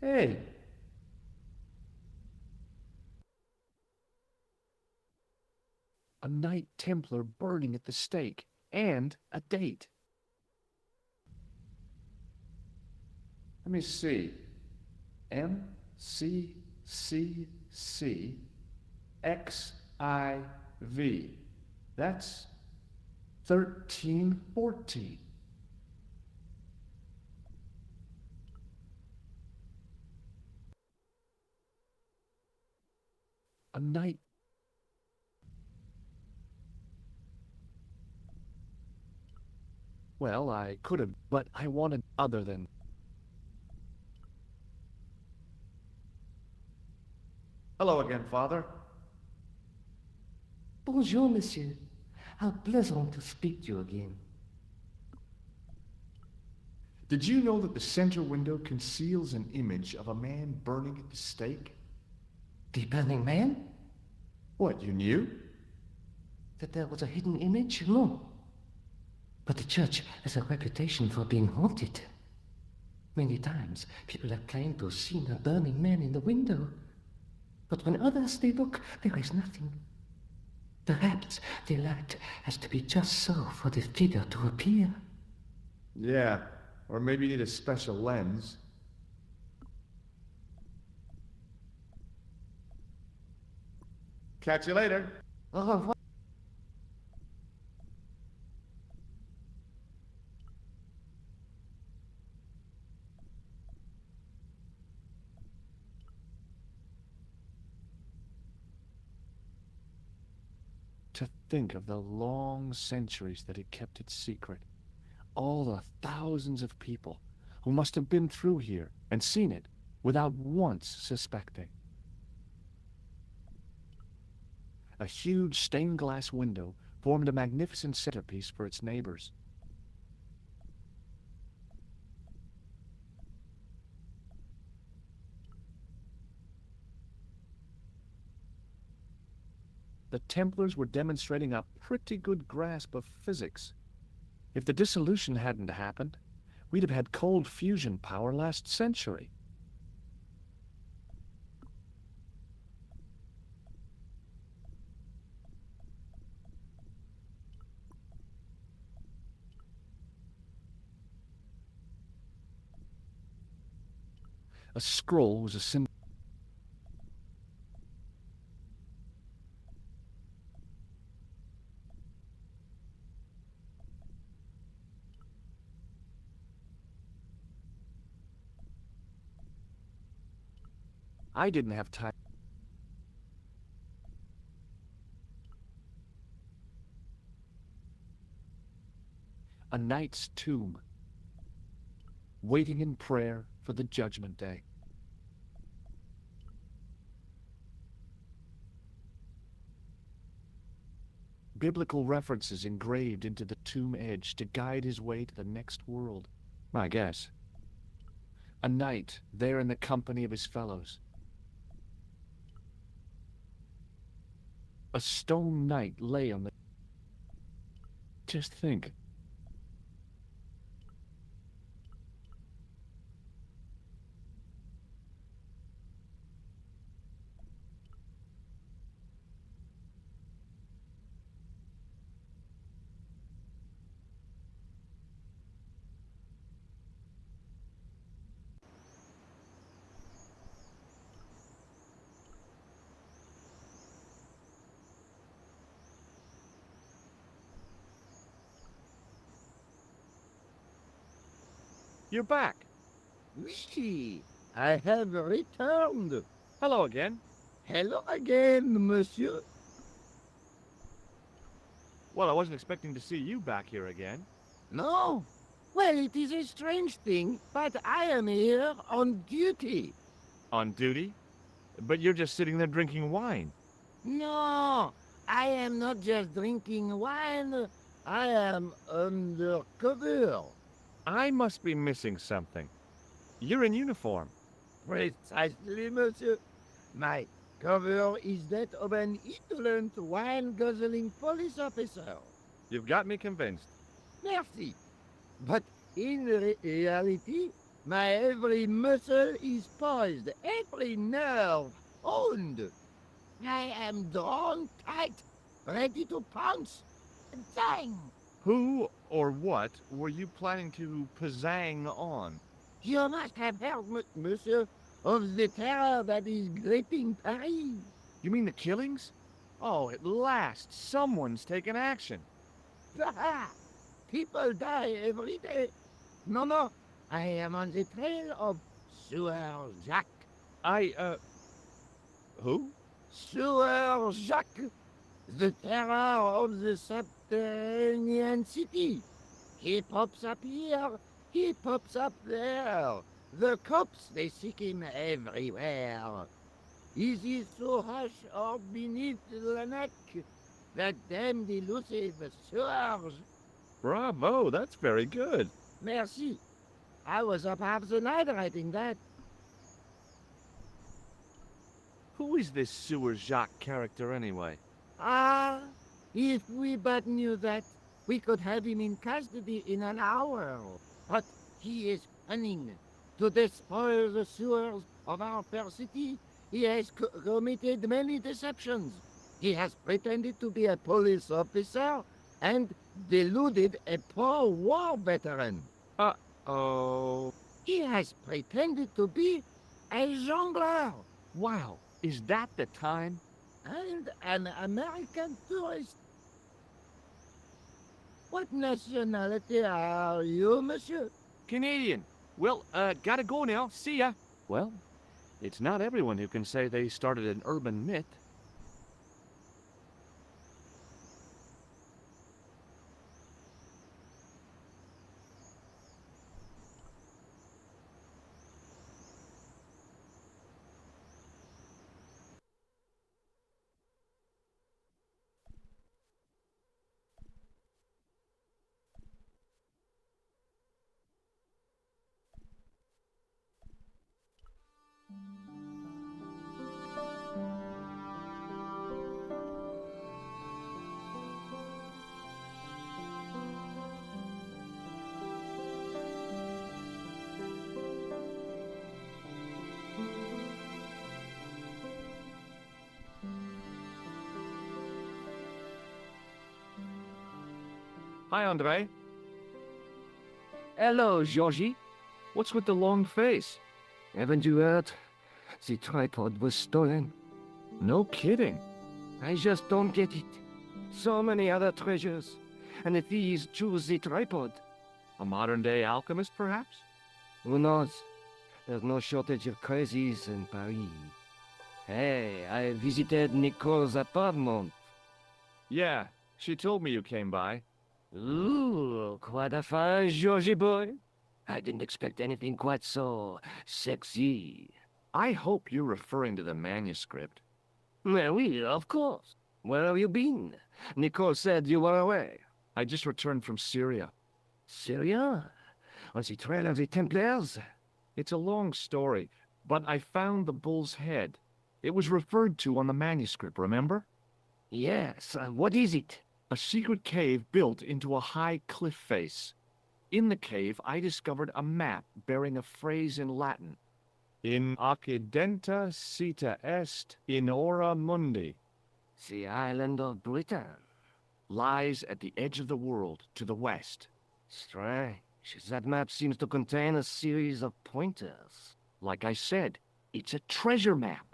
Hey! A Knight Templar burning at the stake, and a date. Let me see. MCCC XIV. That's 1314. A Knight. Well, I could have, but I wanted other than. Hello again, Father. Bonjour, monsieur. How pleasant to speak to you again. Did you know that the center window conceals an image of a man burning at the stake? The burning man? What, you knew? That there was a hidden image? No. But the church has a reputation for being haunted. Many times, people have claimed to have seen a burning man in the window. But when others they look, there is nothing. Perhaps the light has to be just so for the figure to appear. Yeah, or maybe you need a special lens. Catch you later. Au revoir. To think of the long centuries that it kept its secret. All the thousands of people who must have been through here and seen it without once suspecting. A huge stained glass window formed a magnificent centerpiece for its neighbors. The Templars were demonstrating a pretty good grasp of physics. If the dissolution hadn't happened, we'd have had cold fusion power last century. A scroll was a symbol. I didn't have time. A knight's tomb, waiting in prayer for the judgment day. Biblical references engraved into the tomb edge to guide his way to the next world. I guess. A knight there in the company of his fellows. A stone knight lay on the... Just think. You're back. Oui, I have returned. Hello again. Hello again, monsieur. Well, I wasn't expecting to see you back here again. No? Well, it is a strange thing, but I am here on duty. On duty? But you're just sitting there drinking wine. No, I am not just drinking wine. I am undercover. I must be missing something. You're in uniform. Precisely, monsieur. My cover is that of an indolent, wine-guzzling police officer. You've got me convinced. Merci. But in reality, my every muscle is poised, every nerve honed. I am drawn tight, ready to pounce. Bang! Who or what were you planning to pizzang on? You must have heard, monsieur, of the terror that is gripping Paris. You mean the killings? Oh, at last, someone's taken action. People die every day. No, I am on the trail of Sieur Jacques. Who? Sieur Jacques, the terror of the subterranean city. He pops up here, he pops up there. The cops, they seek him everywhere. Is he so hush or beneath the neck, that damned elusive Sieur? Bravo, that's very good. Merci. I was up half the night writing that. Who is this Sieur Jacques character anyway? Ah, if we but knew that, we could have him in custody in an hour. But he is cunning. To despoil the sewers of our fair city, he has committed many deceptions. He has pretended to be a police officer and deluded a poor war veteran. Uh-oh. He has pretended to be a jongleur. Wow, is that the time? And an American tourist. What nationality are you, monsieur? Canadian. Well, gotta go now. See ya. Well, it's not everyone who can say they started an urban myth. Hi, Andre. Hello, Georgie. What's with the long face? Haven't you heard? The tripod was stolen. No kidding. I just don't get it. So many other treasures, and the thieves choose the tripod. A modern-day alchemist, perhaps? Who knows? There's no shortage of crazies in Paris. Hey, I visited Nicole's apartment. Yeah, she told me you came by. Ooh, quite a fine Georgie boy. I didn't expect anything quite so sexy. I hope you're referring to the manuscript. Well, oui, of course. Where have you been? Nicole said you were away. I just returned from Syria. Syria? On the trail of the Templars? It's a long story, but I found the bull's head. It was referred to on the manuscript, remember? Yes, what is it? A secret cave built into a high cliff face. In the cave, I discovered a map bearing a phrase in Latin. In accidenta sita est in ora mundi. The island of Britain. Lies at the edge of the world, to the west. Strange. That map seems to contain a series of pointers. Like I said, it's a treasure map.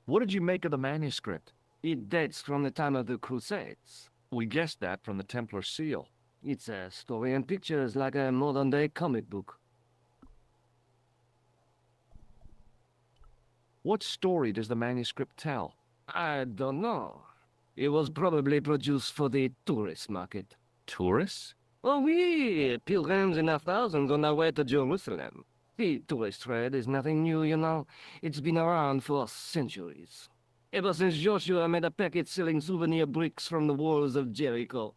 What did you make of the manuscript? It dates from the time of the Crusades. We guessed that from the Templar seal. It's a story and pictures like a modern-day comic book. What story does the manuscript tell? I don't know. It was probably produced for the tourist market. Tourists? Oh, oui, pilgrims in their thousands on their way to Jerusalem. The tourist trade is nothing new, you know. It's been around for centuries. Ever since Joshua made a packet selling souvenir bricks from the walls of Jericho.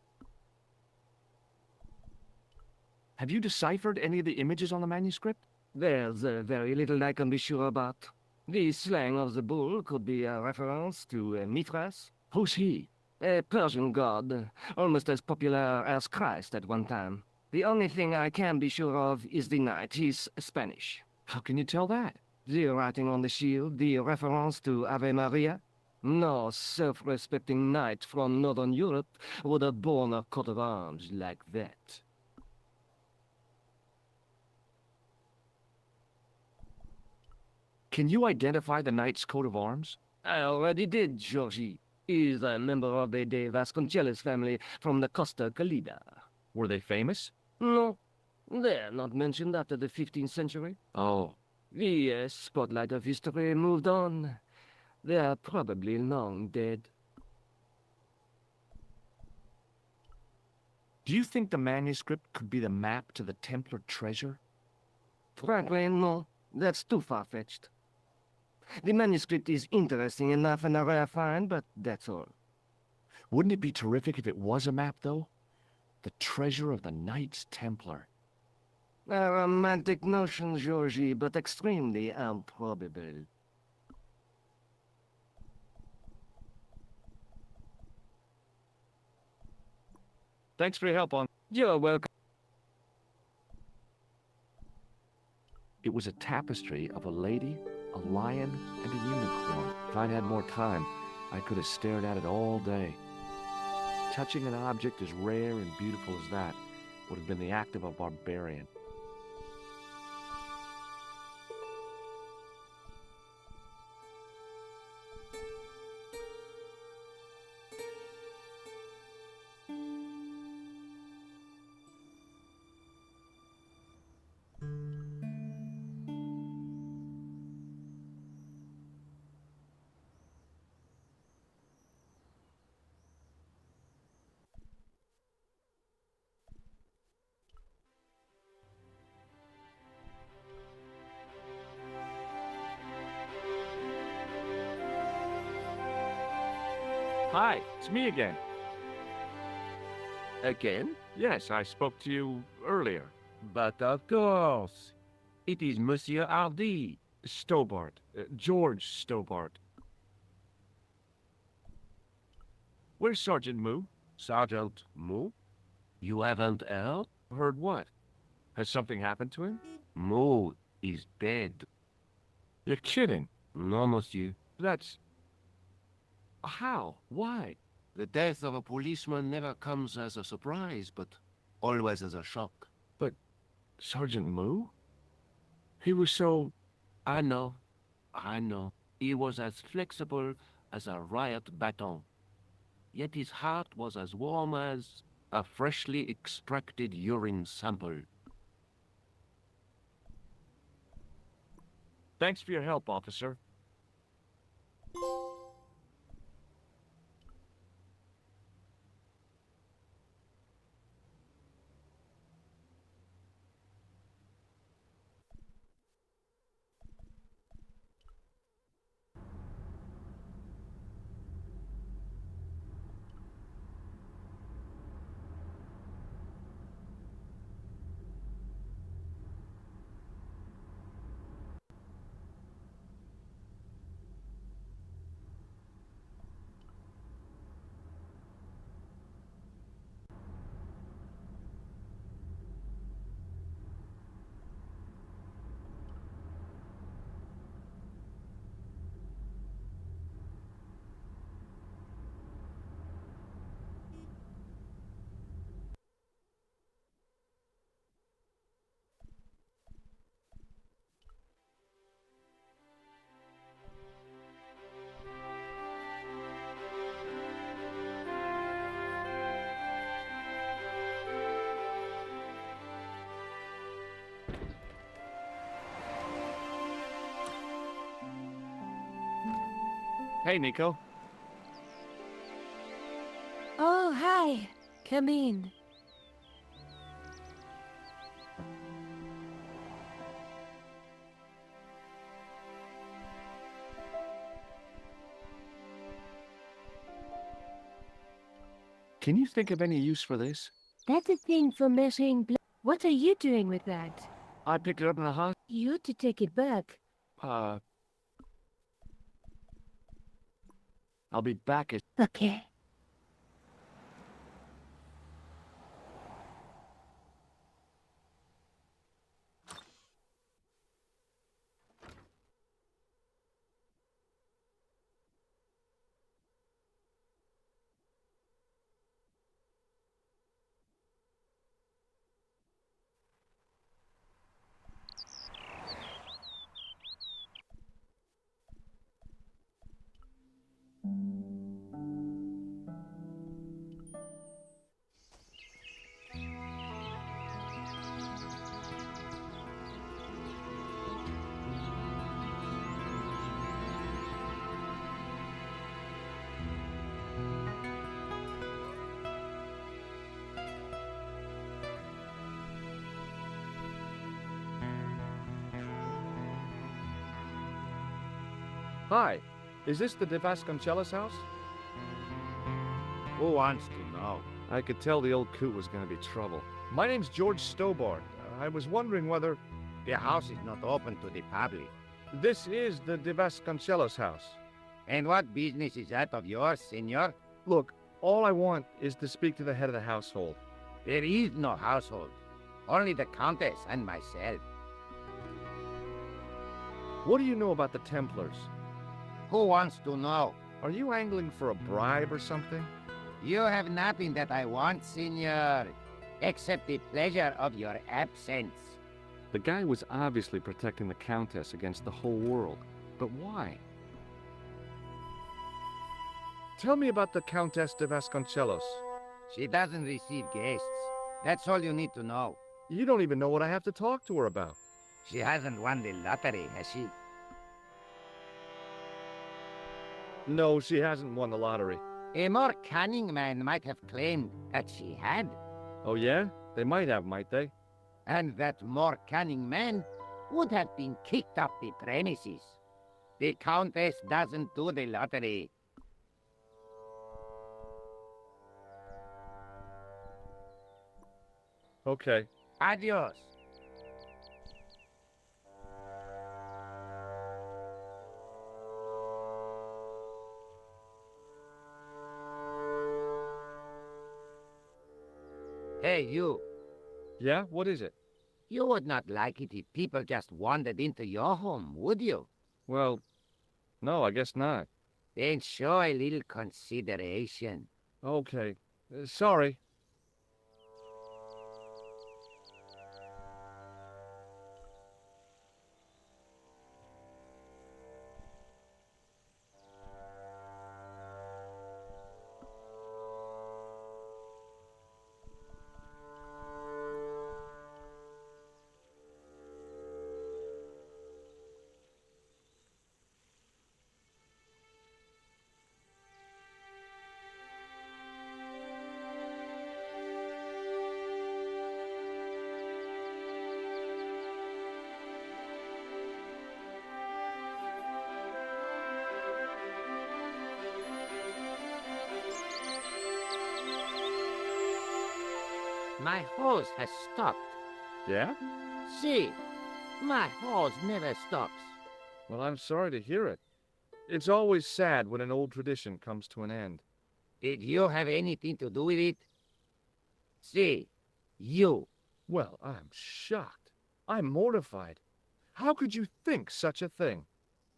Have you deciphered any of the images on the manuscript? There's very little I can be sure about. The slang of the bull could be a reference to Mithras. Who's he? A Persian god, almost as popular as Christ at one time. The only thing I can be sure of is the knight. He's Spanish. How can you tell that? The writing on the shield, the reference to Ave Maria. No self-respecting knight from Northern Europe would have borne a coat of arms like that. Can you identify the knight's coat of arms? I already did, Georgie. He's a member of the De Vasconcelos family from the Costa Calida. Were they famous? No, they're not mentioned after the 15th century. Oh. The spotlight of history moved on. They're probably long dead. Do you think the manuscript could be the map to the Templar treasure? Frankly, no. That's too far-fetched. The manuscript is interesting enough and a rare find, but that's all. Wouldn't it be terrific if it was a map, though? The treasure of the Knights Templar. A romantic notion, Georgie, but extremely improbable. Thanks for your help on... You're welcome. It was a tapestry of a lady, a lion, and a unicorn. If I'd had more time, I could have stared at it all day. Touching an object as rare and beautiful as that would have been the act of a barbarian. Hi, it's me again. Again? Yes, I spoke to you earlier. But of course. It is Monsieur Hardy. Stobart. George Stobart. Where's Sergeant Moo? Sergeant Moo? You haven't heard? Heard what? Has something happened to him? Moo is dead. You're kidding. No, monsieur. That's... How? Why? The death of a policeman never comes as a surprise, but always as a shock. But Sergeant Moo? He was so... I know. He was as flexible as a riot baton. Yet his heart was as warm as a freshly extracted urine sample. Thanks for your help, officer. Hey, Nico. Oh, hi. Come in. Can you think of any use for this? That's a thing for measuring blood. What are you doing with that? I picked it up in the house. You ought to take it back. I'll be back as... Okay. Hi. Is this the De Vasconcelos house? Who wants to know? I could tell the old coot was going to be trouble. My name's George Stobart. I was wondering whether... The house is not open to the public. This is the De Vasconcelos house. And what business is that of yours, senor? Look, all I want is to speak to the head of the household. There is no household. Only the Countess and myself. What do you know about the Templars? Who wants to know? Are you angling for a bribe or something? You have nothing that I want, senor, except the pleasure of your absence. The guy was obviously protecting the Countess against the whole world. But why? Tell me about the Countess de Vasconcelos. She doesn't receive guests. That's all you need to know. You don't even know what I have to talk to her about. She hasn't won the lottery, has she? No, she hasn't won the lottery. A more cunning man might have claimed that she had. Oh yeah? They might have, might they? And that more cunning man would have been kicked off the premises. The Countess doesn't do the lottery. Okay. Adios. Hey, you. Yeah? What is it? You would not like it if people just wandered into your home, would you? Well, no, I guess not. Then show a little consideration. Okay. Sorry. My hose has stopped. Yeah? See, my hose never stops. Well, I'm sorry to hear it. It's always sad when an old tradition comes to an end. Did you have anything to do with it? See, you. Well, I'm shocked. I'm mortified. How could you think such a thing?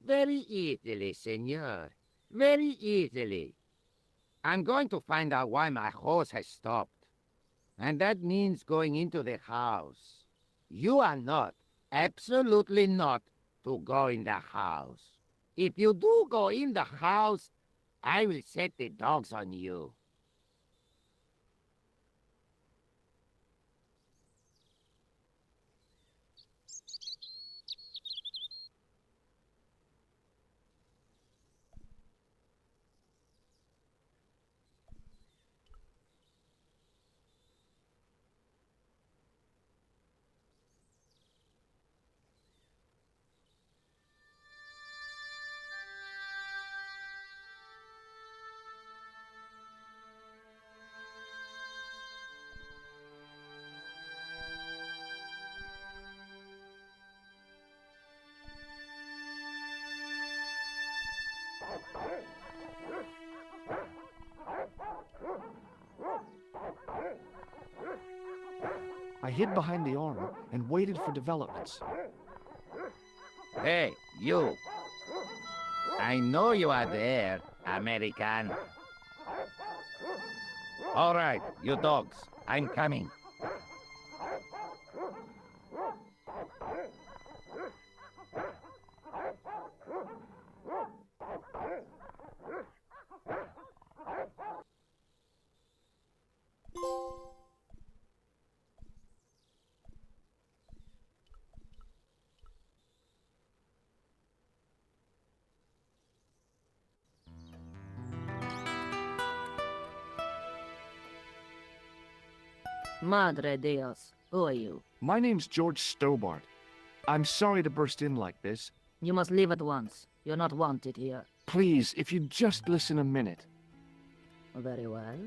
Very easily, senor. Very easily. I'm going to find out why my horse has stopped. And that means going into the house. You are not, absolutely not, to go in the house. If you do go in the house, I will set the dogs on you. I hid behind the armor and waited for developments. Hey, you. I know you are there, American. All right, you dogs. I'm coming. Madre Dios, who are you? My name's George Stobart. I'm sorry to burst in like this. You must leave at once. You're not wanted here. Please, if you'd just listen a minute. Very well.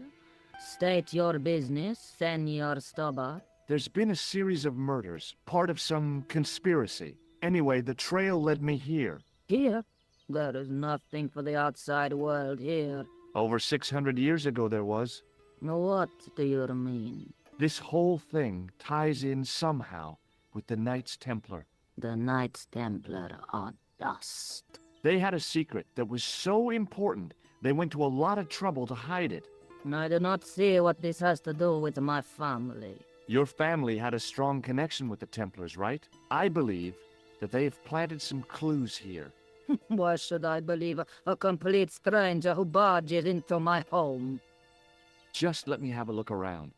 State your business, Senor Stobart. There's been a series of murders, part of some conspiracy. Anyway, the trail led me here. Here? There is nothing for the outside world here. Over 600 years ago there was. What do you mean? This whole thing ties in somehow with the Knights Templar. The Knights Templar are dust. They had a secret that was so important, they went to a lot of trouble to hide it. I do not see what this has to do with my family. Your family had a strong connection with the Templars, right? I believe that they have planted some clues here. Why should I believe a complete stranger who barges into my home? Just let me have a look around.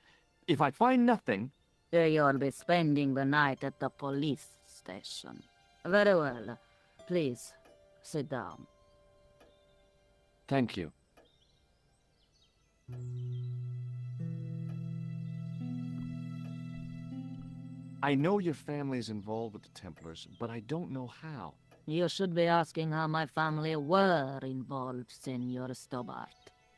If I find nothing... You'll be spending the night at the police station. Very well. Please, sit down. Thank you. I know your family is involved with the Templars, but I don't know how. You should be asking how my family were involved, Senor Stobart.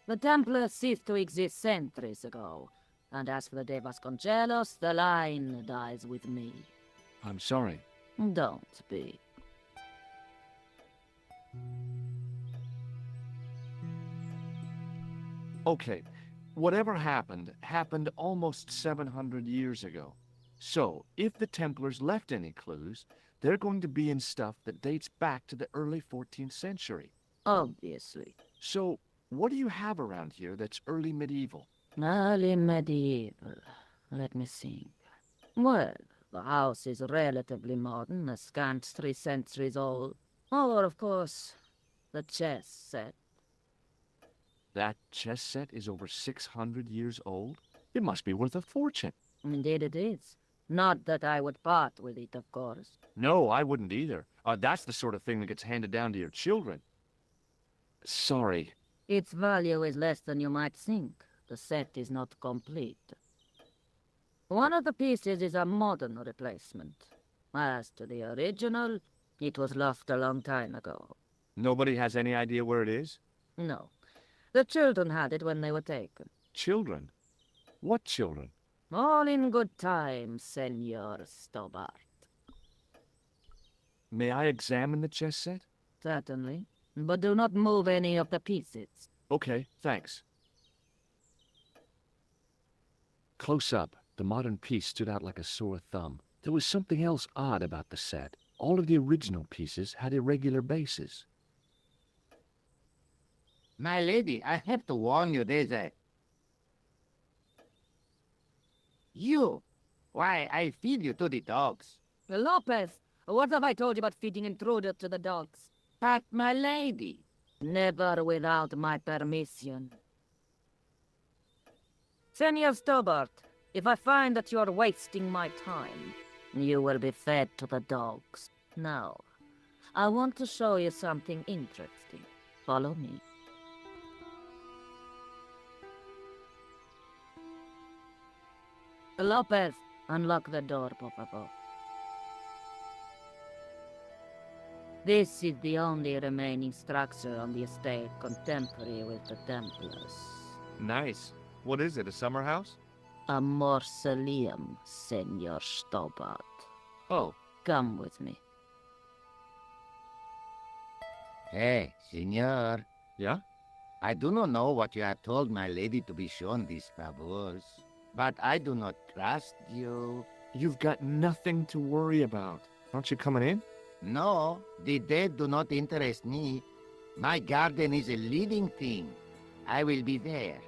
The Templars ceased to exist centuries ago, and as for the De Vasconcelos, the line dies with me. I'm sorry. Don't be. Okay, whatever happened, happened almost 700 years ago. So, if the Templars left any clues, they're going to be in stuff that dates back to the early 14th century. Obviously. So, what do you have around here that's early medieval? Early medieval. Let me think. Well, the house is relatively modern, a scant 3 centuries old. Or, of course, the chess set. That chess set is over 600 years old? It must be worth a fortune. Indeed it is. Not that I would part with it, of course. No, I wouldn't either. That's the sort of thing that gets handed down to your children. Sorry. Its value is less than you might think. The set is not complete. One of the pieces is a modern replacement. As to the original, it was lost a long time ago. Nobody has any idea where it is? No. The children had it when they were taken. Children? What children? All in good time, Senor Stobart. May I examine the chess set? Certainly. But do not move any of the pieces. Okay, thanks. Close up, the modern piece stood out like a sore thumb. There was something else odd about the set. All of the original pieces had irregular bases. My lady, I have to warn you, there's a... You! Why, I feed you to the dogs. Lopez, what have I told you about feeding intruders to the dogs? But, my lady... Never without my permission. Senor Stobart, if I find that you're wasting my time, you will be fed to the dogs. Now, I want to show you something interesting. Follow me. Lopez, unlock the door, por favor. This is the only remaining structure on the estate contemporary with the Templars. Nice. What is it, a summer house? A mausoleum, Senor Stobart. Oh. Come with me. Hey, senor. Yeah? I do not know what you have told my lady to be shown these favors, but I do not trust you. You've got nothing to worry about. Aren't you coming in? No, the dead do not interest me. My garden is a living thing. I will be there.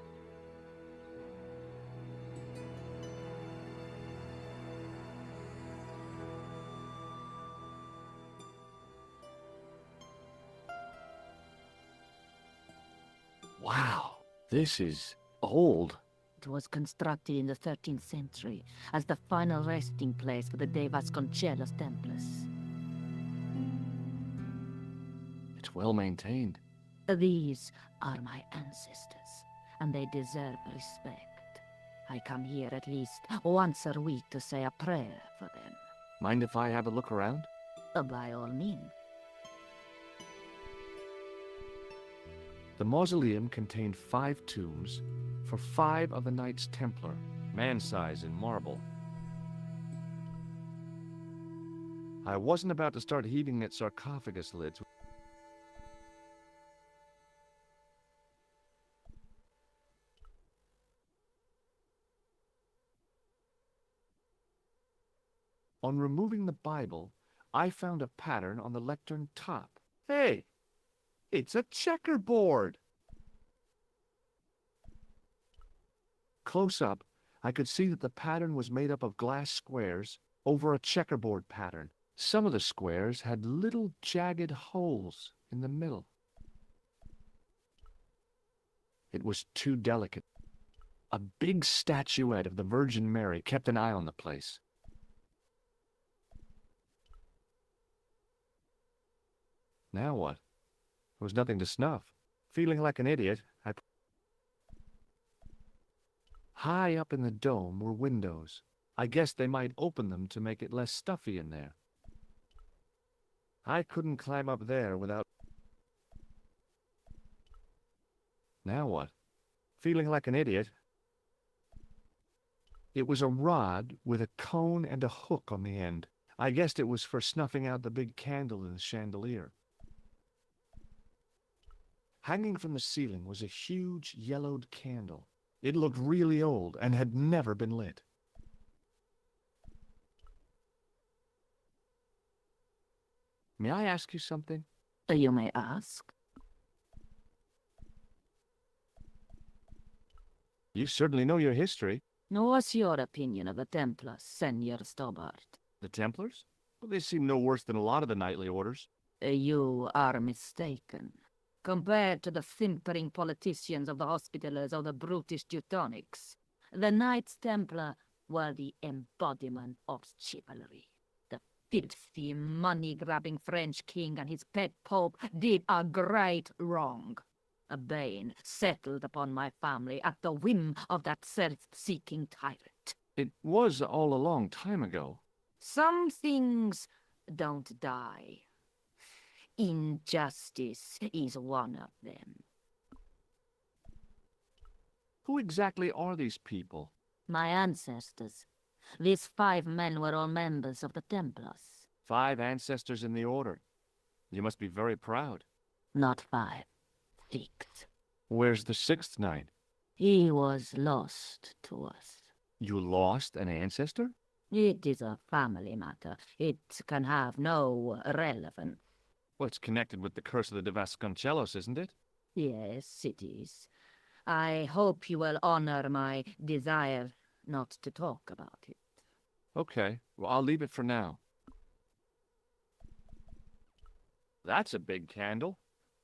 Wow, this is old. It was constructed in the 13th century as the final resting place for the De Vasconcelos Templars. It's well maintained. These are my ancestors, and they deserve respect. I come here at least once a week to say a prayer for them. Mind if I have a look around? By all means. The mausoleum contained 5 tombs for 5 of the Knights Templar, man-size in marble. I wasn't about to start heaving at sarcophagus lids. On removing the Bible, I found a pattern on the lectern top. Hey! It's a checkerboard! Close up, I could see that the pattern was made up of glass squares over a checkerboard pattern. Some of the squares had little jagged holes in the middle. It was too delicate. A big statuette of the Virgin Mary kept an eye on the place. Now what? There was nothing to snuff. Feeling like an idiot, High up in the dome were windows. I guessed they might open them to make it less stuffy in there. I couldn't climb up there without... Now what? Feeling like an idiot. It was a rod with a cone and a hook on the end. I guessed it was for snuffing out the big candle in the chandelier. Hanging from the ceiling was a huge yellowed candle. It looked really old and had never been lit. May I ask you something? You may ask. You certainly know your history. What's your opinion of the Templars, Senor Stobart? The Templars? Well, they seem no worse than a lot of the knightly orders. You are mistaken. Compared to the simpering politicians of the Hospitallers or the brutish Teutonics, the Knights Templar were the embodiment of chivalry. The filthy, money-grabbing French king and his pet pope did a great wrong. A bane settled upon my family at the whim of that self-seeking tyrant. It was all a long time ago. Some things don't die. Injustice is one of them. Who exactly are these people? My ancestors. These 5 men were all members of the Templars. 5 ancestors in the order. You must be very proud. Not 5. 6. Where's the 6th knight? He was lost to us. You lost an ancestor? It is a family matter. It can have no relevance. Well, it's connected with the curse of the de Vasconcelos, isn't it? Yes, it is. I hope you will honor my desire not to talk about it. Okay, well, I'll leave it for now. That's a big candle.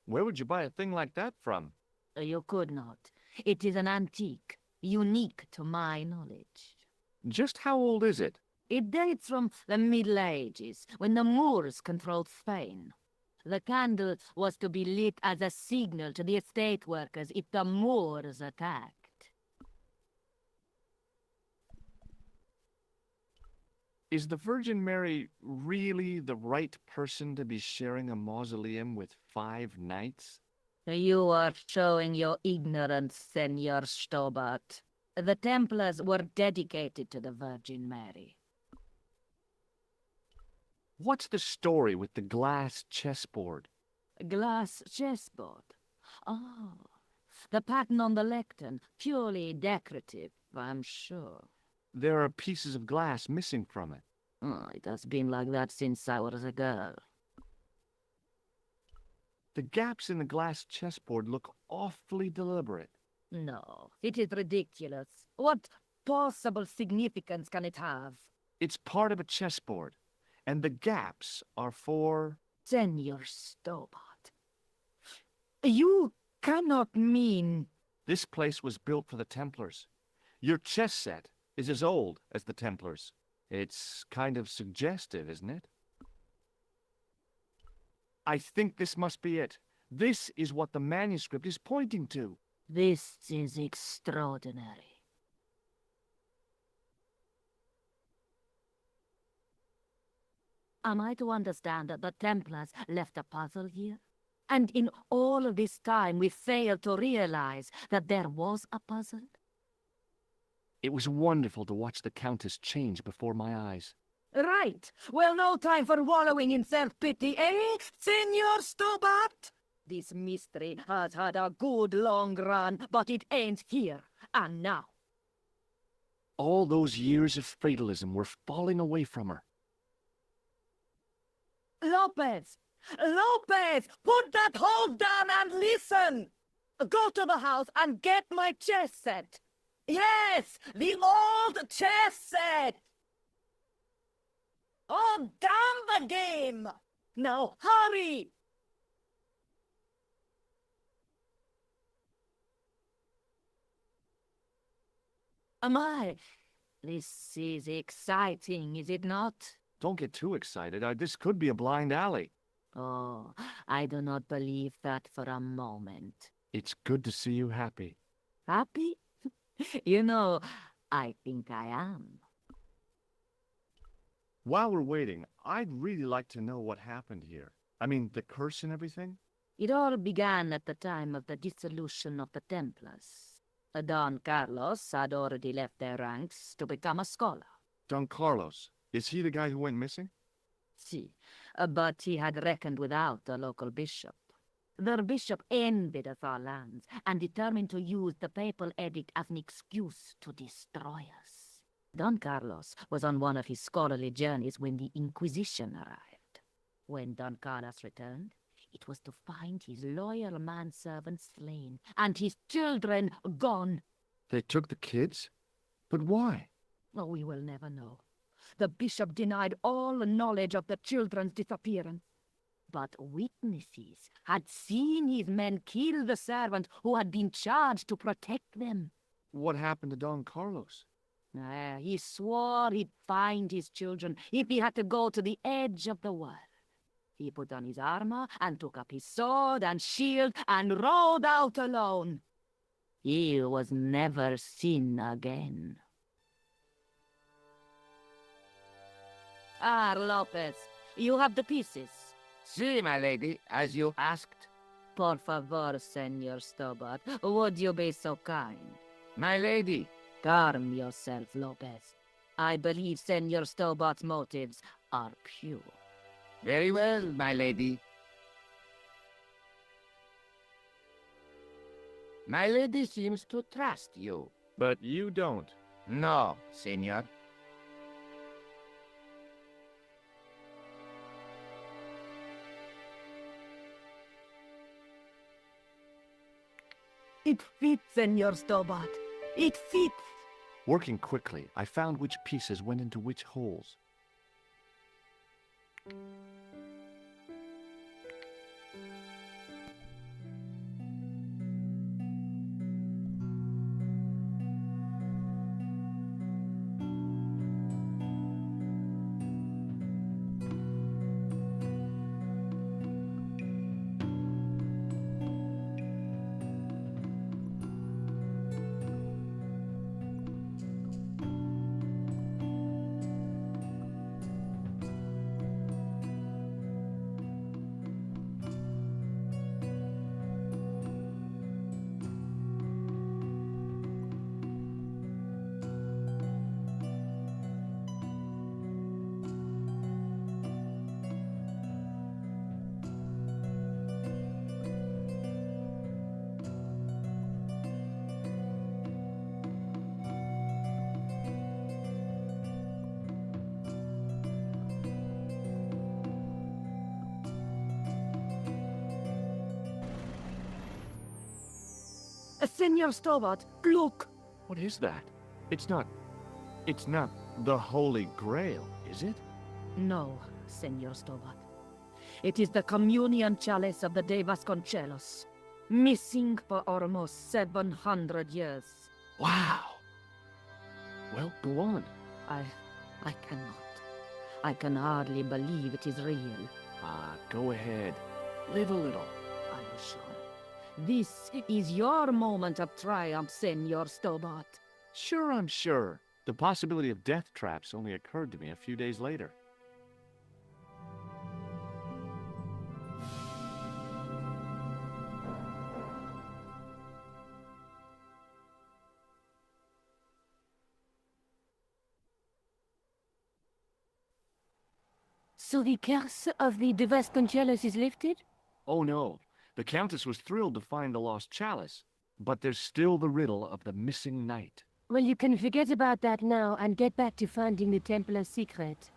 Where would you buy a thing like that from? You could not. It is an antique, unique to my knowledge. Just how old is it? It dates from the Middle Ages, when the Moors controlled Spain. The candle was to be lit as a signal to the estate workers if the Moors attacked. Is the Virgin Mary really the right person to be sharing a mausoleum with 5 knights? You are showing your ignorance, Senor Stobart. The Templars were dedicated to the Virgin Mary. What's the story with the glass chessboard? Glass chessboard. Oh, the pattern on the lectern, purely decorative, I'm sure. There are pieces of glass missing from it. Oh, it has been like that since I was a girl. The gaps in the glass chessboard look awfully deliberate. No, it is ridiculous. What possible significance can it have? It's part of a chessboard, and the gaps are for... Senor Stobart. You cannot mean... This place was built for the Templars. Your chess set is as old as the Templars. It's kind of suggestive, isn't it? I think this must be it. This is what the manuscript is pointing to. This is extraordinary. Am I to understand that the Templars left a puzzle here? And in all of this time we failed to realize that there was a puzzle? It was wonderful to watch the Countess change before my eyes. Right. Well, no time for wallowing in self-pity, eh, Senor Stobart? This mystery has had a good long run, but it ends here and now. All those years of fatalism were falling away from her. Lopez! Lopez! Put that hold down and listen! Go to the house and get my chess set. Yes! The old chess set! Oh, damn the game! Now hurry! My, this is exciting, is it not? Don't get too excited. This could be a blind alley. Oh, I do not believe that for a moment. It's good to see you happy. Happy? You know, I think I am. While we're waiting, I'd really like to know what happened here. I mean, the curse and everything? It all began at the time of the dissolution of the Templars. Don Carlos had already left their ranks to become a scholar. Don Carlos, is he the guy who went missing? Si, but he had reckoned without the local bishop. The bishop envied of our lands and determined to use the papal edict as an excuse to destroy us. Don Carlos was on one of his scholarly journeys when the Inquisition arrived. When Don Carlos returned, it was to find his loyal manservant slain and his children gone. They took the kids? But why? Oh, we will never know. The bishop denied all knowledge of the children's disappearance. But witnesses had seen his men kill the servant who had been charged to protect them. What happened to Don Carlos? He swore he'd find his children if he had to go to the edge of the world. He put on his armor and took up his sword and shield and rode out alone. He was never seen again. Ah, Lopez, you have the pieces. Si, my lady, as you asked. Por favor, Senor Stobart, would you be so kind? My lady, Calm yourself, Lopez. I believe Senor Stobot's motives are pure. Very well, my lady. My lady seems to trust you. But you don't. No, senor. It fits, Senor Stobot. It fits. Working quickly, I found which pieces went into which holes. Senor Stobot, look! What is that? It's not the Holy Grail, is it? No, Senor Stobot. It is the communion chalice of the De Vasconcelos, missing for almost 700 years. Wow! Well, go on. I cannot. I can hardly believe it is real. Go ahead. Live a little. Are you sure? This is your moment of triumph, Senor Stobot. Sure, I'm sure. The possibility of death traps only occurred to me a few days later. So the curse of the De Vasconcelos is lifted? Oh no, the Countess was thrilled to find the lost chalice, but there's still the riddle of the missing knight. Well, you can forget about that now and get back to finding the Templar's secret.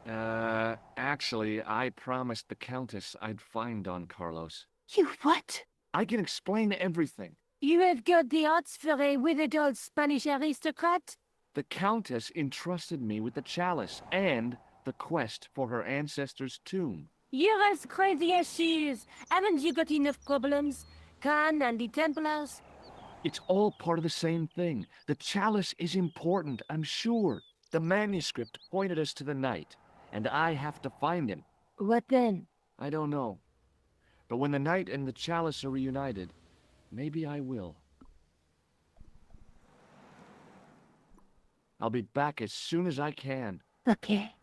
Actually, I promised the Countess I'd find Don Carlos. You what? I can explain everything. You have got the odds for a withered old Spanish aristocrat? The Countess entrusted me with the chalice and the quest for her ancestor's tomb. You're as crazy as she is. Haven't you got enough problems? Khan and the Templars? It's all part of the same thing. The chalice is important, I'm sure. The manuscript pointed us to the knight, and I have to find him. What then? I don't know. But when the knight and the chalice are reunited, maybe I will. I'll be back as soon as I can. Okay.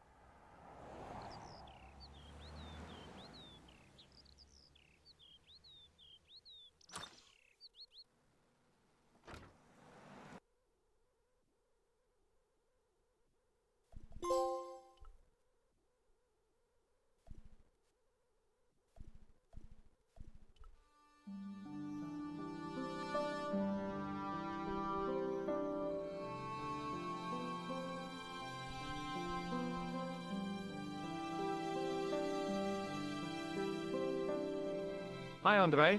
Hi, Andre.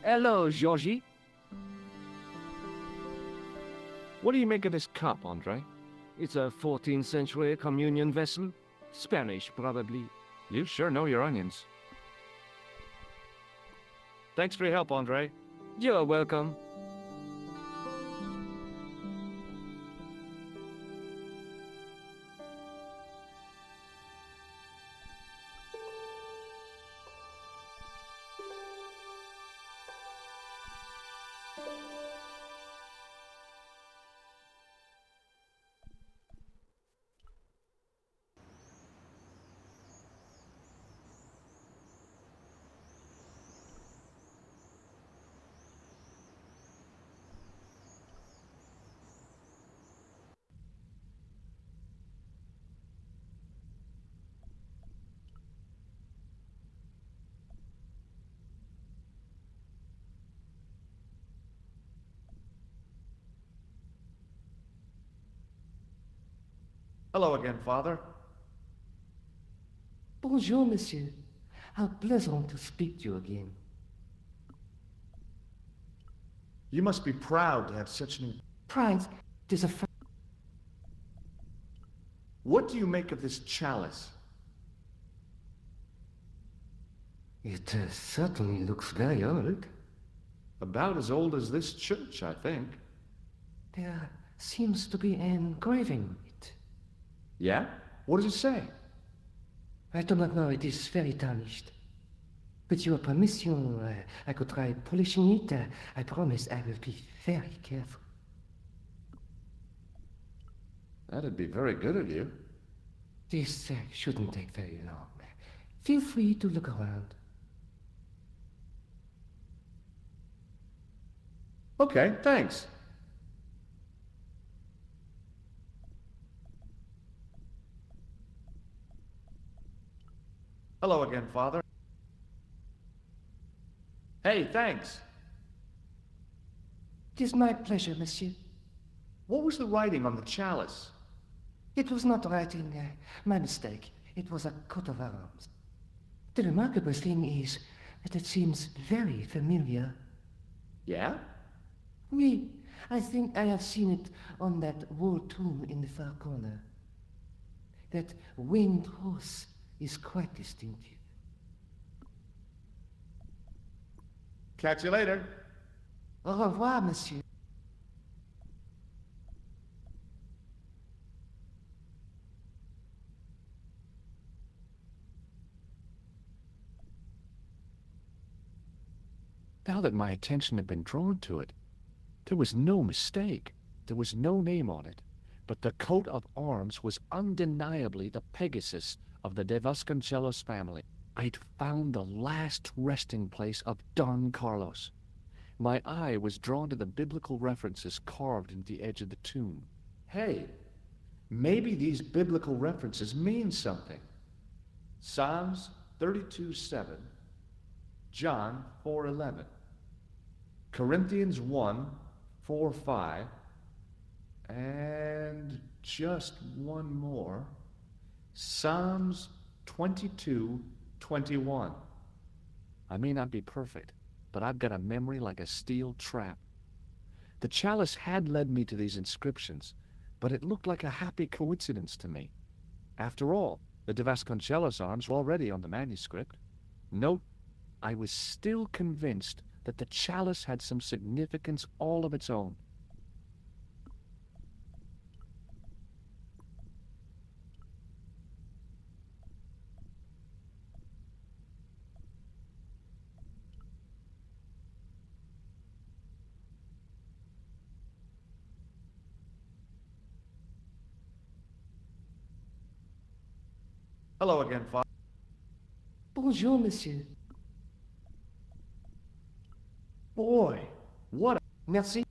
Hello, Georgie. What do you make of this cup, Andre? It's a 14th century communion vessel. Spanish, probably. You sure know your onions. Thanks for your help, Andre. You're welcome. Hello again, Father. Bonjour, monsieur. How pleasant to speak to you again. You must be proud to have such an... Pride is a What do you make of this chalice? It certainly looks very old. About as old as this church, I think. There seems to be an engraving on it. Yeah? What does it say? I do not know, it is very tarnished. With your permission, I could try polishing it. I promise I will be very careful. That'd be very good of you. This shouldn't take very long. Feel free to look around. Okay, thanks. Hello again, Father. Hey, thanks. It is my pleasure, monsieur. What was the writing on the chalice? It was not writing, my mistake. It was a coat of arms. The remarkable thing is that it seems very familiar. Yeah? Oui, I think I have seen it on that wall tomb in the far corner. That winged horse is quite distinctive. Catch you later. Au revoir, monsieur. Now that my attention had been drawn to it, there was no mistake. There was no name on it, but the coat of arms was undeniably the Pegasus of the De Vasconcelos family. I'd found the last resting place of Don Carlos. My eye was drawn to the biblical references carved into the edge of the tomb. Hey, maybe these biblical references mean something. Psalms 32:7, John 4:11, Corinthians 1:4-5, and just one more, Psalms 22:21. I may not be perfect, but I've got a memory like a steel trap. The chalice had led me to these inscriptions, but it looked like a happy coincidence to me. After all, the De Vasconcelos arms were already on the manuscript. Note, I was still convinced that the chalice had some significance all of its own. Hello again, Father. Bonjour, monsieur. Boy, what a... Merci.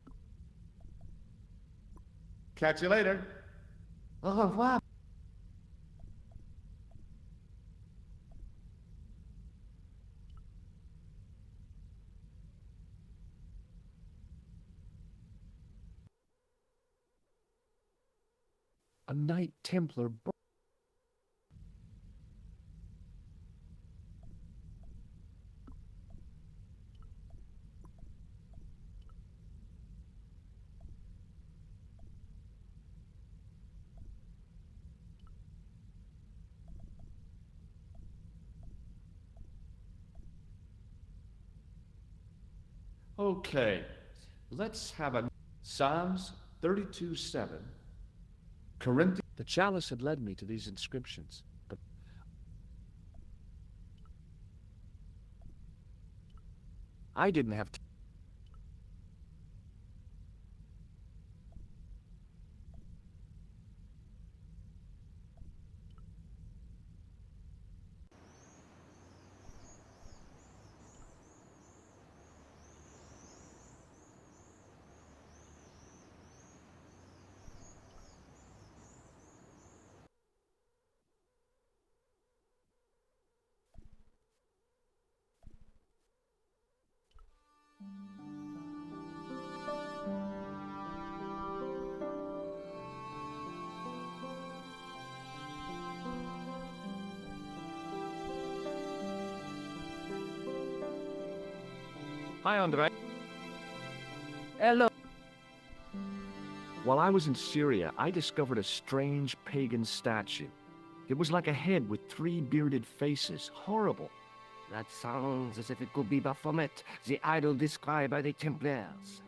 Catch you later. Au revoir. A Knight Templar... Okay, let's have a... Psalms 32:7, Corinthians... The chalice had led me to these inscriptions, but... I didn't have to... Hi, Andre. Hello. While I was in Syria, I discovered a strange pagan statue. It was like a head with 3 bearded faces. Horrible. That sounds as if it could be Baphomet, the idol described by the Templars.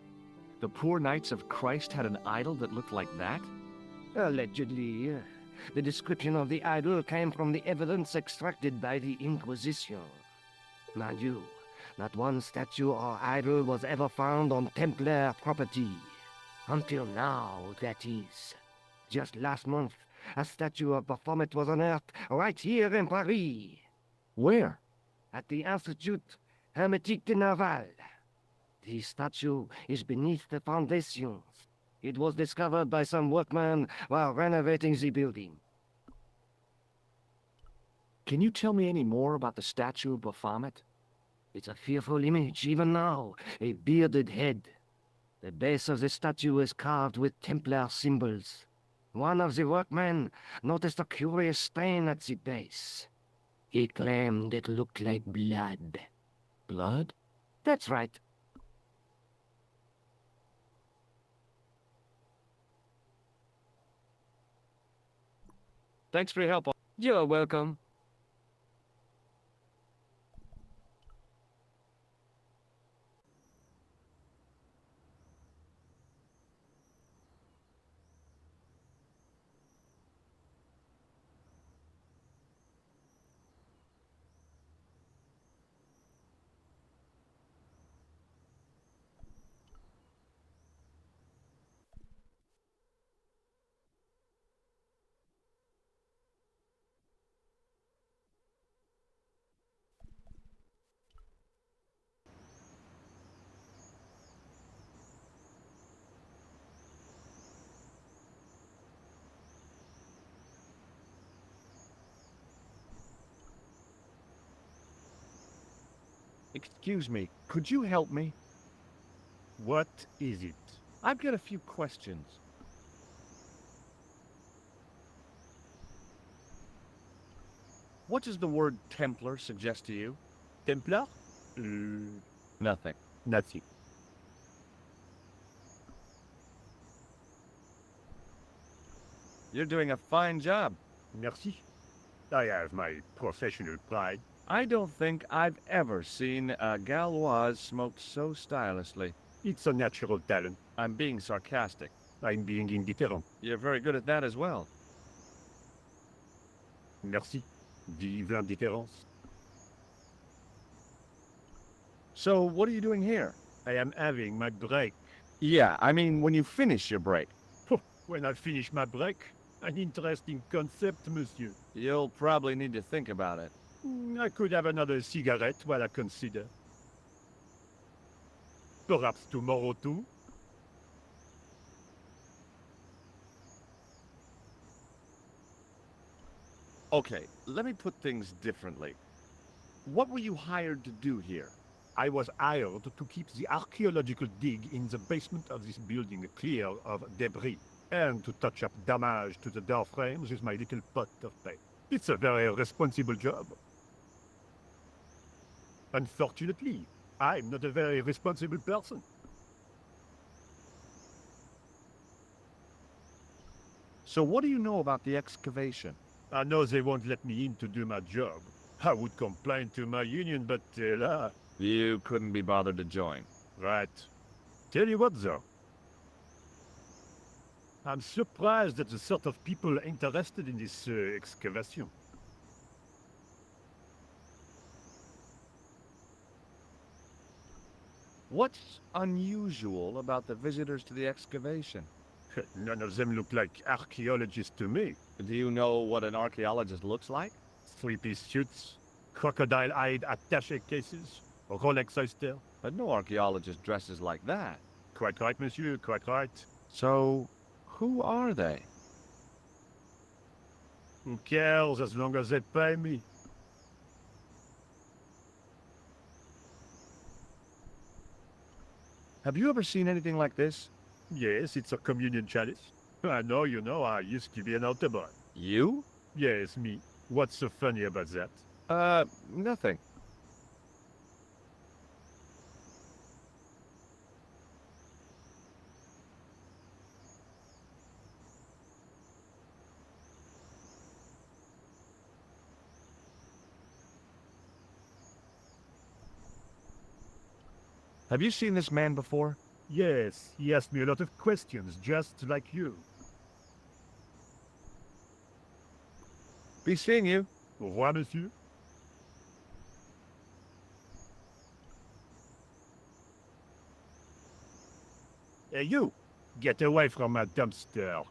The poor Knights of Christ had an idol that looked like that? Allegedly. The description of the idol came from the evidence extracted by the Inquisition. Mind you, not one statue or idol was ever found on Templar property. Until now, that is. Just last month, a statue of Baphomet was unearthed right here in Paris. Where? At the Institut Hermétique de Nerval. The statue is beneath the foundations. It was discovered by some workmen while renovating the building. Can you tell me any more about the statue of Baphomet? It's a fearful image, even now. A bearded head. The base of the statue is carved with Templar symbols. One of the workmen noticed a curious stain at the base. He claimed it looked like blood. Blood? That's right. Thanks for your help. You're welcome. Excuse me, could you help me? What is it? I've got a few questions. What does the word Templar suggest to you? Templar? Nothing. Nothing. You're doing a fine job. Merci. I have my professional pride. I don't think I've ever seen a Gauloise smoked so stylishly. It's a natural talent. I'm being sarcastic. I'm being indifferent. You're very good at that as well. Merci. Vive l'indifférence. So, what are you doing here? I am having my break. Yeah, I mean when you finish your break. When I finish my break, an interesting concept, monsieur. You'll probably need to think about it. I could have another cigarette while I consider. Perhaps tomorrow too? Okay, let me put things differently. What were you hired to do here? I was hired to keep the archaeological dig in the basement of this building clear of debris, and to touch up damage to the door frames with my little pot of paint. It's a very responsible job. Unfortunately, I'm not a very responsible person. So what do you know about the excavation? I know they won't let me in to do my job. I would complain to my union, but you couldn't be bothered to join. Right. Tell you what, though. I'm surprised at the sort of people interested in this excavation. What's unusual about the visitors to the excavation? None of them look like archaeologists to me. Do you know what an archaeologist looks like? Three-piece suits, crocodile-eyed attaché cases, Rolex oyster. But no archaeologist dresses like that. Quite right, monsieur, quite right. So, who are they? Who cares as long as they pay me? Have you ever seen anything like this? Yes, it's a communion chalice. I know, you know, I used to be an altar boy. You? Yes, me. What's so funny about that? Nothing. Have you seen this man before? Yes, he asked me a lot of questions, just like you. Be seeing you. Au revoir, monsieur. Hey, you! Get away from my dumpster.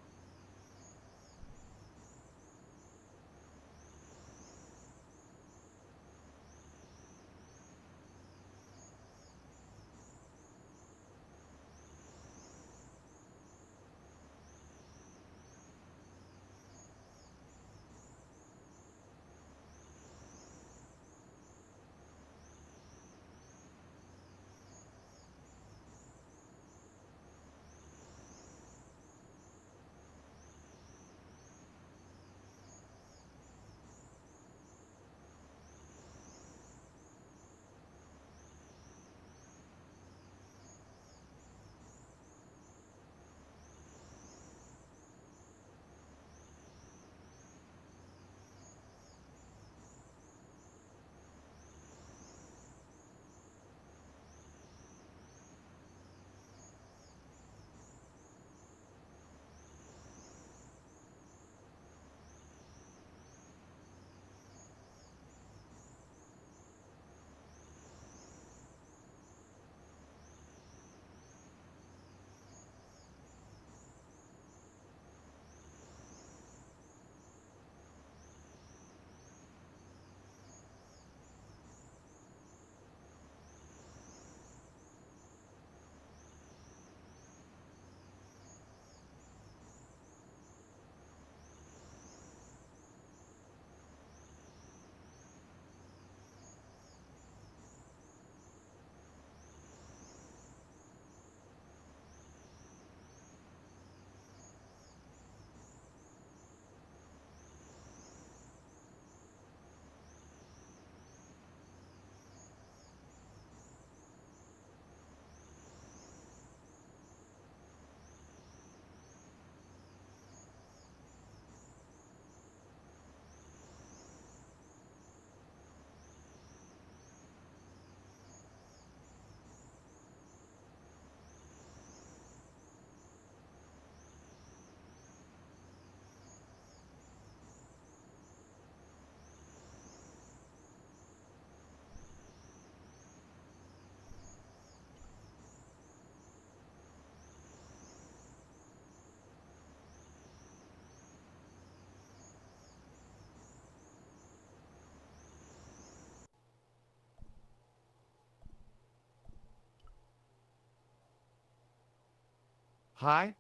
Hi?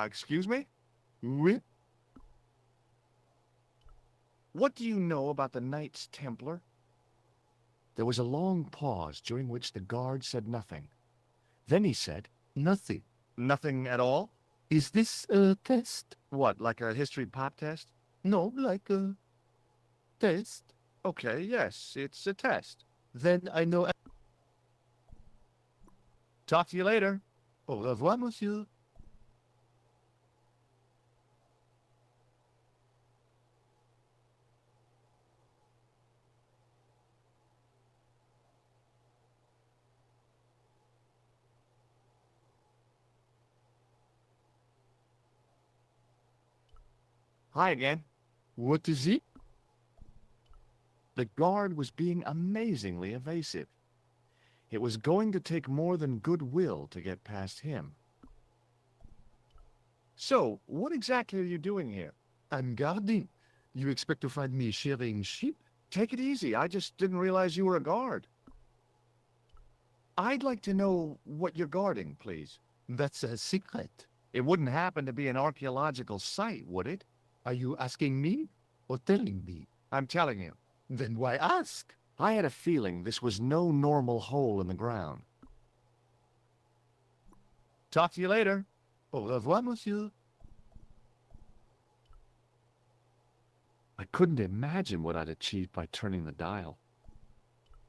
Excuse me? Oui? What do you know about the Knights Templar? There was a long pause during which the guard said nothing. Then he said, Nothing. Nothing at all? Is this a test? What, like a history pop test? No, like a test. Okay, yes, it's a test. Then I know. Talk to you later. Au revoir, monsieur. Hi again. What is it? The guard was being amazingly evasive. It was going to take more than goodwill to get past him. So, what exactly are you doing here? I'm guarding. You expect to find me shearing sheep? Take it easy. I just didn't realize you were a guard. I'd like to know what you're guarding, please. That's a secret. It wouldn't happen to be an archaeological site, would it? Are you asking me or telling me? I'm telling you. Then why ask? I had a feeling this was no normal hole in the ground. Talk to you later. Au revoir, monsieur. I couldn't imagine what I'd achieved by turning the dial.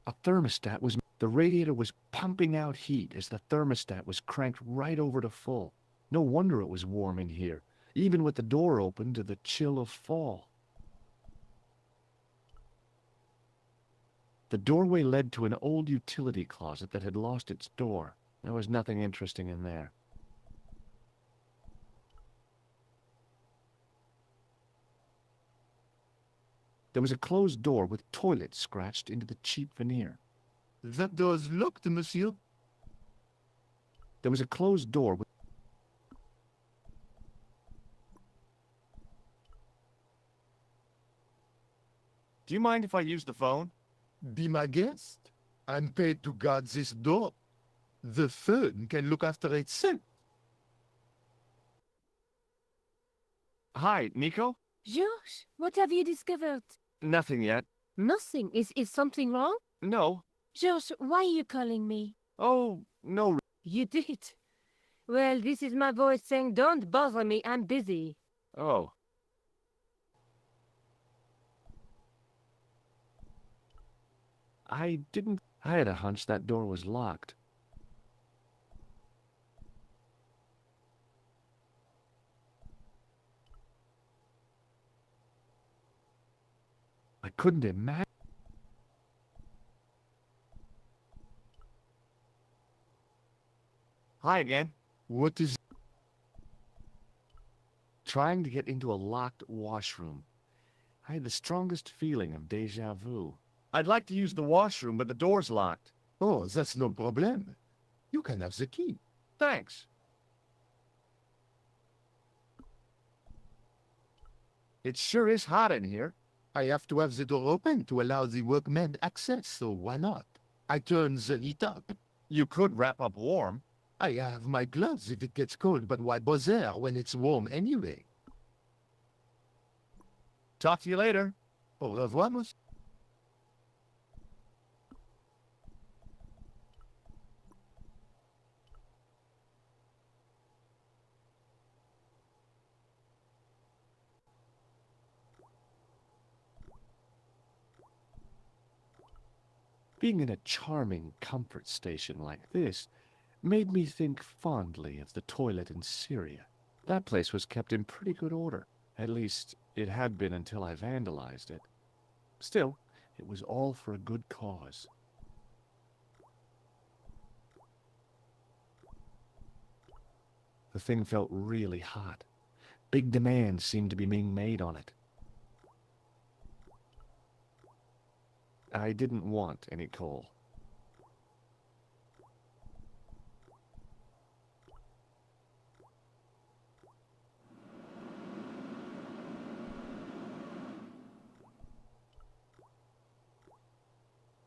A thermostat was... The radiator was pumping out heat as the thermostat was cranked right over to full. No wonder it was warm in here, even with the door open to the chill of fall. The doorway led to an old utility closet that had lost its door. There was nothing interesting in there. There was a closed door with toilet scratched into the cheap veneer. That door's locked, monsieur. There was a closed door with... Do you mind if I use the phone? Be my guest. I'm paid to guard this door. The phone can look after itself. Hi, Nico? George, what have you discovered? Nothing yet. Nothing. Is something wrong? No. George, why are you calling me? Oh, no. You did. Well, this is my voice saying, don't bother me, I'm busy. Oh. I had a hunch that door was locked. I couldn't imagine. Hi again. What is... Trying to get into a locked washroom. I had the strongest feeling of déjà vu. I'd like to use the washroom, but the door's locked. Oh, that's no problem. You can have the key. Thanks. It sure is hot in here. I have to have the door open to allow the workmen access, so why not? I turn the heat up. You could wrap up warm. I have my gloves if it gets cold, but why bother when it's warm anyway? Talk to you later. Au revoir, monsieur. Being in a charming comfort station like this made me think fondly of the toilet in Syria. That place was kept in pretty good order. At least, it had been until I vandalized it. Still, it was all for a good cause. The thing felt really hot. Big demands seemed to be being made on it. I didn't want any coal.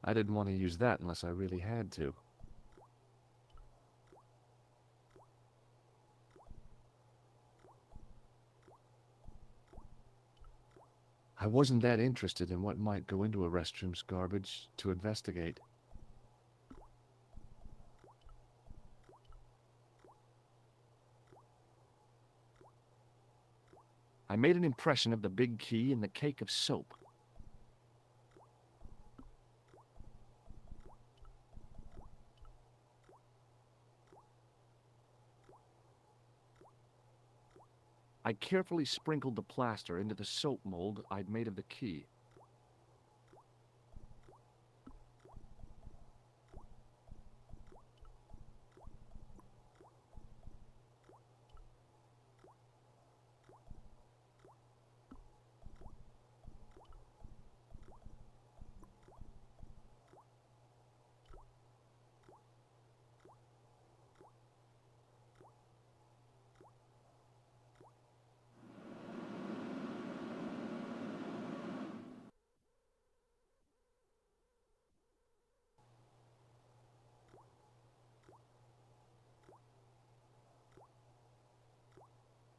I didn't want to use that unless I really had to. I wasn't that interested in what might go into a restroom's garbage to investigate. I made an impression of the big key in the cake of soap. I carefully sprinkled the plaster into the soap mold I'd made of the key.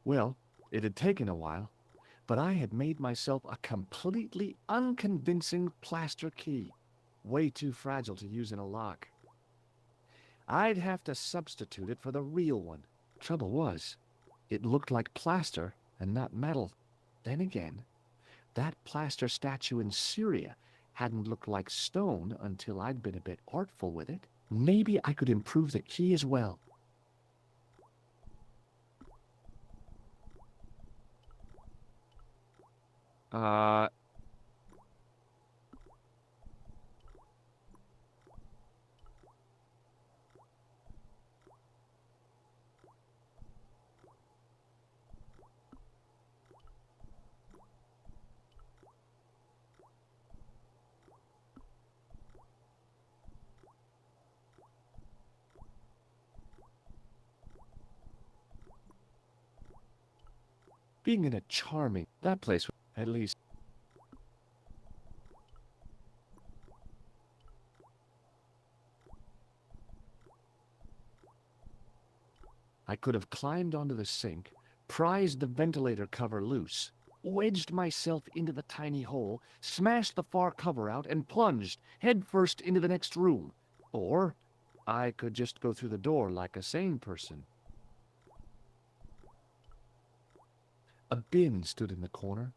Well, it had taken a while, but I had made myself a completely unconvincing plaster key, way too fragile to use in a lock. I'd have to substitute it for the real one. Trouble was, it looked like plaster and not metal. Then again, that plaster statue in Syria hadn't looked like stone until I'd been a bit artful with it. Maybe I could improve the key as well. being in a charming... That place, at least... I could have climbed onto the sink, prized the ventilator cover loose, wedged myself into the tiny hole, smashed the far cover out, and plunged headfirst into the next room. Or I could just go through the door like a sane person. A bin stood in the corner.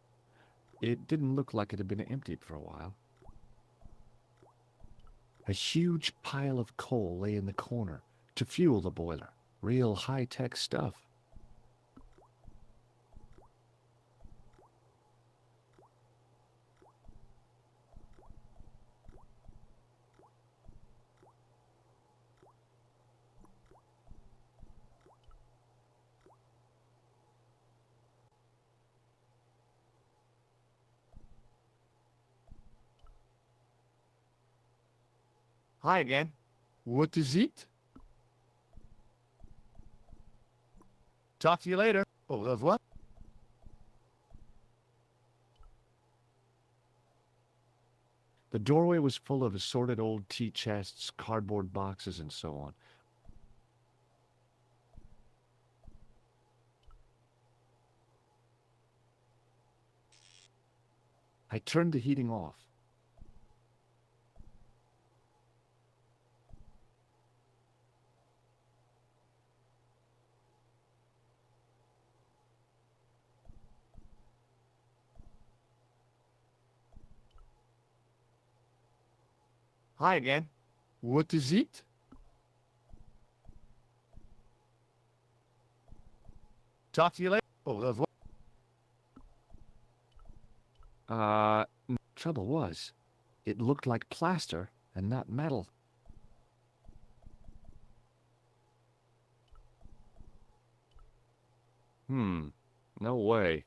It didn't look like it had been emptied for a while. A huge pile of coal lay in the corner to fuel the boiler. Real high-tech stuff. Hi again. What is it? Talk to you later. Au revoir. The doorway was full of assorted old tea chests, cardboard boxes, and so on. I turned the heating off. Hi again. What is it? Talk to you later. Au revoir. Trouble was, it looked like plaster and not metal. No way.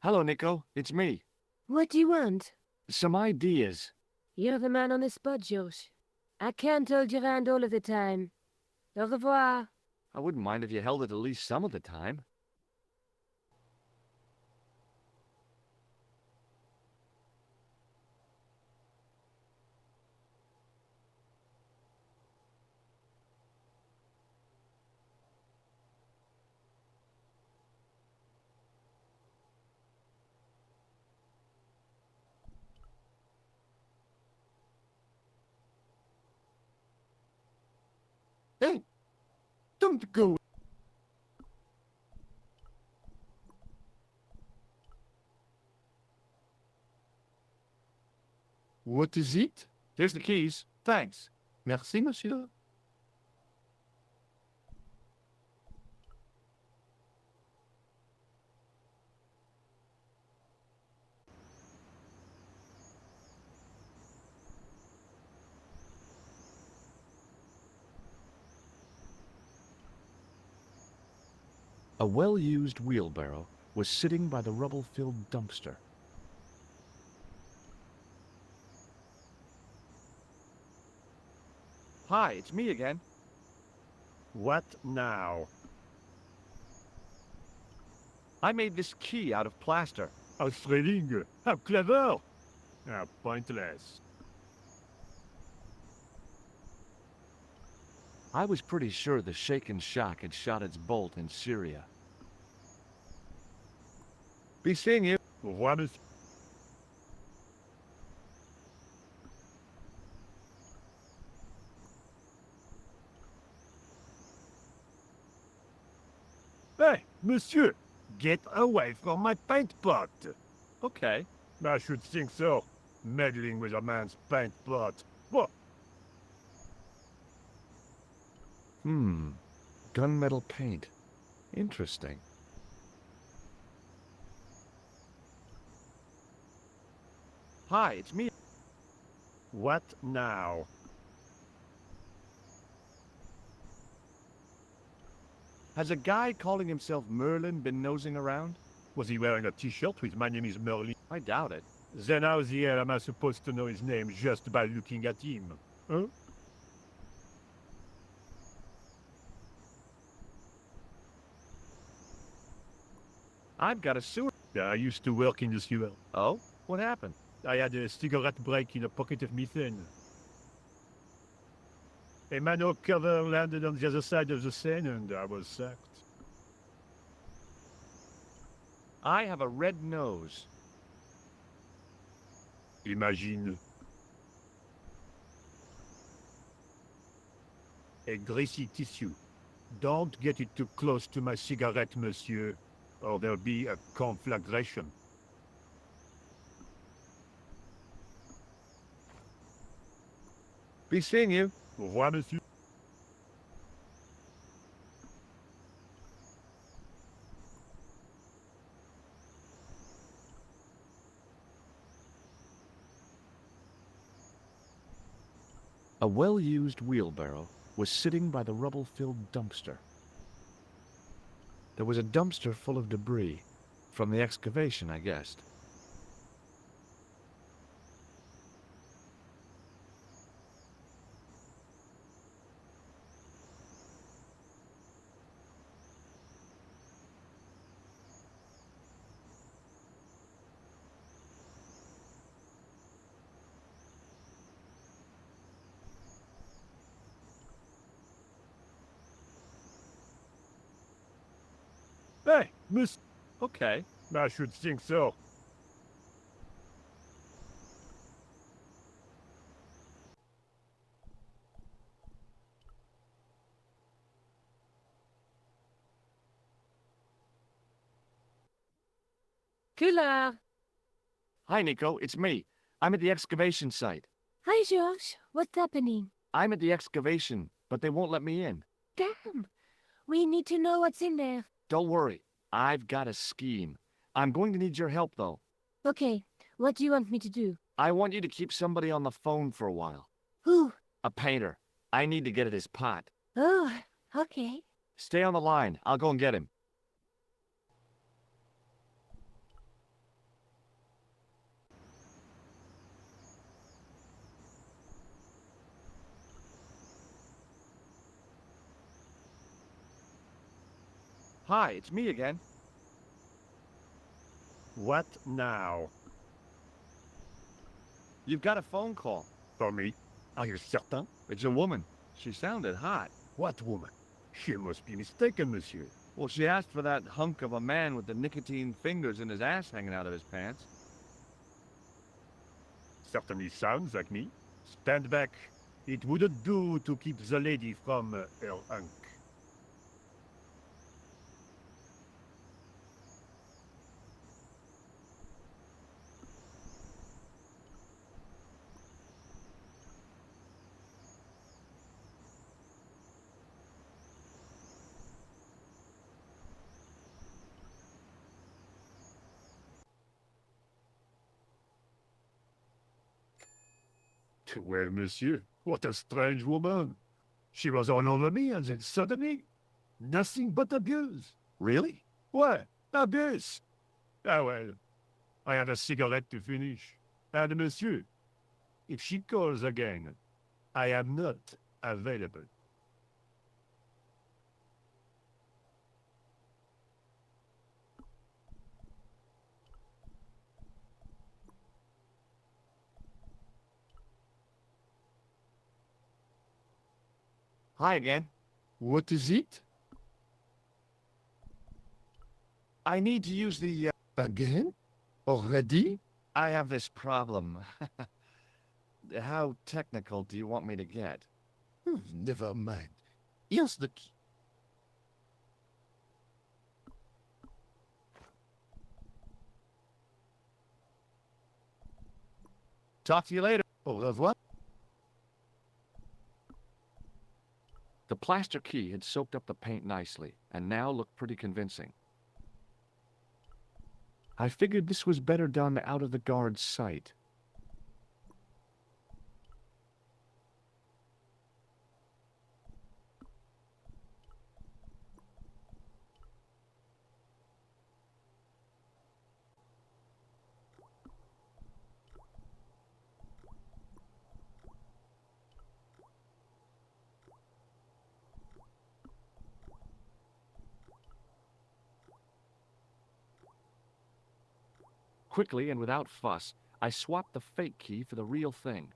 Hello, Nico. It's me. What do you want? Some ideas. You're the man on the spot, Josh. I can't hold your hand all of the time. Au revoir. I wouldn't mind if you held it at least some of the time. Hey! Don't go! What is it? Here's the keys. Thanks. Merci, monsieur. A well-used wheelbarrow was sitting by the rubble-filled dumpster. Hi, it's me again. What now? I made this key out of plaster. A thrilling. How clever. How pointless. I was pretty sure the shaken shock had shot its bolt in Syria. Be seeing you. What is... Hey, monsieur! Get away from my paint pot! Okay. I should think so. Meddling with a man's paint pot. What? Gunmetal paint. Interesting. Hi, it's me. What now? Has a guy calling himself Merlin been nosing around? Was he wearing a t-shirt with "My name is Merlin"? I doubt it. Then how the hell am I supposed to know his name just by looking at him? Huh? I've got a sewer. I used to work in the sewer. Oh? What happened? I had a cigarette break in a pocket of methane. A manhole cover landed on the other side of the Seine and I was sacked. I have a red nose. Imagine. A greasy tissue. Don't get it too close to my cigarette, monsieur, or there'll be a conflagration. Be seeing you. Au revoir, monsieur. A well-used wheelbarrow was sitting by the rubble-filled dumpster. There was a dumpster full of debris, from the excavation, I guessed. Hey, miss. Okay. I should think so. Killer! Hi, Nico. It's me. I'm at the excavation site. Hi, George. What's happening? I'm at the excavation, but they won't let me in. Damn! We need to know what's in there. Don't worry. I've got a scheme. I'm going to need your help, though. Okay, what do you want me to do? I want you to keep somebody on the phone for a while. Who? A painter. I need to get at his pot. Oh, okay. Stay on the line. I'll go and get him. Hi, it's me again. What now? You've got a phone call. For me? Are you certain? It's a woman. She sounded hot. What woman? She must be mistaken, monsieur. Well, she asked for that hunk of a man with the nicotine fingers and his ass hanging out of his pants. Certainly sounds like me. Stand back. It wouldn't do to keep the lady from her hunk. Well, monsieur, what a strange woman. She was all over me, and then suddenly, nothing but abuse. Really? What? Abuse? Ah, well, I had a cigarette to finish. And monsieur, if she calls again, I am not available. Hi again. What is it? I need to use the, Again? Already? I have this problem. How technical do you want me to get? Never mind. Here's the key. Talk to you later. Au revoir. The plaster key had soaked up the paint nicely, and now looked pretty convincing. I figured this was better done out of the guard's sight. Quickly and without fuss, I swapped the fake key for the real thing.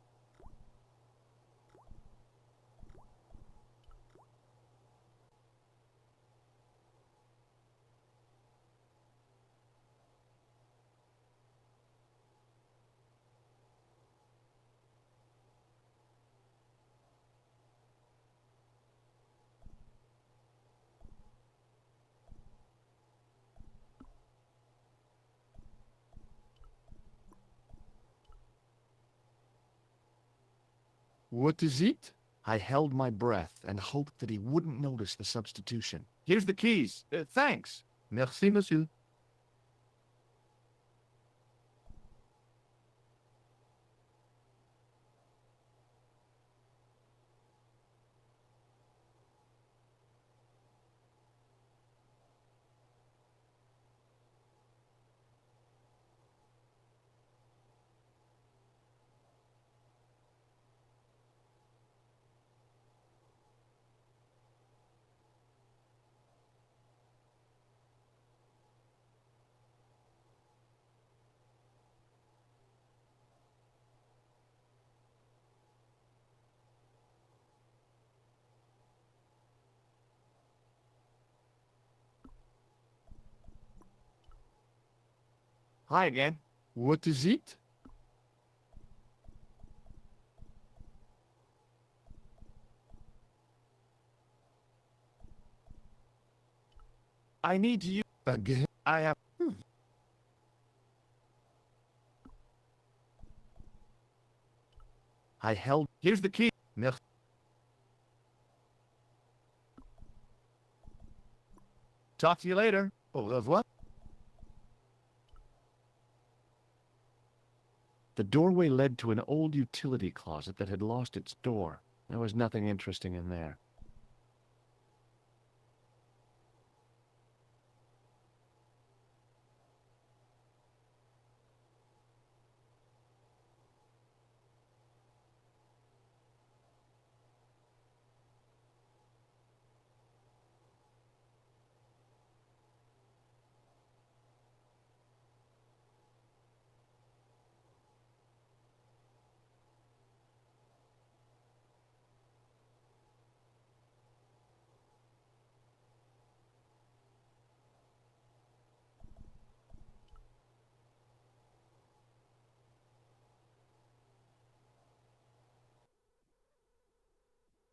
What is it? I held my breath and hoped that he wouldn't notice the substitution. Here's the keys. Thanks. Merci, monsieur. Hi again. What is it? I need to use... Again? I have... I held... Here's the key. Merci. Talk to you later. Au revoir. The doorway led to an old utility closet that had lost its door. There was nothing interesting in there.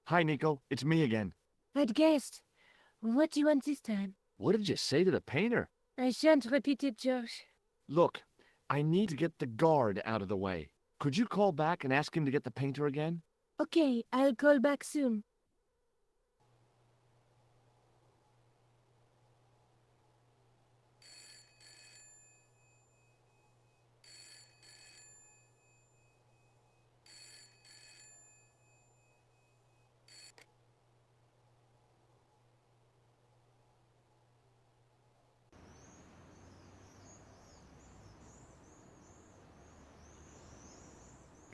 Hi, Nico. It's me again. I'd guessed. What do you want this time? What did you say to the painter? I shan't repeat it, Josh. Look, I need to get the guard out of the way. Could you call back and ask him to get the painter again? Okay, I'll call back soon.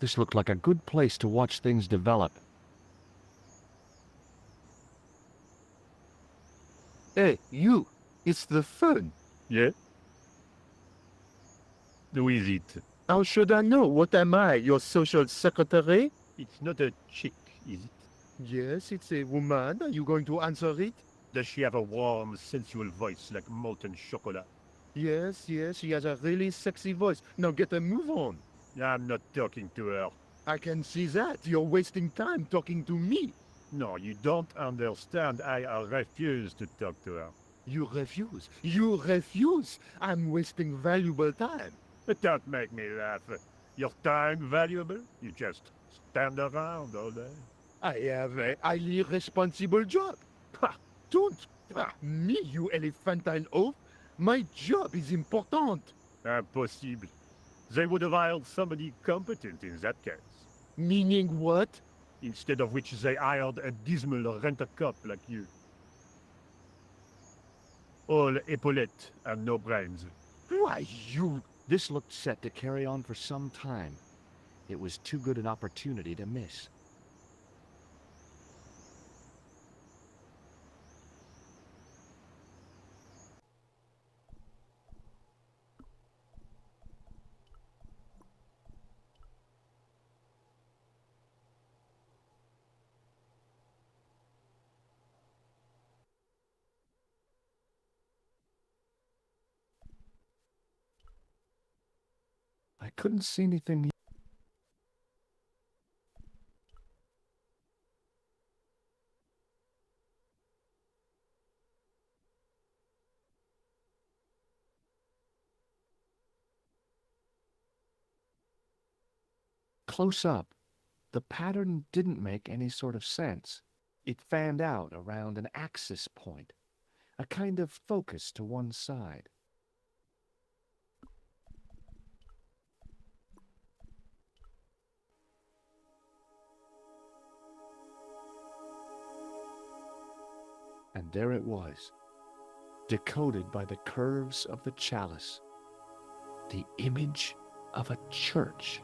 This looked like a good place to watch things develop. Hey, you! It's the phone. Yeah? Who is it? How should I know? What am I, your social secretary? It's not a chick, is it? Yes, it's a woman. Are you going to answer it? Does she have a warm, sensual voice like molten chocolate? Yes, yes, she has a really sexy voice. Now get a move on. I'm not talking to her. I can see that. You're wasting time talking to me. No, you don't understand. I refuse to talk to her. You refuse? You refuse? I'm wasting valuable time. Don't make me laugh. Your time valuable? You just stand around all day. I have a highly responsible job. Ha! Don't! Me, you elephantine oaf? My job is important. Impossible. They would have hired somebody competent in that case. Meaning what? Instead of which they hired a dismal rent-a-cop like you. All epaulettes and no brains. Why, you... This looked set to carry on for some time. It was too good an opportunity to miss. I couldn't see anything. Close up, the pattern didn't make any sort of sense. It fanned out around an axis point, a kind of focus to one side. And there it was, decoded by the curves of the chalice, the image of a church.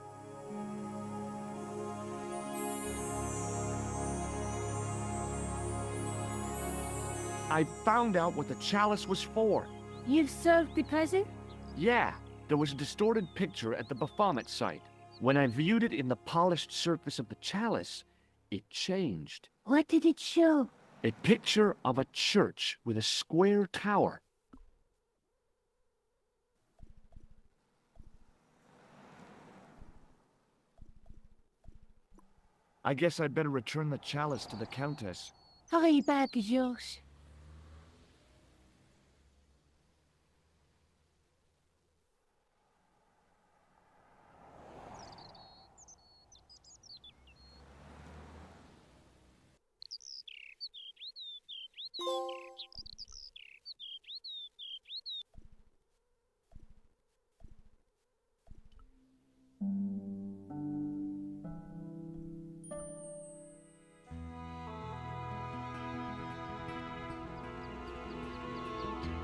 I found out what the chalice was for. You've solved the puzzle? Yeah, there was a distorted picture at the Baphomet site. When I viewed it in the polished surface of the chalice, it changed. What did it show? A picture of a church with a square tower. I guess I'd better return the chalice to the Countess. Hurry back, Georges.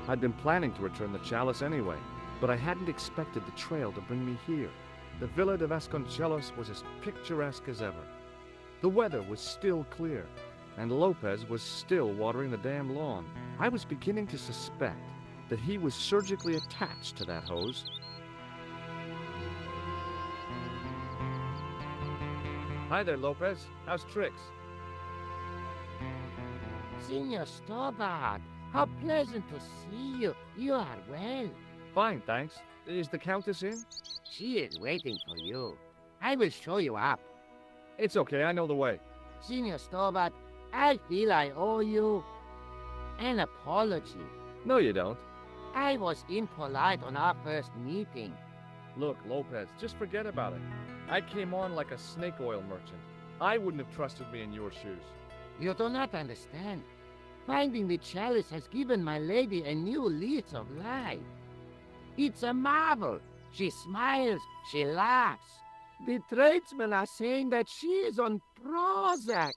I'd been planning to return the chalice anyway, but I hadn't expected the trail to bring me here. The Villa de Vasconcelos was as picturesque as ever. The weather was still clear, and Lopez was still watering the damn lawn. I was beginning to suspect that he was surgically attached to that hose. Hi there, Lopez. How's tricks? Senor Stobart, how pleasant to see you. You are well. Fine, thanks. Is the Countess in? She is waiting for you. I will show you up. It's okay, I know the way. Senor Stobart, I feel I owe you an apology. No, you don't. I was impolite on our first meeting. Look, Lopez, just forget about it. I came on like a snake oil merchant. I wouldn't have trusted me in your shoes. You do not understand. Finding the chalice has given my lady a new lease of life. It's a marvel. She smiles, she laughs. The tradesmen are saying that she is on Prozac.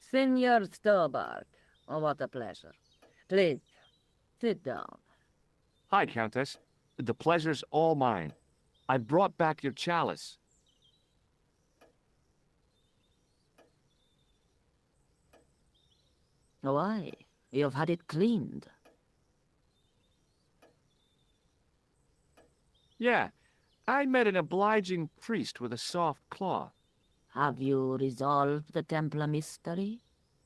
Senor Stobart, oh, what a pleasure. Please, sit down. Hi, Countess. The pleasure's all mine. I brought back your chalice. Why? You've had it cleaned. Yeah, I met an obliging priest with a soft claw. Have you resolved the Templar mystery?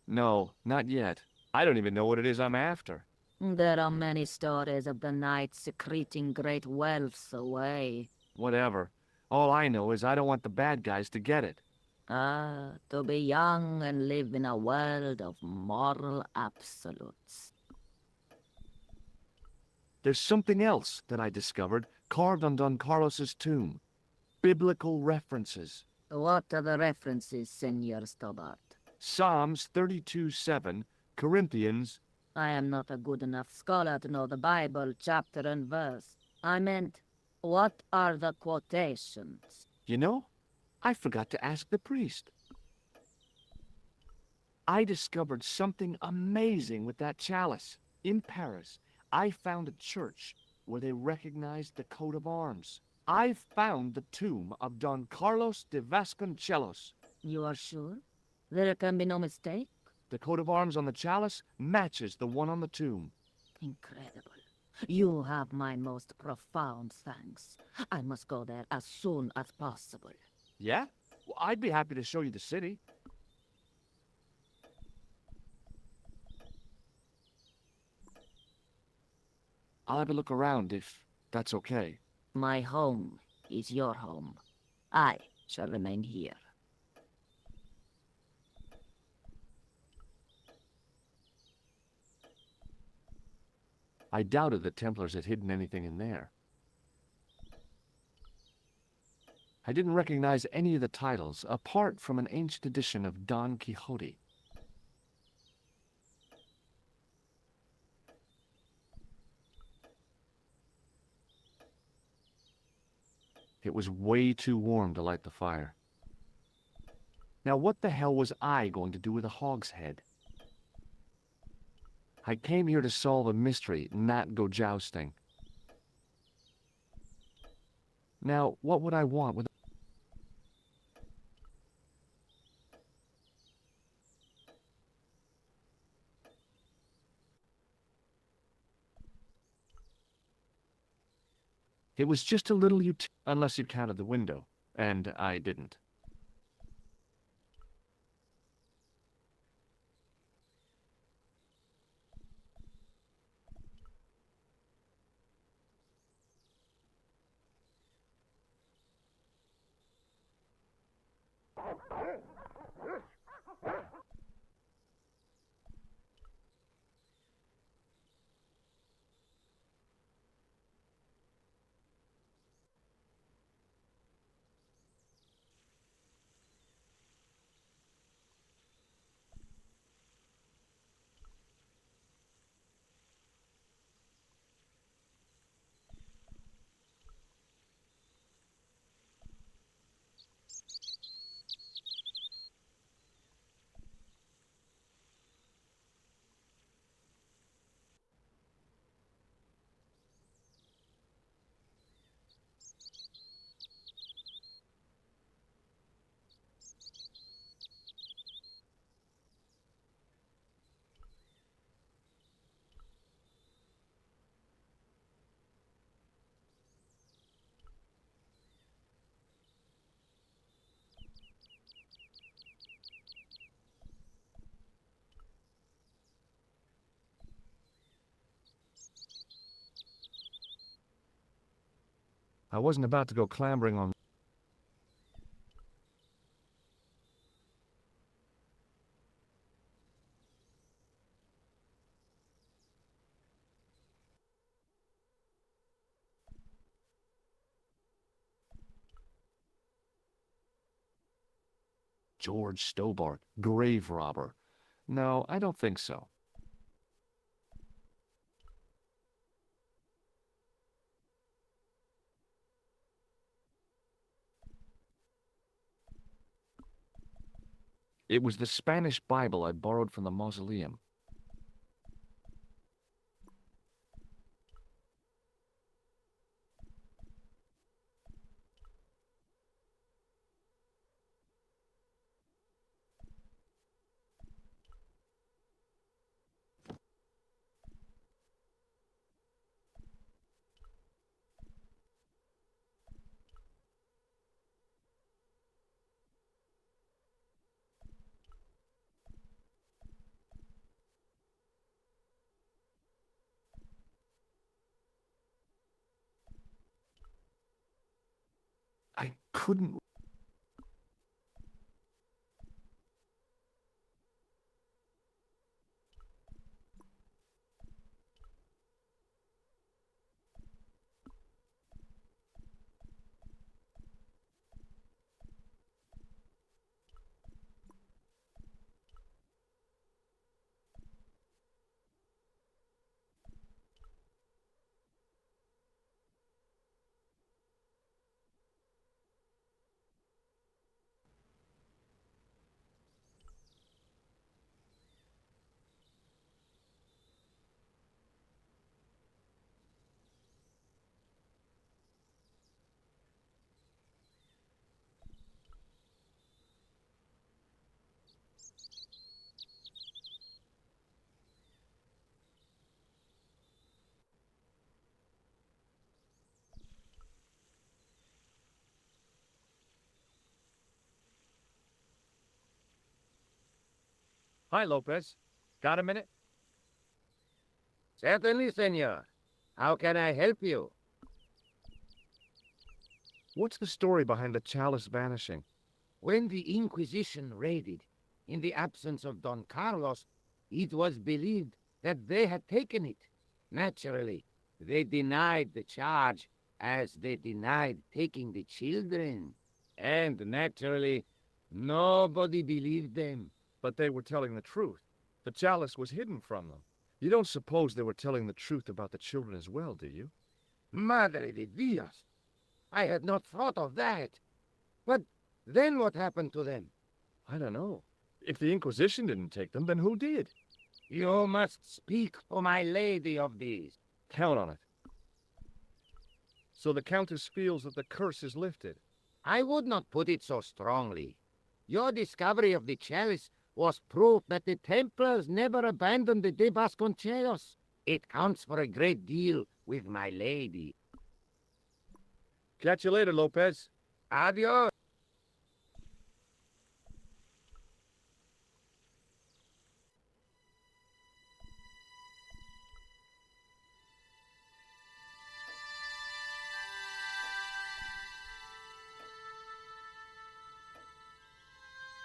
No, not yet. I don't even know what it is I'm after. There are many stories of the knight secreting great wealths away. Whatever. All I know is I don't want the bad guys to get it. Ah, to be young and live in a world of moral absolutes. There's something else that I discovered carved on Don Carlos's tomb. Biblical references. What are the references, Senor Stobart? Psalms 32:7, Corinthians. I am not a good enough scholar to know the Bible chapter and verse. I meant, what are the quotations? You know, I forgot to ask the priest. I discovered something amazing with that chalice. In Paris, I found a church where they recognized the coat of arms. I found the tomb of Don Carlos de Vasconcelos. You are sure? There can be no mistake? The coat of arms on the chalice matches the one on the tomb. Incredible. You have my most profound thanks. I must go there as soon as possible. Yeah? Well, I'd be happy to show you the city. I'll have a look around if that's okay. My home is your home. I shall remain here. I doubted the Templars had hidden anything in there. I didn't recognize any of the titles, apart from an ancient edition of Don Quixote. It was way too warm to light the fire. Now what the hell was I going to do with a hog's head? I came here to solve a mystery, not go jousting. Now, what would I want with... It was just a little unless you counted the window, and I didn't. I wasn't about to go clambering on... George Stobart, grave robber. No, I don't think so. It was the Spanish Bible I borrowed from the mausoleum. I couldn't. Hi, Lopez. Got a minute? Certainly, senor. How can I help you? What's the story behind the chalice vanishing? When the Inquisition raided, in the absence of Don Carlos, it was believed that they had taken it. Naturally, they denied the charge, as they denied taking the children. And naturally, nobody believed them. But they were telling the truth. The chalice was hidden from them. You don't suppose they were telling the truth about the children as well, do you? Madre de Dios! I had not thought of that. But then what happened to them? I don't know. If the Inquisition didn't take them, then who did? You must speak to my lady of this. Count on it. So the Countess feels that the curse is lifted. I would not put it so strongly. Your discovery of the chalice was proof that the Templars never abandoned the de Vasconcelos. It counts for a great deal with my lady. Catch you later, Lopez. Adios.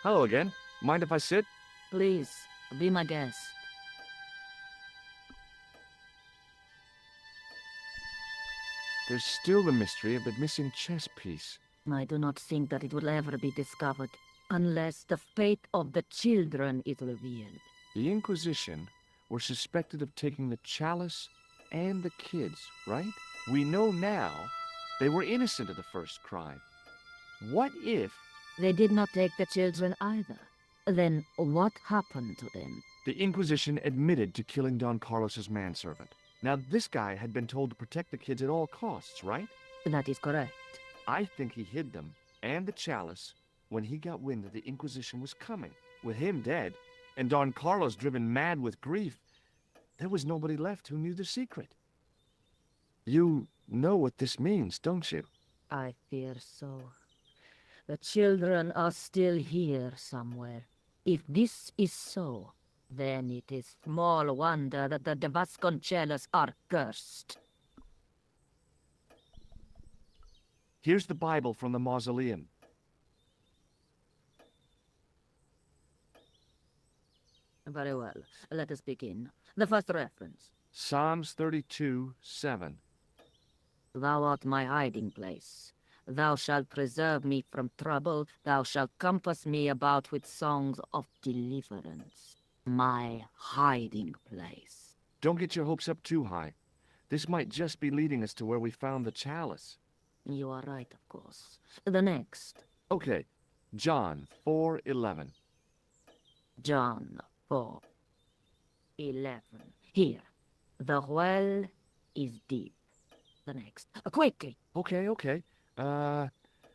Hello again. Mind if I sit? Please, be my guest. There's still the mystery of the missing chess piece. I do not think that it will ever be discovered unless the fate of the children is revealed. The Inquisition were suspected of taking the chalice and the kids, right? We know now they were innocent of the first crime. What if... They did not take the children either. Then what happened to them? The Inquisition admitted to killing Don Carlos's manservant. Now, this guy had been told to protect the kids at all costs, right? That is correct. I think he hid them, and the chalice, when he got wind that the Inquisition was coming. With him dead, and Don Carlos driven mad with grief, there was nobody left who knew the secret. You know what this means, don't you? I fear so. The children are still here somewhere. If this is so, then it is small wonder that the de Vasconcelos are cursed. Here's the Bible from the mausoleum. Very well. Let us begin. The first reference. Psalms 32:7. Thou art my hiding place. Thou shalt preserve me from trouble. Thou shalt compass me about with songs of deliverance. My hiding place. Don't get your hopes up too high. This might just be leading us to where we found the chalice. You are right, of course. The next. Okay, John 4:11. John 4:11. Here. The well is deep. The next. Quickly. Okay.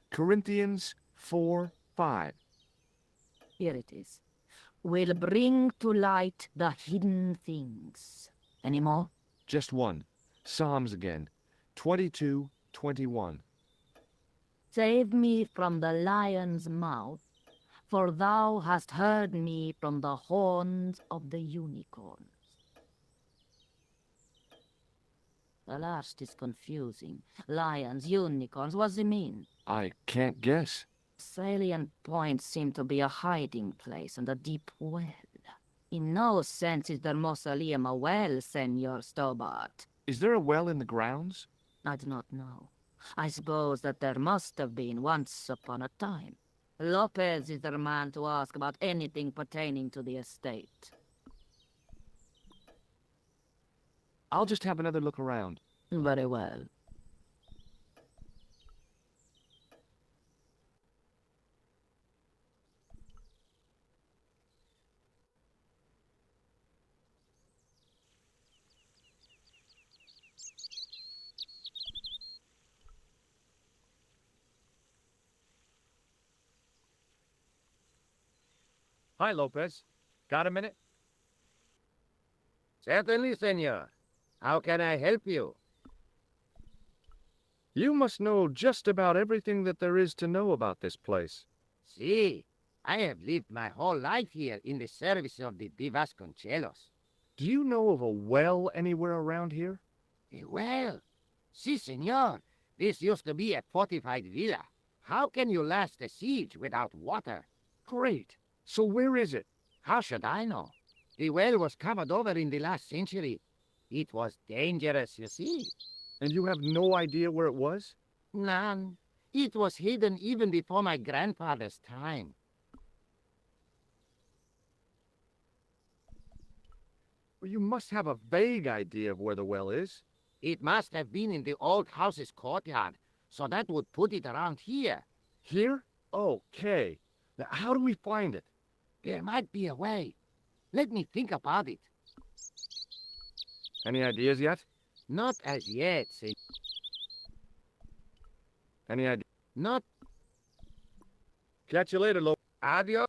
Corinthians 4:5. Here it is. Will bring to light the hidden things. Any more? Just one. Psalms again. 22:21. Save me from the lion's mouth, for thou hast heard me from the horns of the unicorns. The last is confusing. Lions, unicorns, what's it mean? I can't guess. Salient points seem to be a hiding place and a deep well. In no sense is there mausoleum a well, Senor Stobart. Is there a well in the grounds? I do not know. I suppose that there must have been once upon a time. Lopez is the man to ask about anything pertaining to the estate. I'll just have another look around. Very well. Hi, Lopez. Got a minute? Certainly, senor. How can I help you? You must know just about everything that there is to know about this place. See, I have lived my whole life here in the service of the Vasconcelos. Do you know of a well anywhere around here? A well? Si, senor. This used to be a fortified villa. How can you last a siege without water? Great. So where is it? How should I know? The well was covered over in the last century. It was dangerous, you see. And you have no idea where it was? None. It was hidden even before my grandfather's time. Well, you must have a vague idea of where the well is. It must have been in the old house's courtyard, so that would put it around here. Here? Okay. Now, how do we find it? There might be a way. Let me think about it. Any ideas yet? Not as yet, senor. Any idea? Not. Catch you later, Lopez. Adios.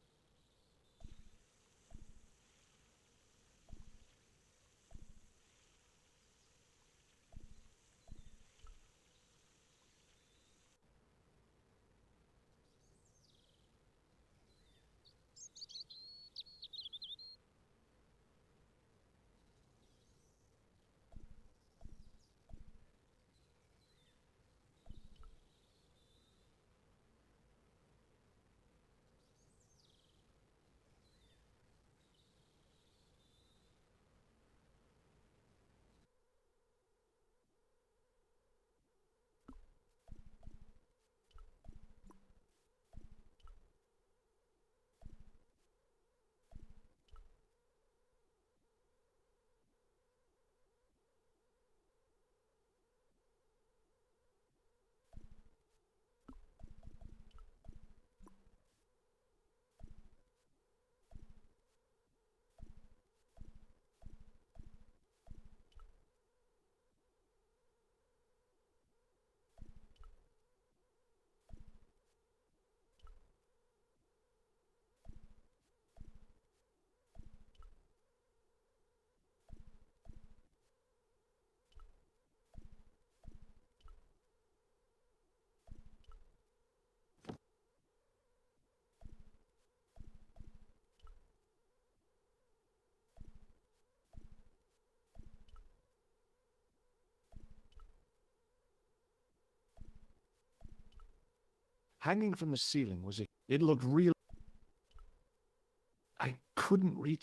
Hanging from the ceiling was a... It looked real... I couldn't reach...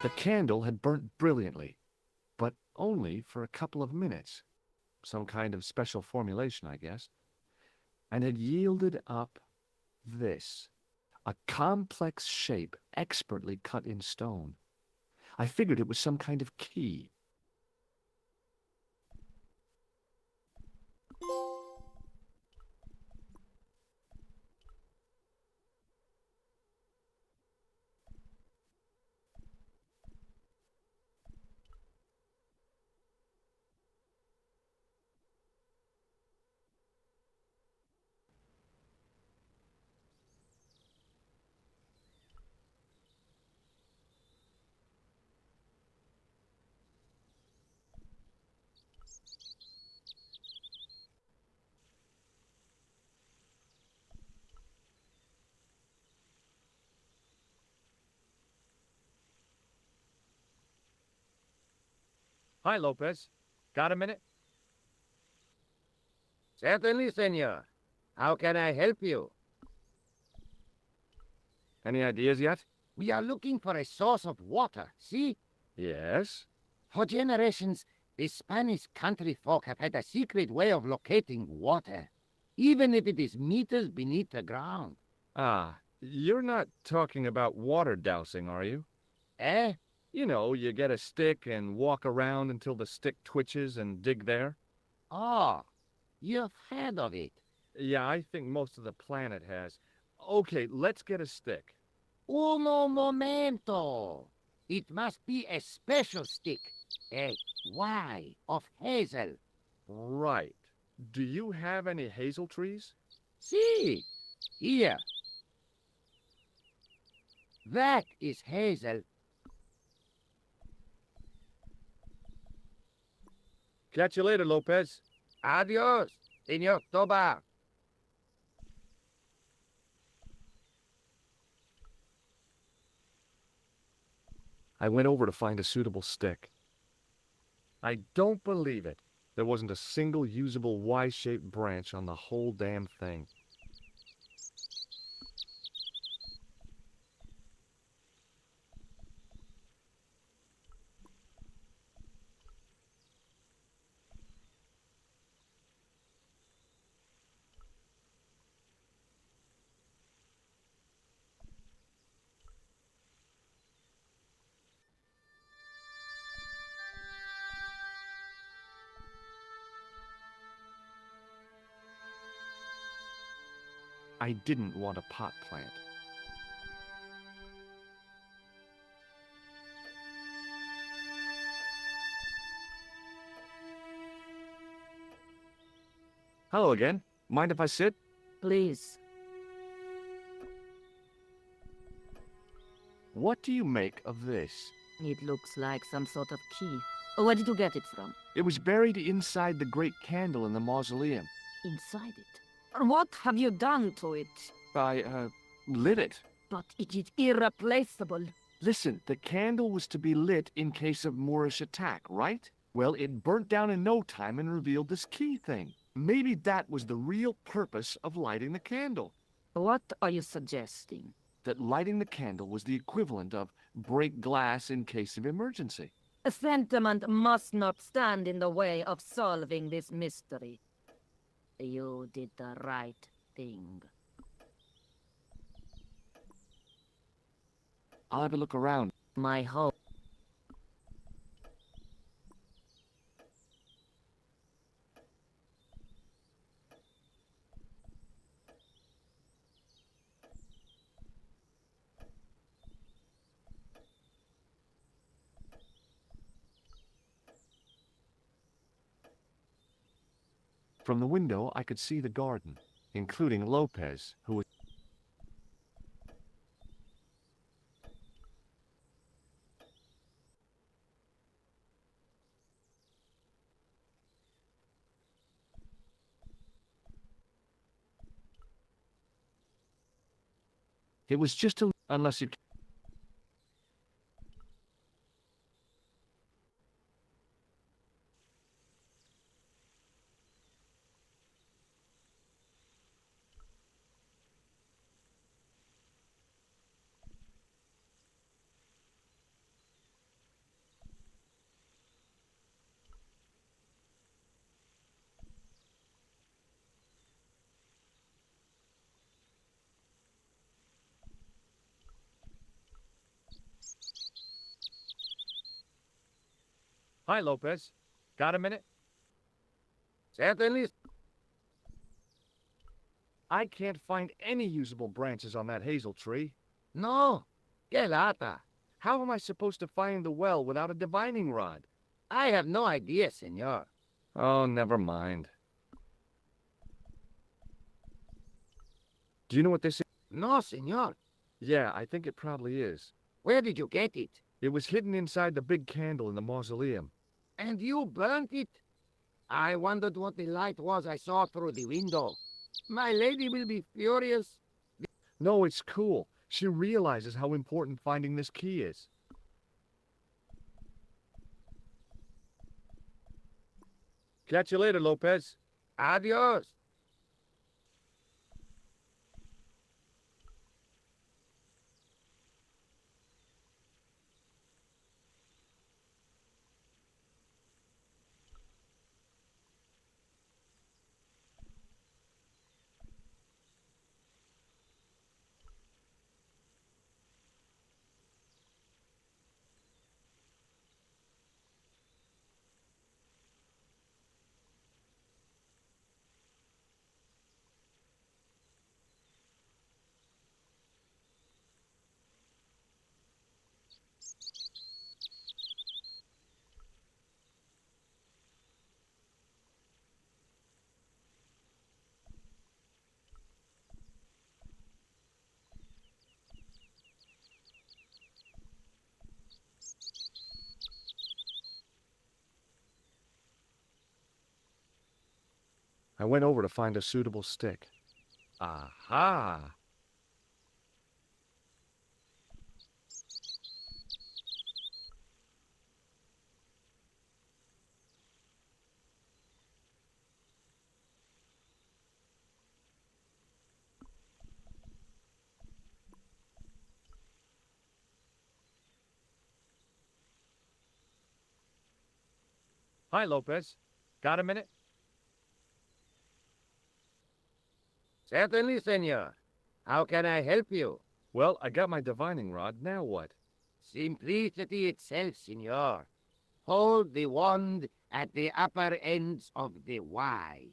The candle had burnt brilliantly, but only for a couple of minutes. Some kind of special formulation, I guess. And had yielded up this, a complex shape expertly cut in stone. I figured it was some kind of key. Hi, Lopez. Got a minute? Certainly, senor. How can I help you? Any ideas yet? We are looking for a source of water, see? Yes. For generations, the Spanish country folk have had a secret way of locating water, even if it is meters beneath the ground. Ah, you're not talking about water dousing, are you? Eh? You know, you get a stick and walk around until the stick twitches and dig there. Oh, you've heard of it. Yeah, I think most of the planet has. Okay, let's get a stick. Uno momento. It must be a special stick. A Y of hazel. Right. Do you have any hazel trees? See, here. That is hazel. Catch you later, Lopez. Adios, Senor Tobar. I went over to find a suitable stick. I don't believe it. There wasn't a single usable Y-shaped branch on the whole damn thing. I didn't want a pot plant. Hello again. Mind if I sit? Please. What do you make of this? It looks like some sort of key. Where did you get it from? It was buried inside the great candle in the mausoleum. Inside it. What have you done to it? I, lit it. But it is irreplaceable. Listen, the candle was to be lit in case of Moorish attack, right? Well, it burnt down in no time and revealed this key thing. Maybe that was the real purpose of lighting the candle. What are you suggesting? That lighting the candle was the equivalent of break glass in case of emergency. A sentiment must not stand in the way of solving this mystery. You did the right thing. I'll have a look around. My hope. From the window, I could see the garden, including Lopez, who was... It was just a... unless you... Hi, Lopez. Got a minute? Certainly. I can't find any usable branches on that hazel tree. No. Que lata. How am I supposed to find the well without a divining rod? I have no idea, senor. Oh, never mind. Do you know what this is? No, senor. Yeah, I think it probably is. Where did you get it? It was hidden inside the big candle in the mausoleum. And you burnt it? I wondered what the light was I saw through the window. My lady will be furious. No, it's cool. She realizes how important finding this key is. Catch you later, Lopez. Adios. I went over to find a suitable stick. Aha! Hi, Lopez. Got a minute? Certainly, senor. How can I help you? Well, I got my divining rod. Now what? Simplicity itself, senor. Hold the wand at the upper ends of the Y.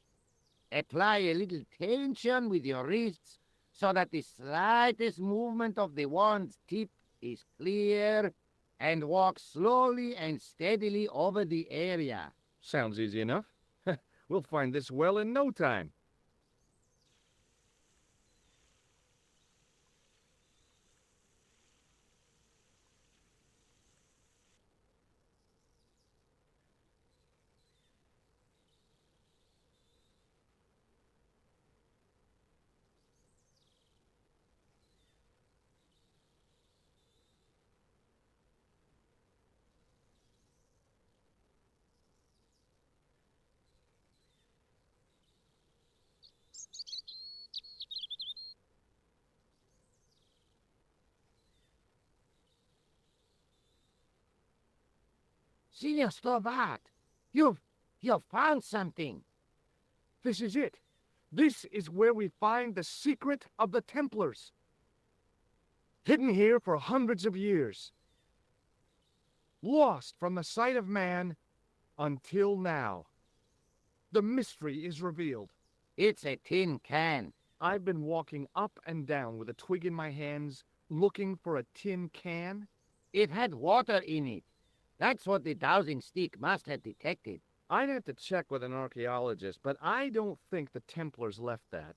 Apply a little tension with your wrists so that the slightest movement of the wand's tip is clear, and walk slowly and steadily over the area. Sounds easy enough. We'll find this well in no time. Senor Stobart, you've found something. This is it. This is where we find the secret of the Templars. Hidden here for hundreds of years. Lost from the sight of man until now. The mystery is revealed. It's a tin can. I've been walking up and down with a twig in my hands, looking for a tin can. It had water in it. That's what the dowsing stick must have detected. I'd have to check with an archaeologist, but I don't think the Templars left that.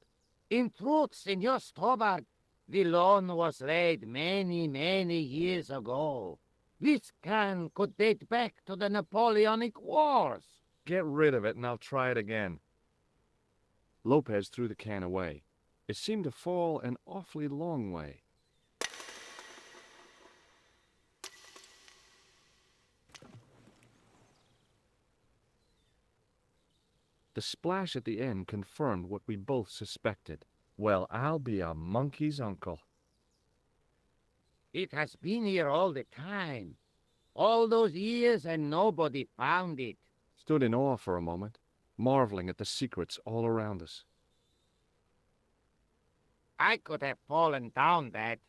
In truth, Senor Stobart, the loan was laid many, many years ago. This can could date back to the Napoleonic Wars. Get rid of it and I'll try it again. Lopez threw the can away. It seemed to fall an awfully long way. The splash at the end confirmed what we both suspected. Well, I'll be a monkey's uncle. It has been here all the time. All those years and nobody found it. Stood in awe for a moment, marveling at the secrets all around us. I could have fallen down that.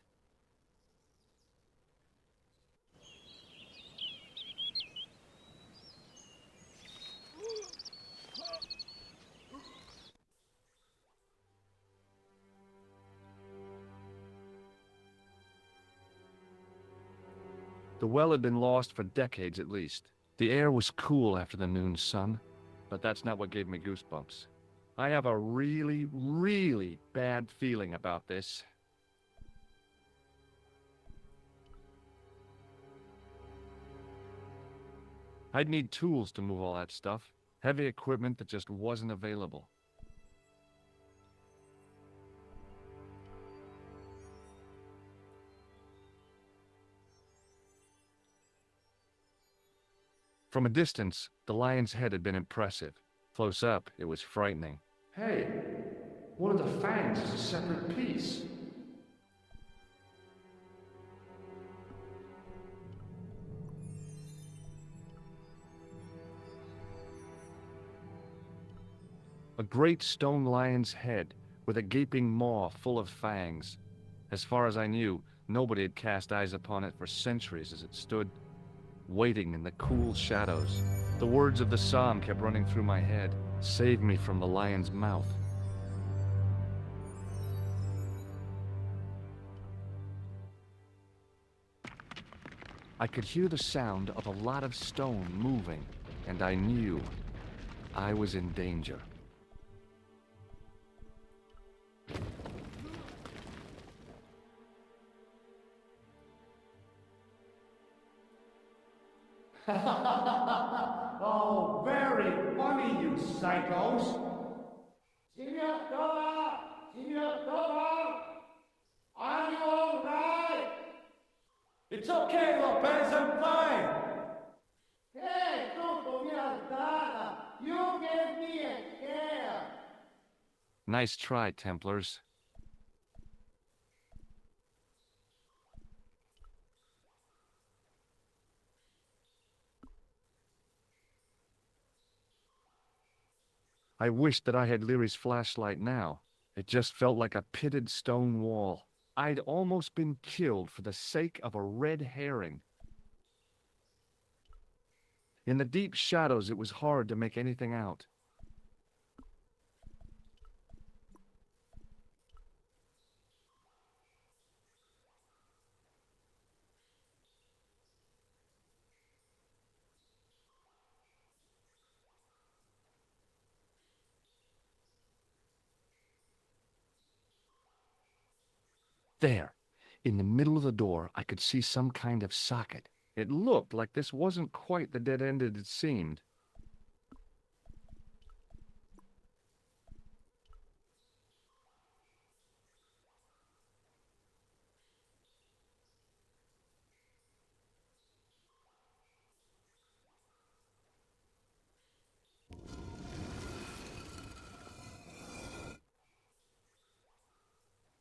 The well had been lost for decades at least. The air was cool after the noon sun, but that's not what gave me goosebumps. I have a really, really bad feeling about this. I'd need tools to move all that stuff. Heavy equipment that just wasn't available. From a distance, the lion's head had been impressive. Close up, it was frightening. Hey, one of the fangs is a separate piece. A great stone lion's head, with a gaping maw full of fangs. As far as I knew, nobody had cast eyes upon it for centuries as it stood, waiting in the cool shadows. The words of the psalm kept running through my head. Save me from the lion's mouth. I could hear the sound of a lot of stone moving, and I knew I was in danger. Oh, very funny, you psychos! Signor Toba! Are you all right? It's okay, Lopez, I'm fine! Hey, don't be a you gave me a scare! Nice try, Templars. I wished that I had Leary's flashlight now. It just felt like a pitted stone wall. I'd almost been killed for the sake of a red herring. In the deep shadows, it was hard to make anything out. There, in the middle of the door, I could see some kind of socket. It looked like this wasn't quite the dead end it had seemed.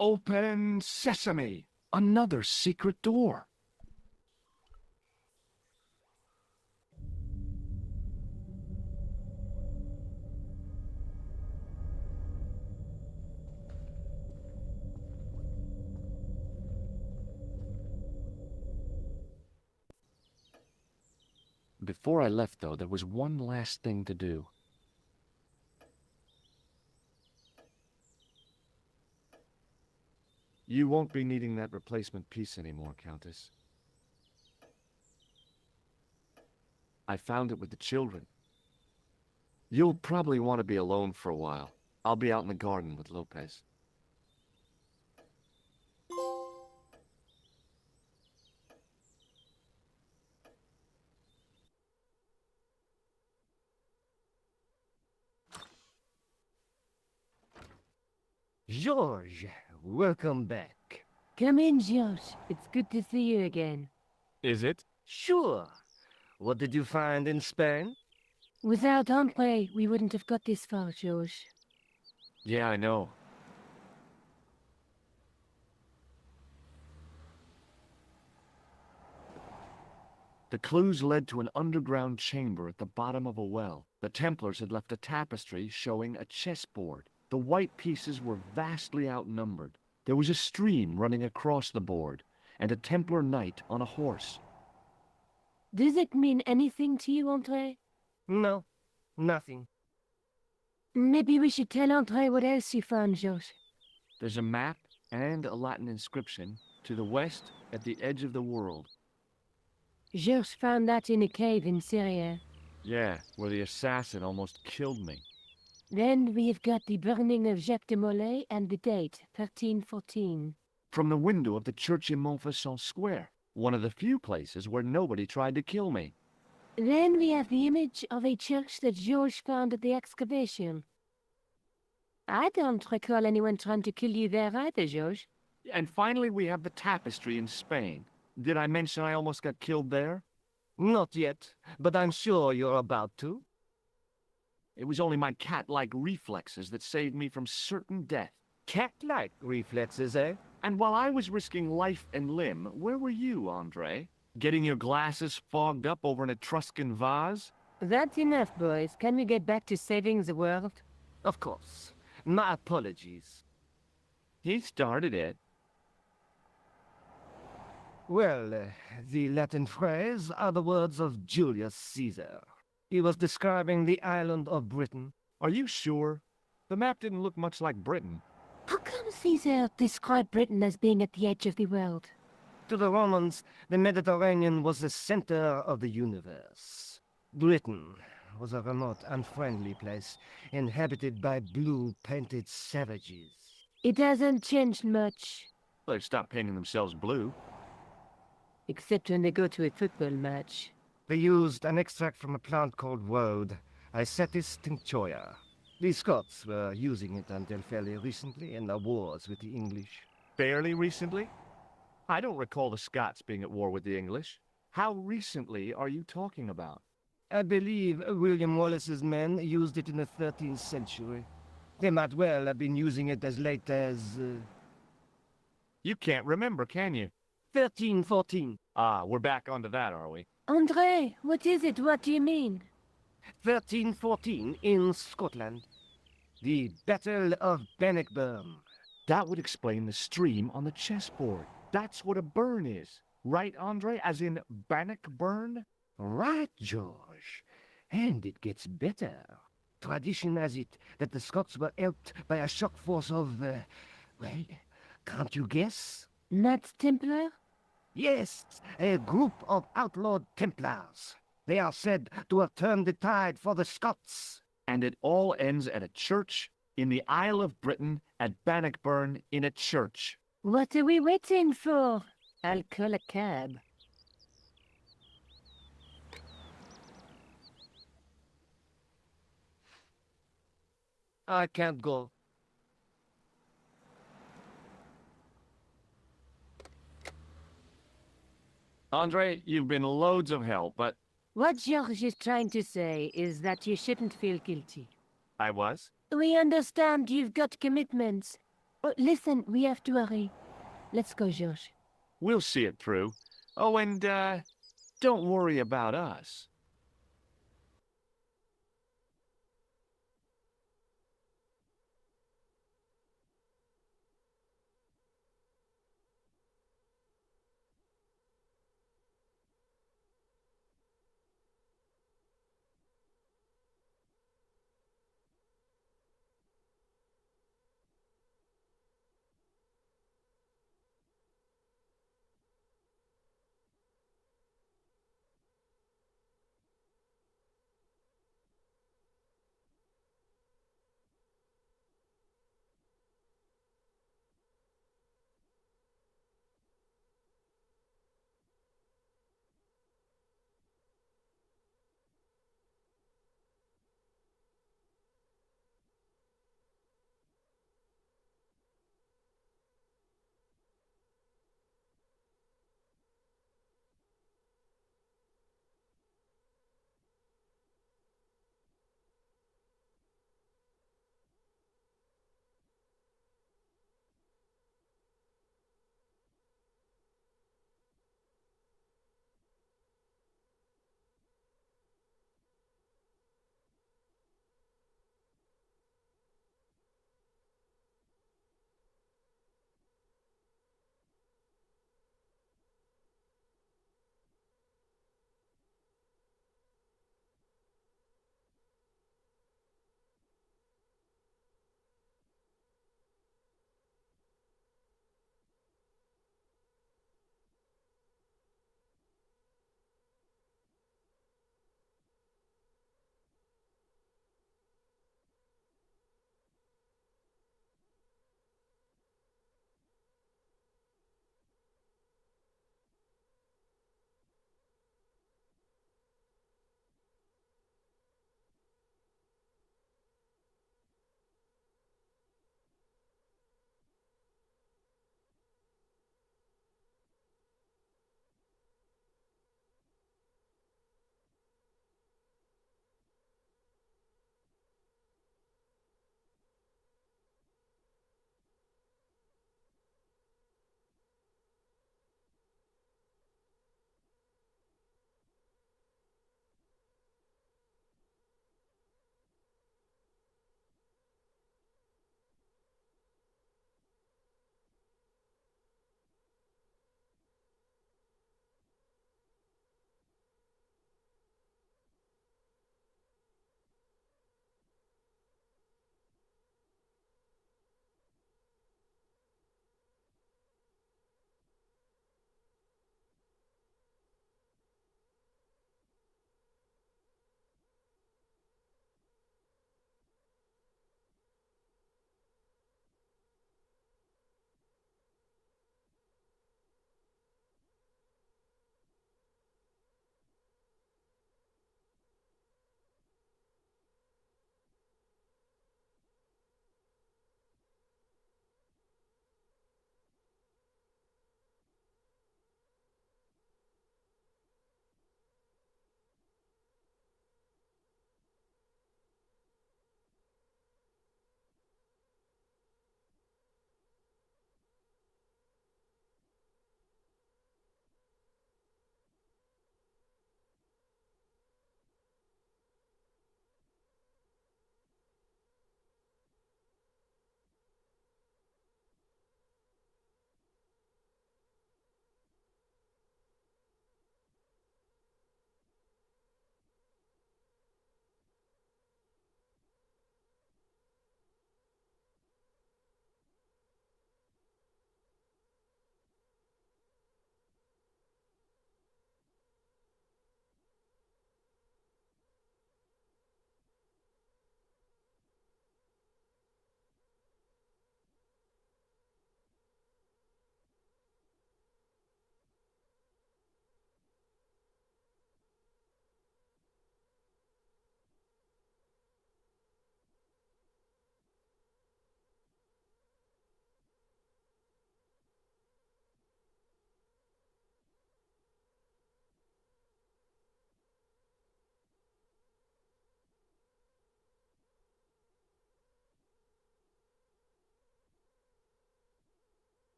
Open sesame! Another secret door! Before I left, though, there was one last thing to do. You won't be needing that replacement piece anymore, Countess. I found it with the children. You'll probably want to be alone for a while. I'll be out in the garden with Lopez. George, welcome back. Come in, George. It's good to see you again. Is it? Sure. What did you find in Spain? Without Andre, we wouldn't have got this far, George. Yeah, I know. The clues led to an underground chamber at the bottom of a well. The Templars had left a tapestry showing a chessboard. The white pieces were vastly outnumbered. There was a stream running across the board, and a Templar knight on a horse. Does it mean anything to you, Andre? No, nothing. Maybe we should tell Andre what else you found, George. There's a map and a Latin inscription to the west at the edge of the world. Georges found that in a cave in Syria. Yeah, where the assassin almost killed me. Then we've got the burning of Jacques de Molay and the date, 1314. From the window of the church in Montfaucon Square, one of the few places where nobody tried to kill me. Then we have the image of a church that Georges found at the excavation. I don't recall anyone trying to kill you there either, Georges. And finally we have the tapestry in Spain. Did I mention I almost got killed there? Not yet, but I'm sure you're about to. It was only my cat-like reflexes that saved me from certain death. Cat-like reflexes, eh? And while I was risking life and limb, where were you, Andre? Getting your glasses fogged up over an Etruscan vase? That's enough, boys. Can we get back to saving the world? Of course. My apologies. He started it. Well, the Latin phrase are the words of Julius Caesar. He was describing the island of Britain. Are you sure? The map didn't look much like Britain. How come Caesar described Britain as being at the edge of the world? To the Romans, the Mediterranean was the center of the universe. Britain was a remote, unfriendly place, inhabited by blue-painted savages. It hasn't changed much. They've stopped painting themselves blue. Except when they go to a football match. They used an extract from a plant called woad, Icetis tinctoria. The Scots were using it until fairly recently in the wars with the English. Fairly recently? I don't recall the Scots being at war with the English. How recently are you talking about? I believe William Wallace's men used it in the 13th century. They might well have been using it as late as... You can't remember, can you? 1314. Ah, we're back onto that, are we? André, what is it? What do you mean? 1314 in Scotland. The Battle of Bannockburn. That would explain the stream on the chessboard. That's what a burn is. Right, Andre? As in Bannockburn? Right, George. And it gets better. Tradition has it that the Scots were helped by a shock force of, well, can't you guess? Knights Templar? Yes, a group of outlawed Templars. They are said to have turned the tide for the Scots. And it all ends at a church in the Isle of Britain at Bannockburn in a church. What are we waiting for? I'll call a cab. I can't go. Andre, you've been loads of help, but... What George is trying to say is that you shouldn't feel guilty. I was? We understand you've got commitments. Oh, listen, we have to hurry. Let's go, George. We'll see it through. Oh, and, don't worry about us.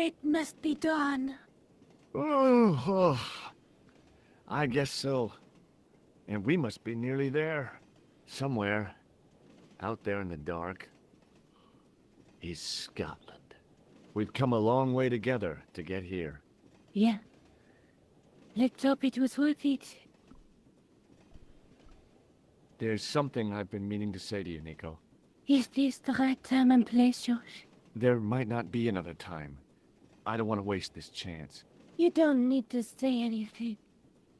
It must be done. Oh, I guess so. And we must be nearly there. Somewhere. Out there in the dark. Is Scotland. We've come a long way together to get here. Yeah. Let's hope it was worth it. There's something I've been meaning to say to you, Nico. Is this the right time and place, Josh? There might not be another time. I don't want to waste this chance. You don't need to say anything.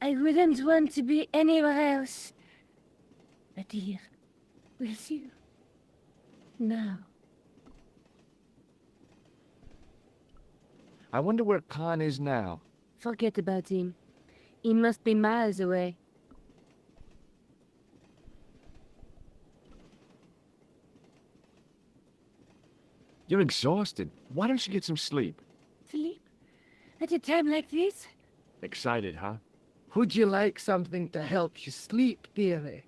I wouldn't want to be anywhere else. But here, with you. Now. I wonder where Khan is now. Forget about him. He must be miles away. You're exhausted. Why don't you get some sleep? Sleep? At a time like this? Excited, huh? Would you like something to help you sleep, dearie?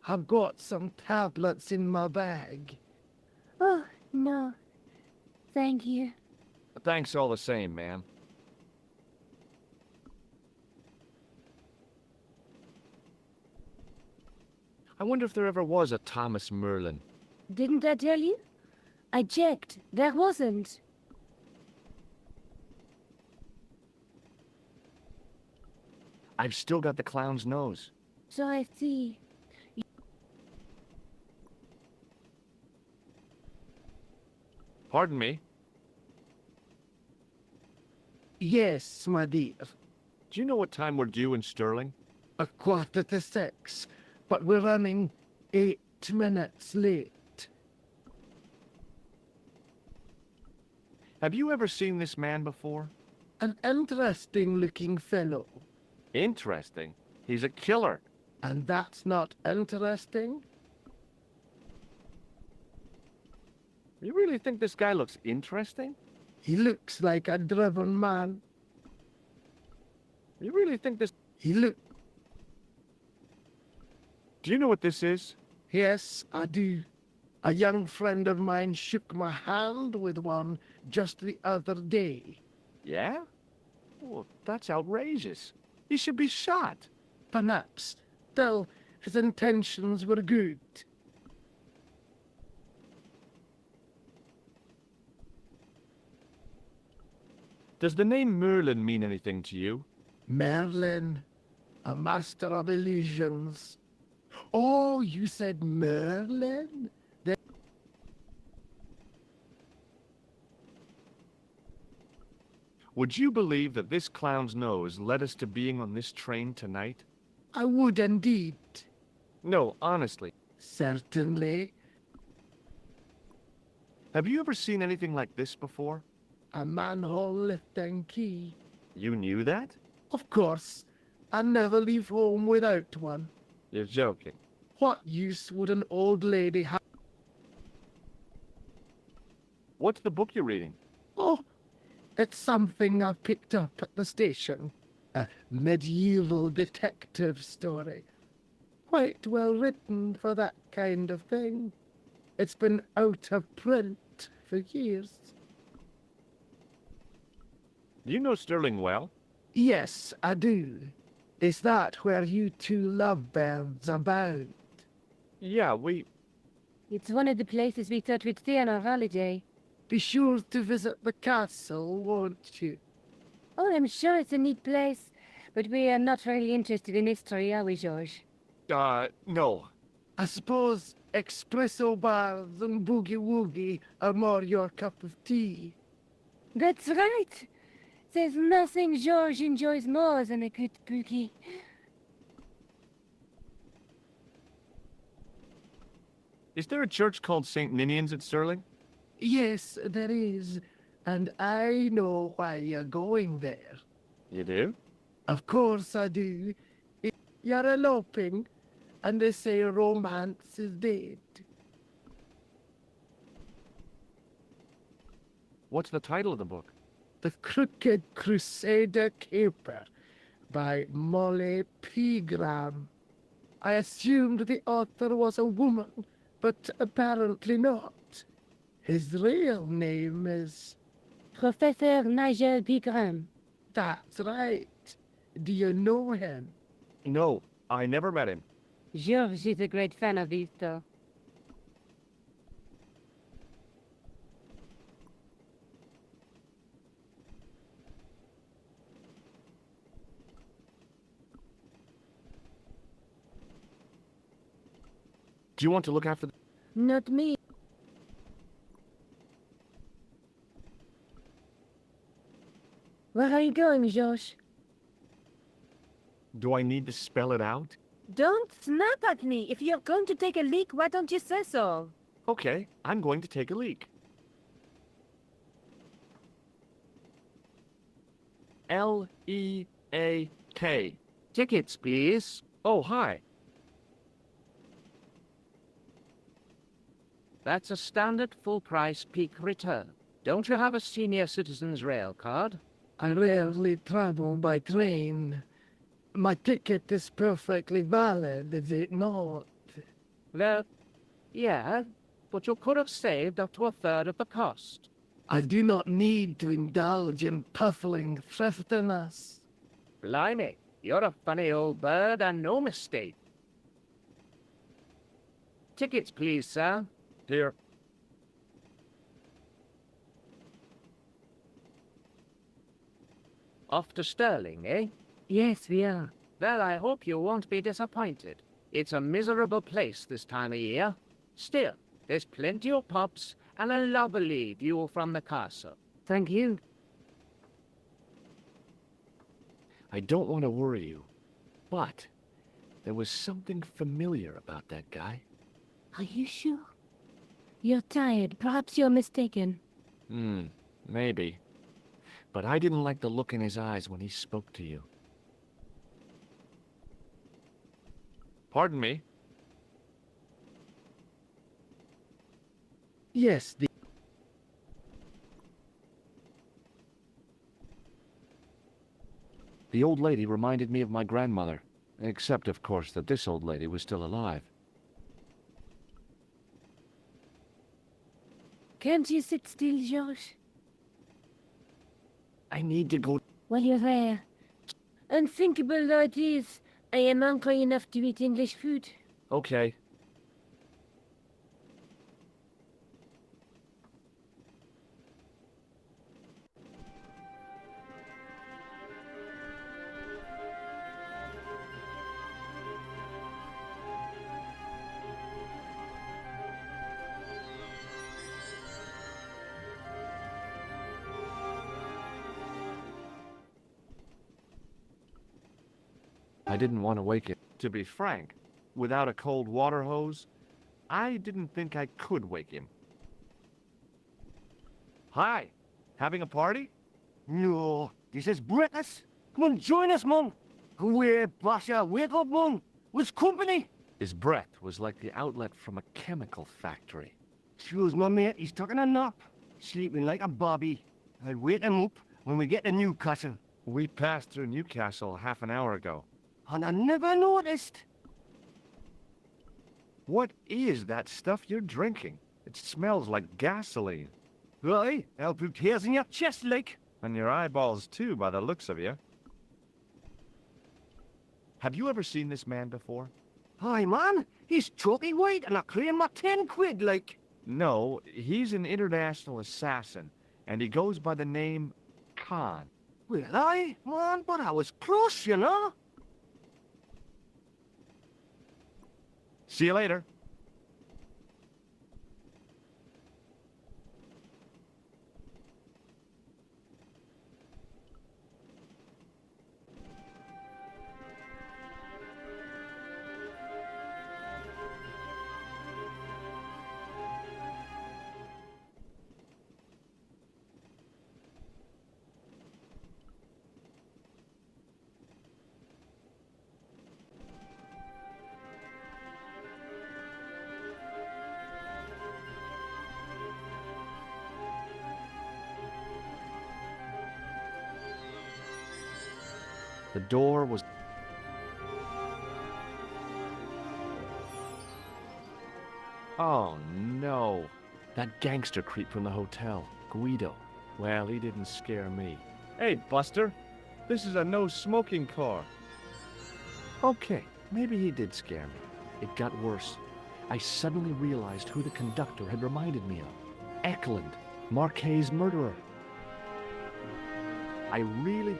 I've got some tablets in my bag. Oh, no. Thank you. Thanks all the same, man. I wonder if there ever was a Thomas Merlin. Didn't I tell you? I checked. There wasn't. I've still got the clown's nose. So I see. Pardon me? Yes, my dear. Do you know what time we're due in Stirling? 6:15, but we're running 8 minutes late. Have you ever seen this man before? An interesting-looking fellow. Interesting. He's a killer. And that's not interesting? You really think this guy looks interesting? He looks like a driven man. You really think this... He look... Do you know what this is? Yes, I do. A young friend of mine shook my hand with one just the other day. Yeah? Well, that's outrageous. He should be shot. Perhaps. Still, his intentions were good. Does the name Merlin mean anything to you? Merlin, a master of illusions. Oh, you said Merlin? Would you believe that this clown's nose led us to being on this train tonight? I would indeed. No, honestly. Certainly. Have you ever seen anything like this before? A manhole lifting key. You knew that? Of course. I never leave home without one. You're joking. What use would an old lady have? What's the book you're reading? Oh, it's something I picked up at the station. A medieval detective story. Quite well written for that kind of thing. It's been out of print for years. Do you know Stirling well? Yes, I do. Is that where you two lovebirds abound? Yeah, It's one of the places we thought we'd stay on our holiday. Be sure to visit the castle, won't you? Oh, I'm sure it's a neat place. But we are not really interested in history, are we, George? No. I suppose espresso bars and boogie-woogie are more your cup of tea. That's right. There's nothing George enjoys more than a good boogie. Is there a church called St. Ninian's at Stirling? Yes, there is. And I know why you're going there. You do? Of course I do. You're eloping, and they say romance is dead. What's the title of the book? The Crooked Crusader Caper by Molly Pegram. I assumed the author was a woman, but apparently not. His real name is... Professor Nigel Pegram. That's right. Do you know him? No, I never met him. Georges is a great fan of these, though. Do you want to look after the... Not me. Where are you going, Georges? Do I need to spell it out? Don't snap at me. If you're going to take a leak, why don't you say so? Okay, I'm going to take a leak. L-E-A-K. Tickets, please. Oh, hi. That's a standard full-price peak return. Don't you have a senior citizen's rail card? I rarely travel by train. My ticket is perfectly valid, is it not? Well, yeah, but you could have saved up to a third of the cost. I do not need to indulge in puffling thriftiness. Blimey, you're a funny old bird and no mistake. Tickets, please, sir. Here. Off to Stirling, eh? Yes, we are. Well, I hope you won't be disappointed. It's a miserable place this time of year. Still, there's plenty of pubs and a lovely view from the castle. Thank you. I don't want to worry you, but there was something familiar about that guy. Are you sure? You're tired. Perhaps you're mistaken. Maybe. But I didn't like the look in his eyes when he spoke to you. Pardon me? Yes, The old lady reminded me of my grandmother, except, of course, that this old lady was still alive. Can't you sit still, Georges? I need to go... While you're there. Unthinkable though it is, I am hungry enough to eat English food. Okay. I didn't want to wake him. To be frank, without a cold water hose, I didn't think I could wake him. Hi, having a party? No, this is breakfast. Come on, join us, man. We're Basha, wake up, man. With company. His breath was like the outlet from a chemical factory. Excuse my mate, he's taking a nap. Sleeping like a bobby. I'll wake him up when we get to Newcastle. We passed through Newcastle half an hour ago. And I never noticed. What is that stuff you're drinking? It smells like gasoline. Right, I'll put hairs in your chest, like. And your eyeballs, too, by the looks of you. Have you ever seen this man before? Hi, man. He's chalky white and I claim my 10 quid, like. No, he's an international assassin, and he goes by the name Khan. Well, man, but I was close, you know. See you later. The door was... Oh, no. That gangster creep from the hotel, Guido. Well, he didn't scare me. Hey, Buster, this is a no-smoking car. Okay, maybe he did scare me. It got worse. I suddenly realized who the conductor had reminded me of. Eklund, Marquet's murderer. I really...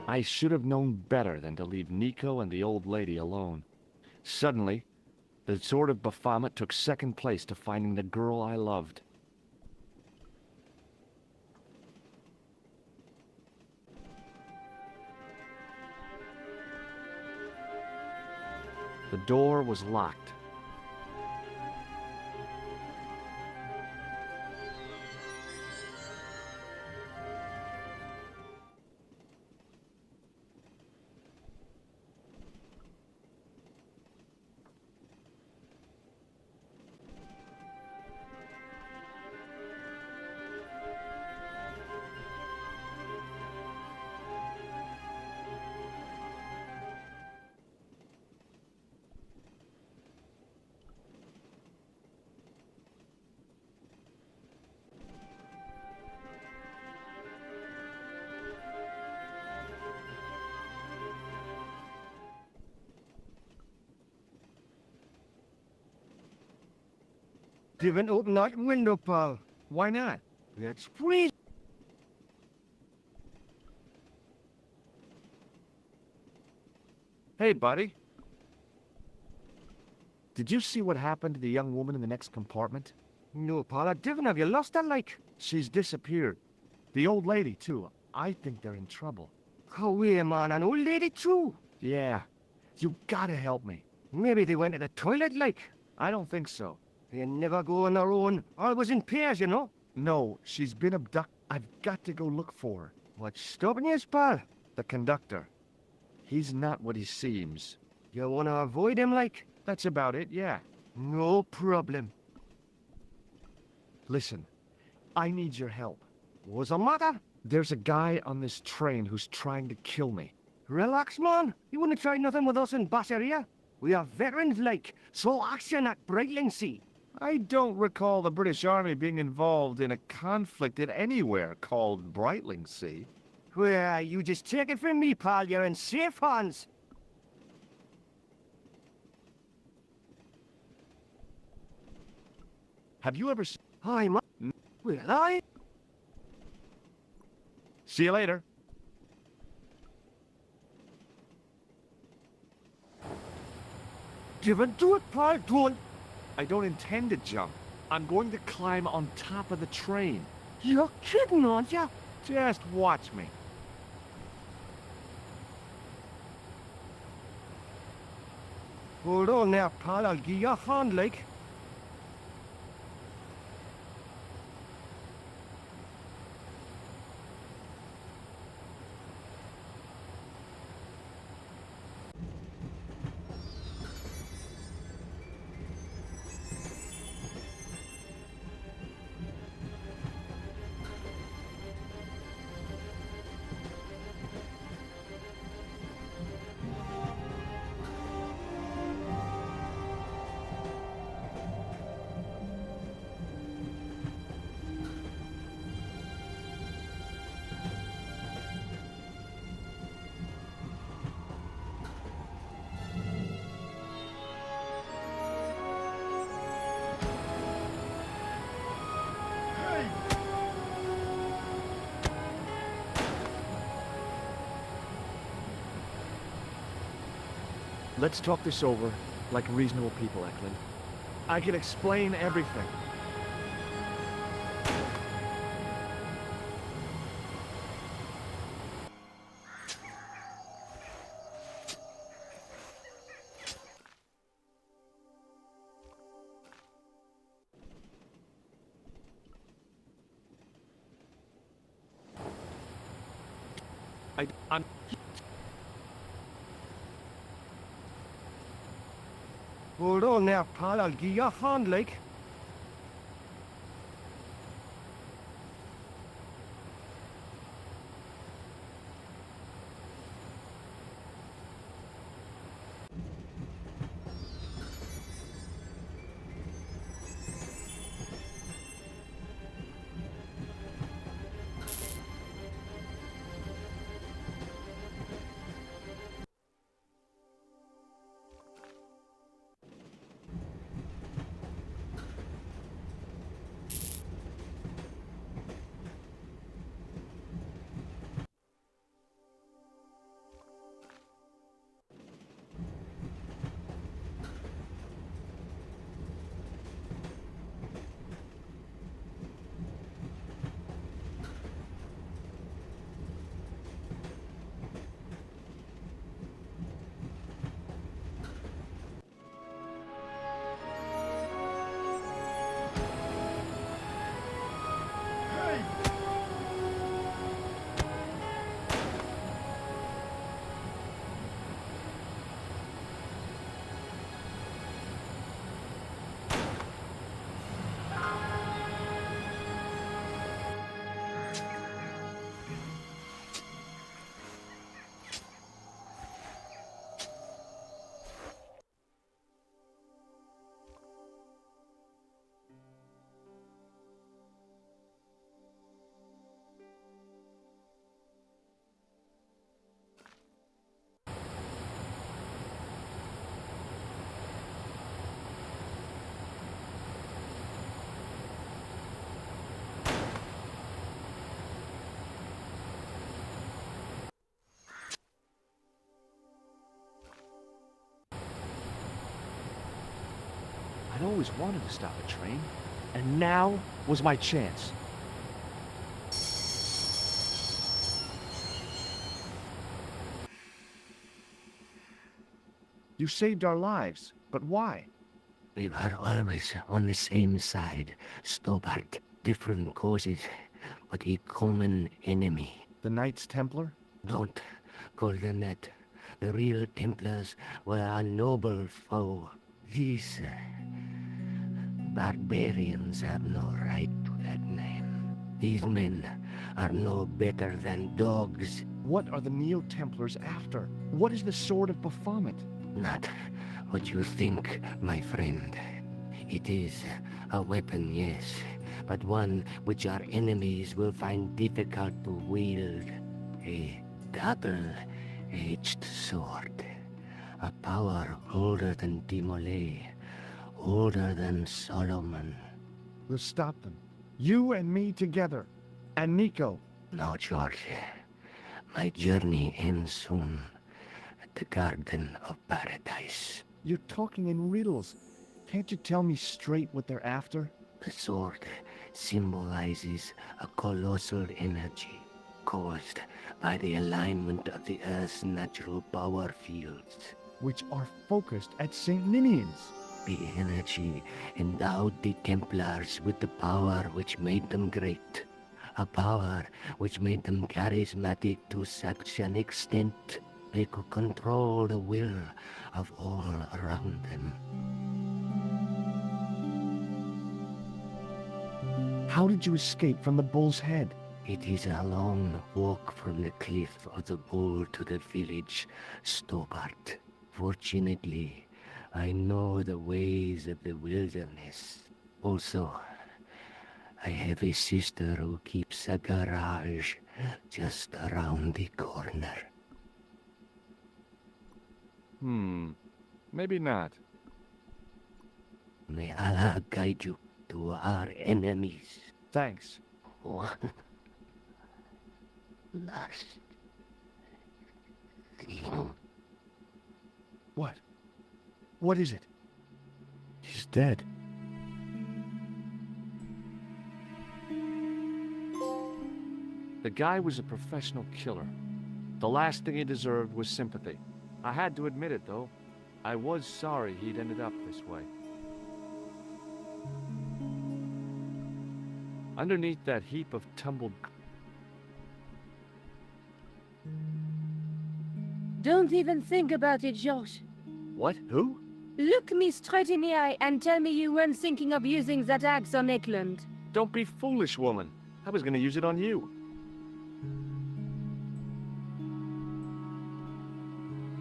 I should have known better than to leave Nico and the old lady alone. Suddenly, the Sword of Baphomet took second place to finding the girl I loved. The door was locked. Didn't open that window, pal. Why not? It's freezing. Hey, buddy. Did you see what happened to the young woman in the next compartment? No, pal, I didn't. Have you lost her, like? She's disappeared. The old lady, too. I think they're in trouble. Oh, yeah, man, an old lady, too. Yeah. You gotta help me. Maybe they went to the toilet, like. I don't think so. They never go on their own. Always in pairs, you know. No, she's been abducted. I've got to go look for her. What's stopping you, pal? The conductor. He's not what he seems. You want to avoid him, like? That's about it, yeah. No problem. Listen, I need your help. What's the matter? There's a guy on this train who's trying to kill me. Relax, man. You wouldn't try nothing with us in Basseria. We are veterans, like, so action at Brightlingsea. I don't recall the British Army being involved in a conflict at anywhere called Brightlingsea. Well, you just take it from me, pal. You're in safe hands. Have you ever seen... Hi, man. Will I? See you later. Don't do it, pal. Don't. I don't intend to jump. I'm going to climb on top of the train. You're kidding, aren't you? Just watch me. Hold on now, pal. I'll give you a hand, like. Let's talk this over like reasonable people, Eklund. I can explain everything. Hold on now, pal. I'll give you a hand, like. I'd always wanted to stop a train, and now was my chance. You saved our lives, but why? We were always on the same side, Stobart. Different causes, but a common enemy. The Knights Templar? Don't call them that. The real Templars were a noble foe. These barbarians have no right to that name. These men are no better than dogs. What are the Neo-Templars after? What is the Sword of Baphomet? Not what you think, my friend. It is a weapon, yes, but one which our enemies will find difficult to wield. A double-edged sword. A power older than Dimole, older than Solomon. We'll stop them. You and me together. And Nico. No, George. My journey ends soon at the Garden of Paradise. You're talking in riddles. Can't you tell me straight what they're after? The sword symbolizes a colossal energy caused by the alignment of the Earth's natural power fields, which are focused at St. Ninian's. The energy endowed the Templars with the power which made them great. A power which made them charismatic to such an extent they could control the will of all around them. How did you escape from the Bull's Head? It is a long walk from the cliff of the Bull to the village, Stobart. Fortunately, I know the ways of the wilderness. Also, I have a sister who keeps a garage just around the corner. Maybe not. May Allah guide you to our enemies. Thanks. One last thing. What? What is it? He's dead. The guy was a professional killer. The last thing he deserved was sympathy. I had to admit it, though. I was sorry he'd ended up this way. Underneath that heap of tumbled... Don't even think about it, Josh. What? Who? Look me straight in the eye and tell me you weren't thinking of using that axe on Eklund. Don't be foolish, woman. I was gonna use it on you.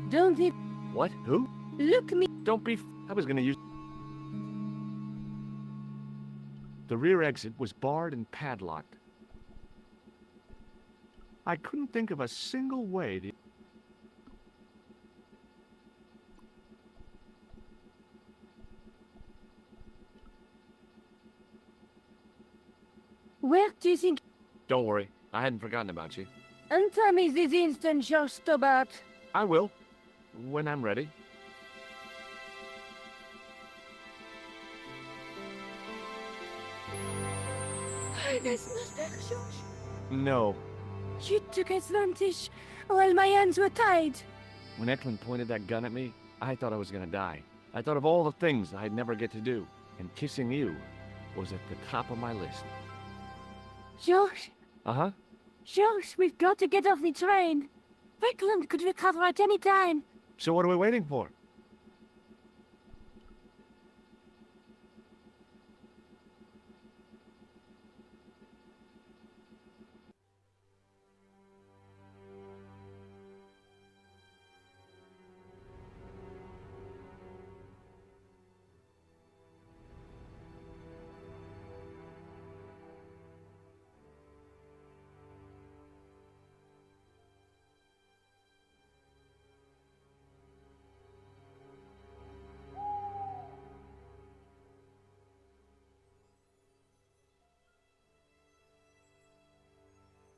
Don't it? What? Who? Look me. Don't be. I was gonna use. The rear exit was barred and padlocked. I couldn't think of a single way to. Where do you think? Don't worry, I hadn't forgotten about you. And tell me this instant, George Stobart. I will, when I'm ready. That's not that, George. No. You took advantage while my hands were tied. When Eklund pointed that gun at me, I thought I was gonna die. I thought of all the things I'd never get to do, and kissing you was at the top of my list. George, Uh-huh. George, we've got to get off the train. Eklund could recover at any time. So what are we waiting for?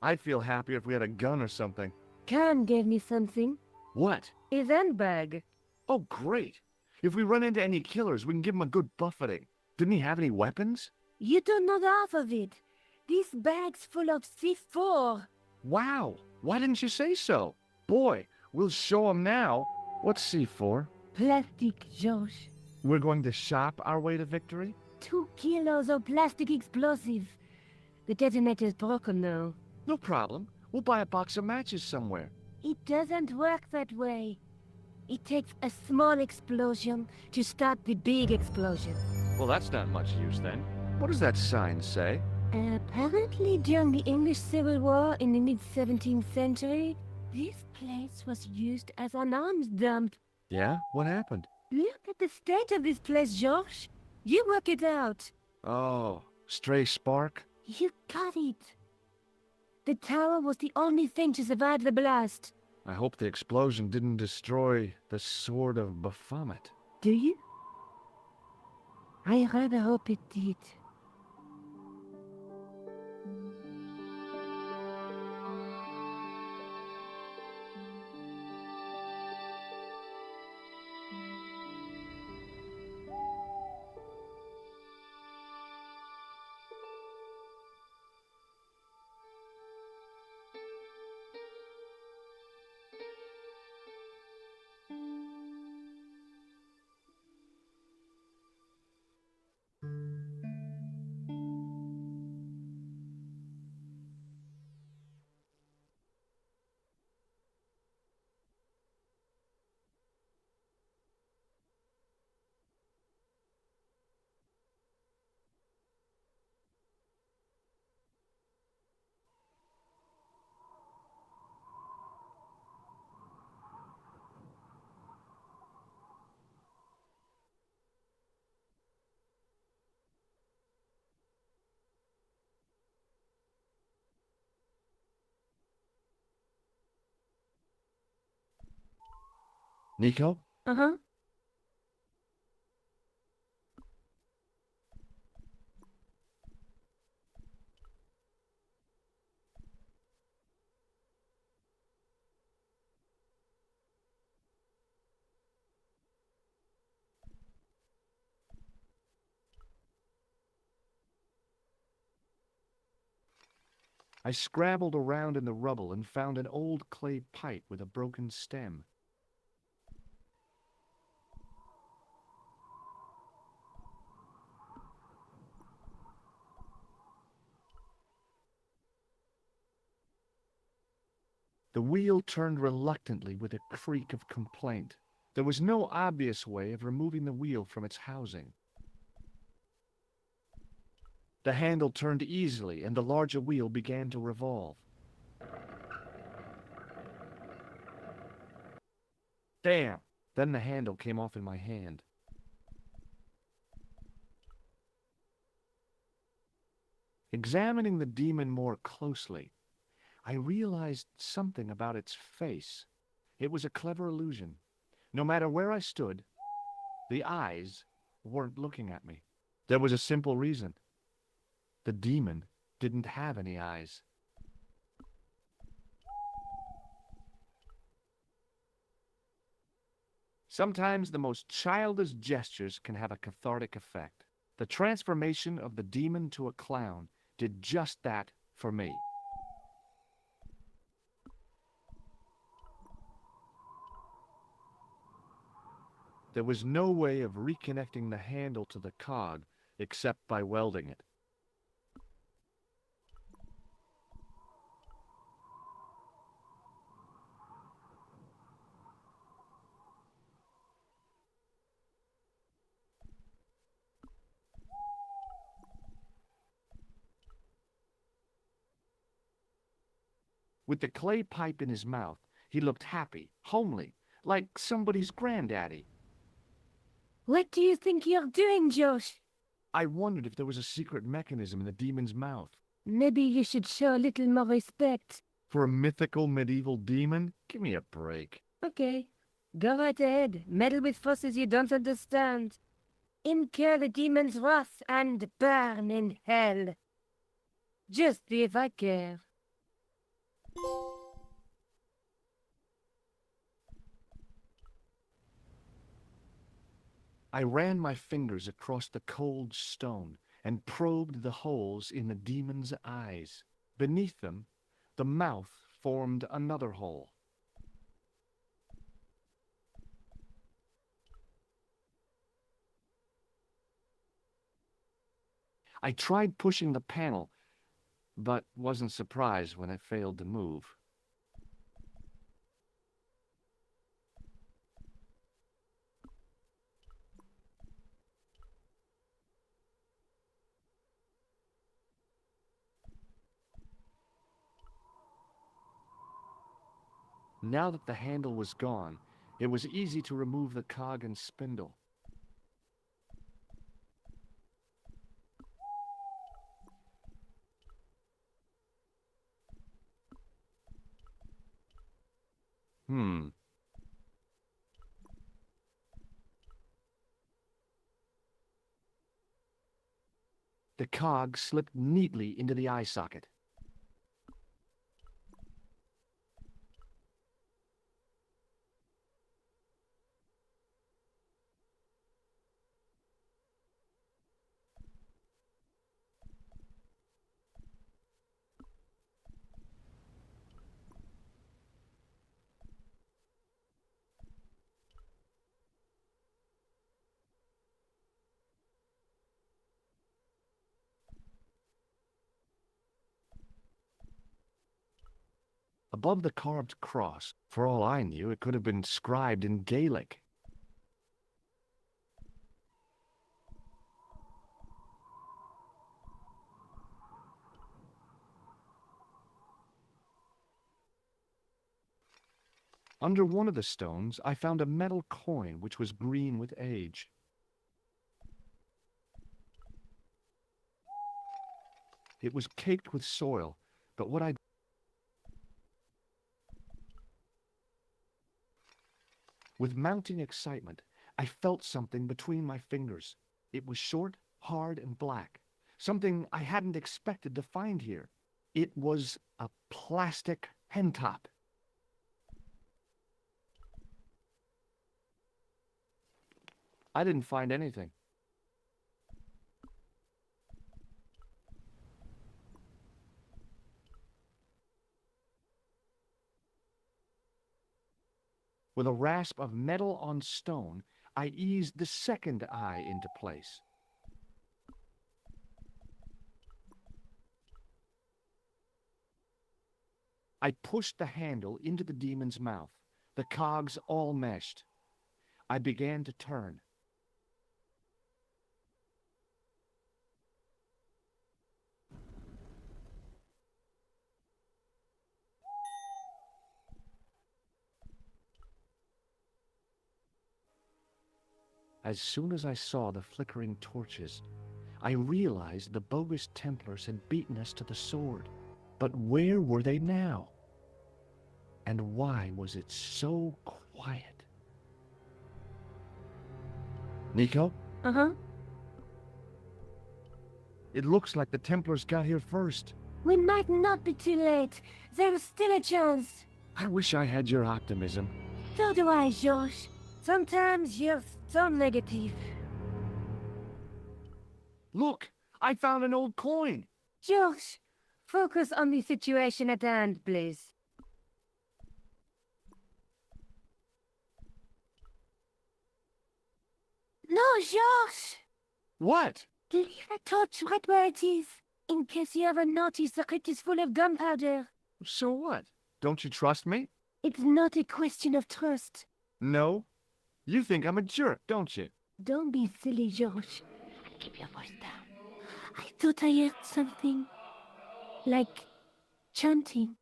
I'd feel happier if we had a gun or something. Khan gave me something. What? His handbag. Oh, great. If we run into any killers, we can give them a good buffeting. Didn't he have any weapons? You don't know the half of it. This bag's full of C4. Wow. Why didn't you say so? Boy, we'll show him now. What's C4? Plastic, George. We're going to shop our way to victory? 2 kilos of plastic explosive. The detonator's broken now. No problem. We'll buy a box of matches somewhere. It doesn't work that way. It takes a small explosion to start the big explosion. Well, that's not much use then. What does that sign say? Apparently, during the English Civil War in the mid-17th century, this place was used as an arms dump. Yeah? What happened? Look at the state of this place, George. You work it out. Oh, stray spark? You got it. The tower was the only thing to survive the blast. I hope the explosion didn't destroy the Sword of Baphomet. Do you? I rather hope it did. Nico? Uh-huh. I scrabbled around in the rubble and found an old clay pipe with a broken stem. The wheel turned reluctantly with a creak of complaint. There was no obvious way of removing the wheel from its housing. The handle turned easily, and the larger wheel began to revolve. Damn! Then the handle came off in my hand. Examining the demon more closely, I realized something about its face. It was a clever illusion. No matter where I stood, the eyes weren't looking at me. There was a simple reason. The demon didn't have any eyes. Sometimes the most childish gestures can have a cathartic effect. The transformation of the demon to a clown did just that for me. There was no way of reconnecting the handle to the cog except by welding it. With the clay pipe in his mouth, he looked happy, homely, like somebody's granddaddy. What do you think you're doing, Josh? I wondered if there was a secret mechanism in the demon's mouth. Maybe you should show a little more respect. For a mythical medieval demon? Give me a break. Okay, go right ahead. Meddle with forces you don't understand. Incur the demon's wrath and burn in hell. Just see if I care. I ran my fingers across the cold stone and probed the holes in the demon's eyes. Beneath them, the mouth formed another hole. I tried pushing the panel, but wasn't surprised when it failed to move. Now that the handle was gone, it was easy to remove the cog and spindle. The cog slipped neatly into the eye socket. Above the carved cross, for all I knew, it could have been scribed in Gaelic. Under one of the stones, I found a metal coin which was green with age. It was caked with soil, but what I With mounting excitement, I felt something between my fingers. It was short, hard, and black. Something I hadn't expected to find here. It was a plastic hen top. I didn't find anything. With a rasp of metal on stone, I eased the second eye into place. I pushed the handle into the demon's mouth. The cogs all meshed. I began to turn. As soon as I saw the flickering torches, I realized the bogus Templars had beaten us to the sword. But where were they now? And why was it so quiet? Nico? Uh-huh. It looks like the Templars got here first. We might not be too late. There's still a chance. I wish I had your optimism. So do I, Josh. Sometimes you're so negative. Look! I found an old coin! Josh, focus on the situation at hand, please. No, Josh! What? Leave a torch right where it is, in case you ever notice the crypt is full of gunpowder. So what? Don't you trust me? It's not a question of trust. No? You think I'm a jerk, don't you? Don't be silly, Josh. Keep your voice down. I thought I heard something. Like chanting.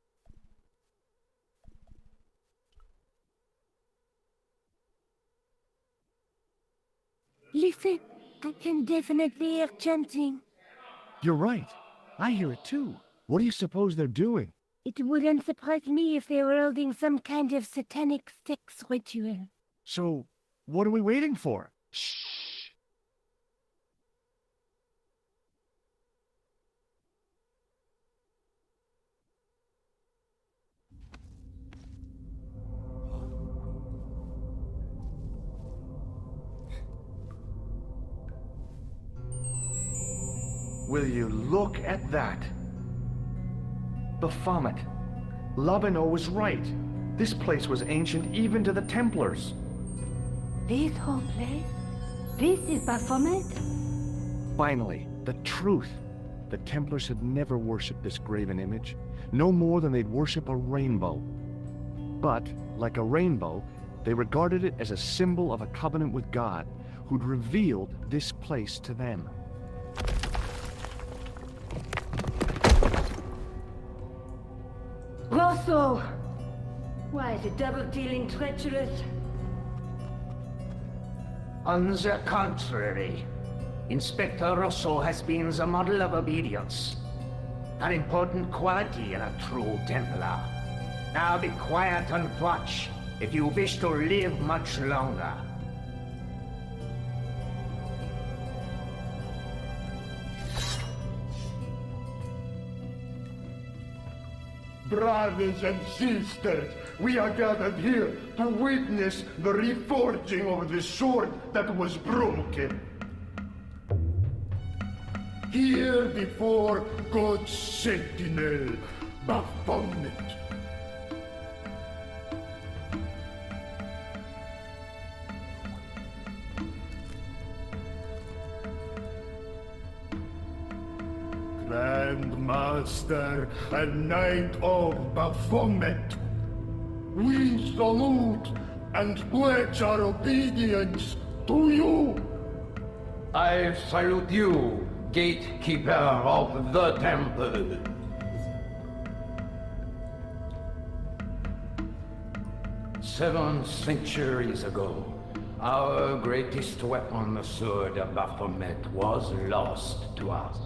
Listen, I can definitely hear chanting. You're right. I hear it too. What do you suppose they're doing? It wouldn't surprise me if they were holding some kind of satanic sex ritual. So, what are we waiting for? Shh! Will you look at that? Baphomet. Lobineau was right. This place was ancient even to the Templars. This whole place? This is Baphomet? Finally, the truth. The Templars had never worshipped this graven image, no more than they'd worship a rainbow. But, like a rainbow, they regarded it as a symbol of a covenant with God, who'd revealed this place to them. Rosso! Why, the double-dealing treacherous? On the contrary, Inspector Rosso has been the model of obedience, an important quality in a true Templar. Now be quiet and watch if you wish to live much longer. Brothers and sisters, we are gathered here to witness the reforging of the sword that was broken. Here before God's sentinel, Baphomet. Grand Master and Knight of Baphomet, we salute and pledge our obedience to you. I salute you, gatekeeper of the temple. Seven centuries ago, our greatest weapon, the sword of Baphomet, was lost to us.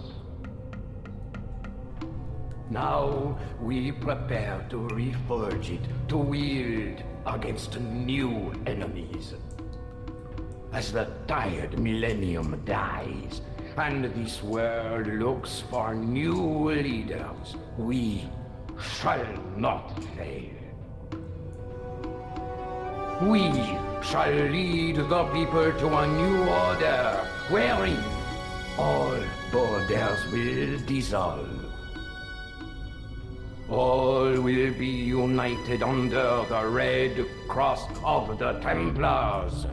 Now we prepare to reforge it, to wield against new enemies. As the tired millennium dies, and this world looks for new leaders, we shall not fail. We shall lead the people to a new order, wherein all borders will dissolve. All will be united under the Red Cross of the Templars.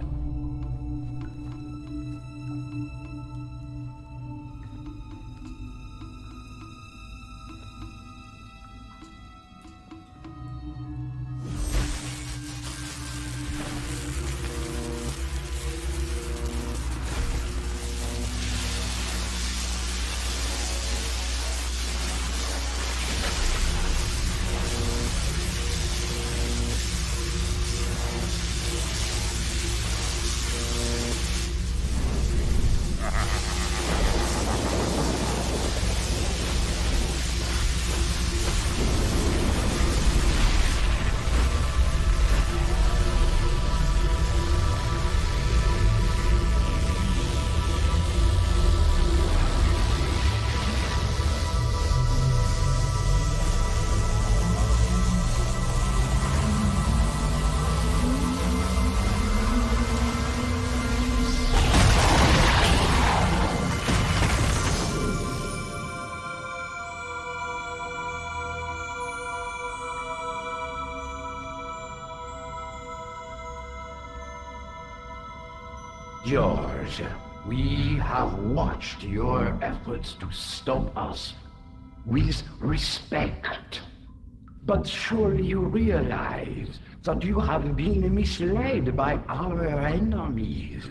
George, we have watched your efforts to stop us with respect. But surely you realize that you have been misled by our enemies.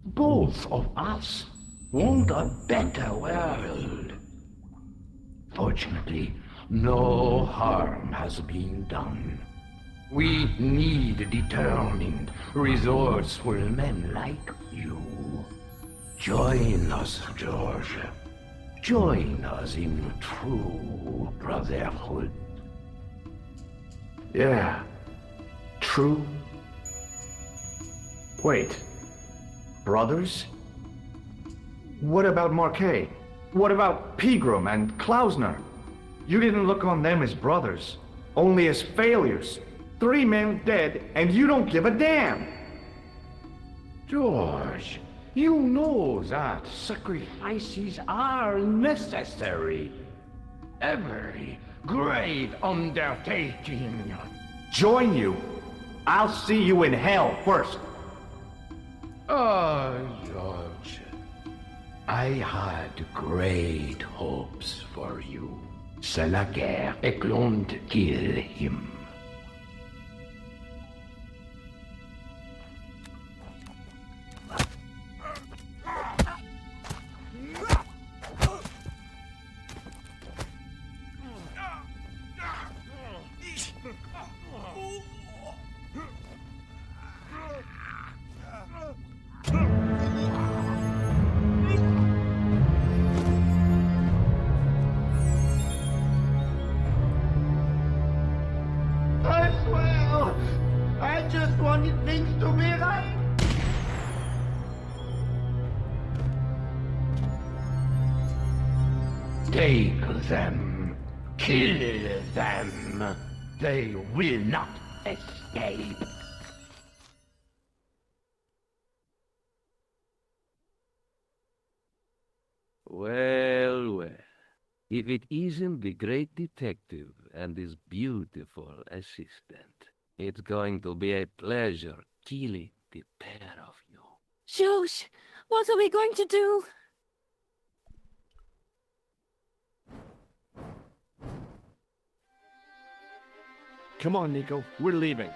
Both of us want a better world. Fortunately, no harm has been done. We need determined, resourceful men like you. Join us, George. Join us in true brotherhood. Yeah. True. Wait. Brothers? What about Marquet? What about Pegram and Klausner? You didn't look on them as brothers, only as failures. 3 men dead, and you don't give a damn! George, you know that sacrifices are necessary. Every great undertaking. Join you? I'll see you in hell first. Oh, George, I had great hopes for you. C'est la guerre et l'on kill him. I swear, I just wanted things to be right. Take them. Kill them. They will not escape. Well, well. If it isn't the great detective and his beautiful assistant, it's going to be a pleasure killing the pair of you. George, what are we going to do? Come on, Nico. We're leaving.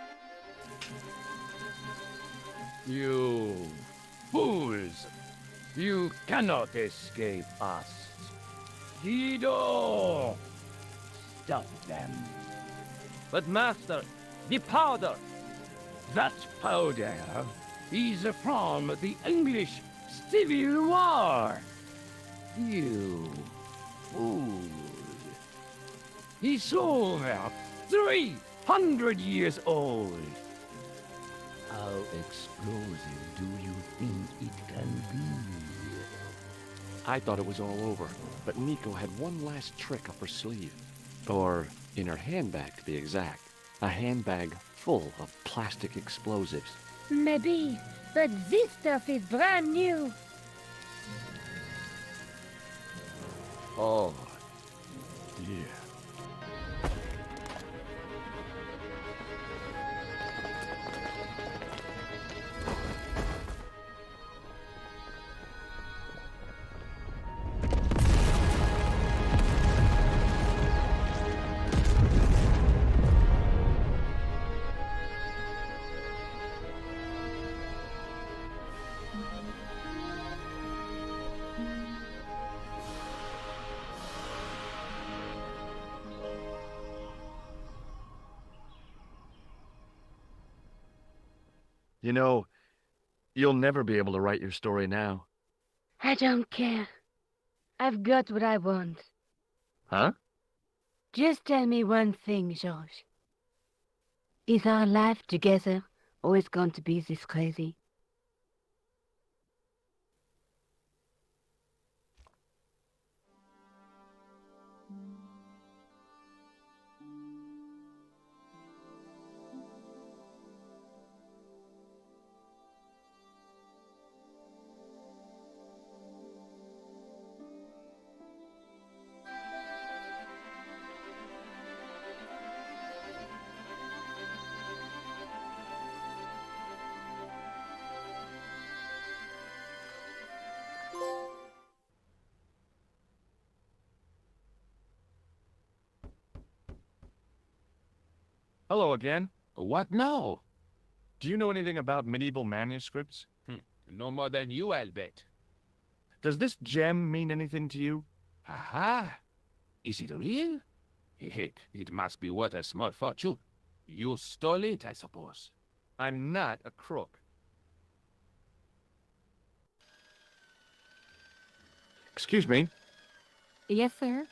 You fools! You cannot escape us. Guido! Stop them. But master, the powder! That powder is from the English Civil War. You fool. It's over 300 years old. How explosive do you think it can be? I thought it was all over, but Nico had one last trick up her sleeve. Or in her handbag, to be exact. A handbag full of plastic explosives. Maybe, but this stuff is brand new. Oh, dear. You know, you'll never be able to write your story now. I don't care. I've got what I want. Huh? Just tell me one thing, George. Is our life together always going to be this crazy? Hello again. What now? Do you know anything about medieval manuscripts? No more than you, I'll bet. Does this gem mean anything to you? Aha! Is it real? It must be worth a small fortune. You stole it, I suppose. I'm not a crook. Excuse me. Yes, sir?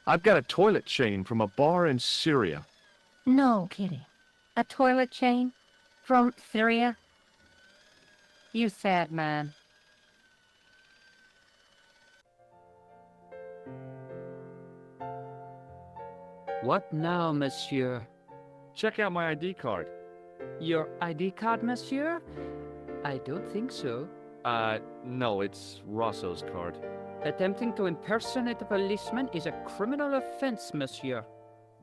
I've got a toilet chain from a bar in Syria. No kidding. A toilet chain? From Syria? You sad man. What now, monsieur? Check out my ID card. Your ID card, monsieur? I don't think so. No, it's Rosso's card. Attempting to impersonate a policeman is a criminal offense, monsieur.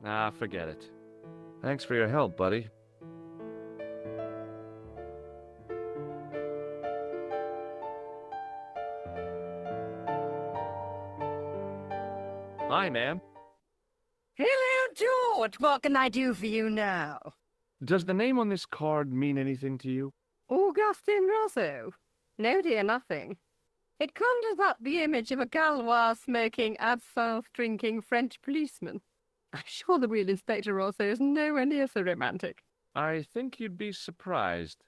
Ah, forget it. Thanks for your help, buddy. Hi, ma'am. Hello, George. What can I do for you now? Does the name on this card mean anything to you? Augustin Rosso? No, dear, nothing. It conjures up the image of a Gaulois-smoking, absinthe-drinking French policeman. I'm sure the real Inspector Rosso is nowhere near so romantic. I think you'd be surprised.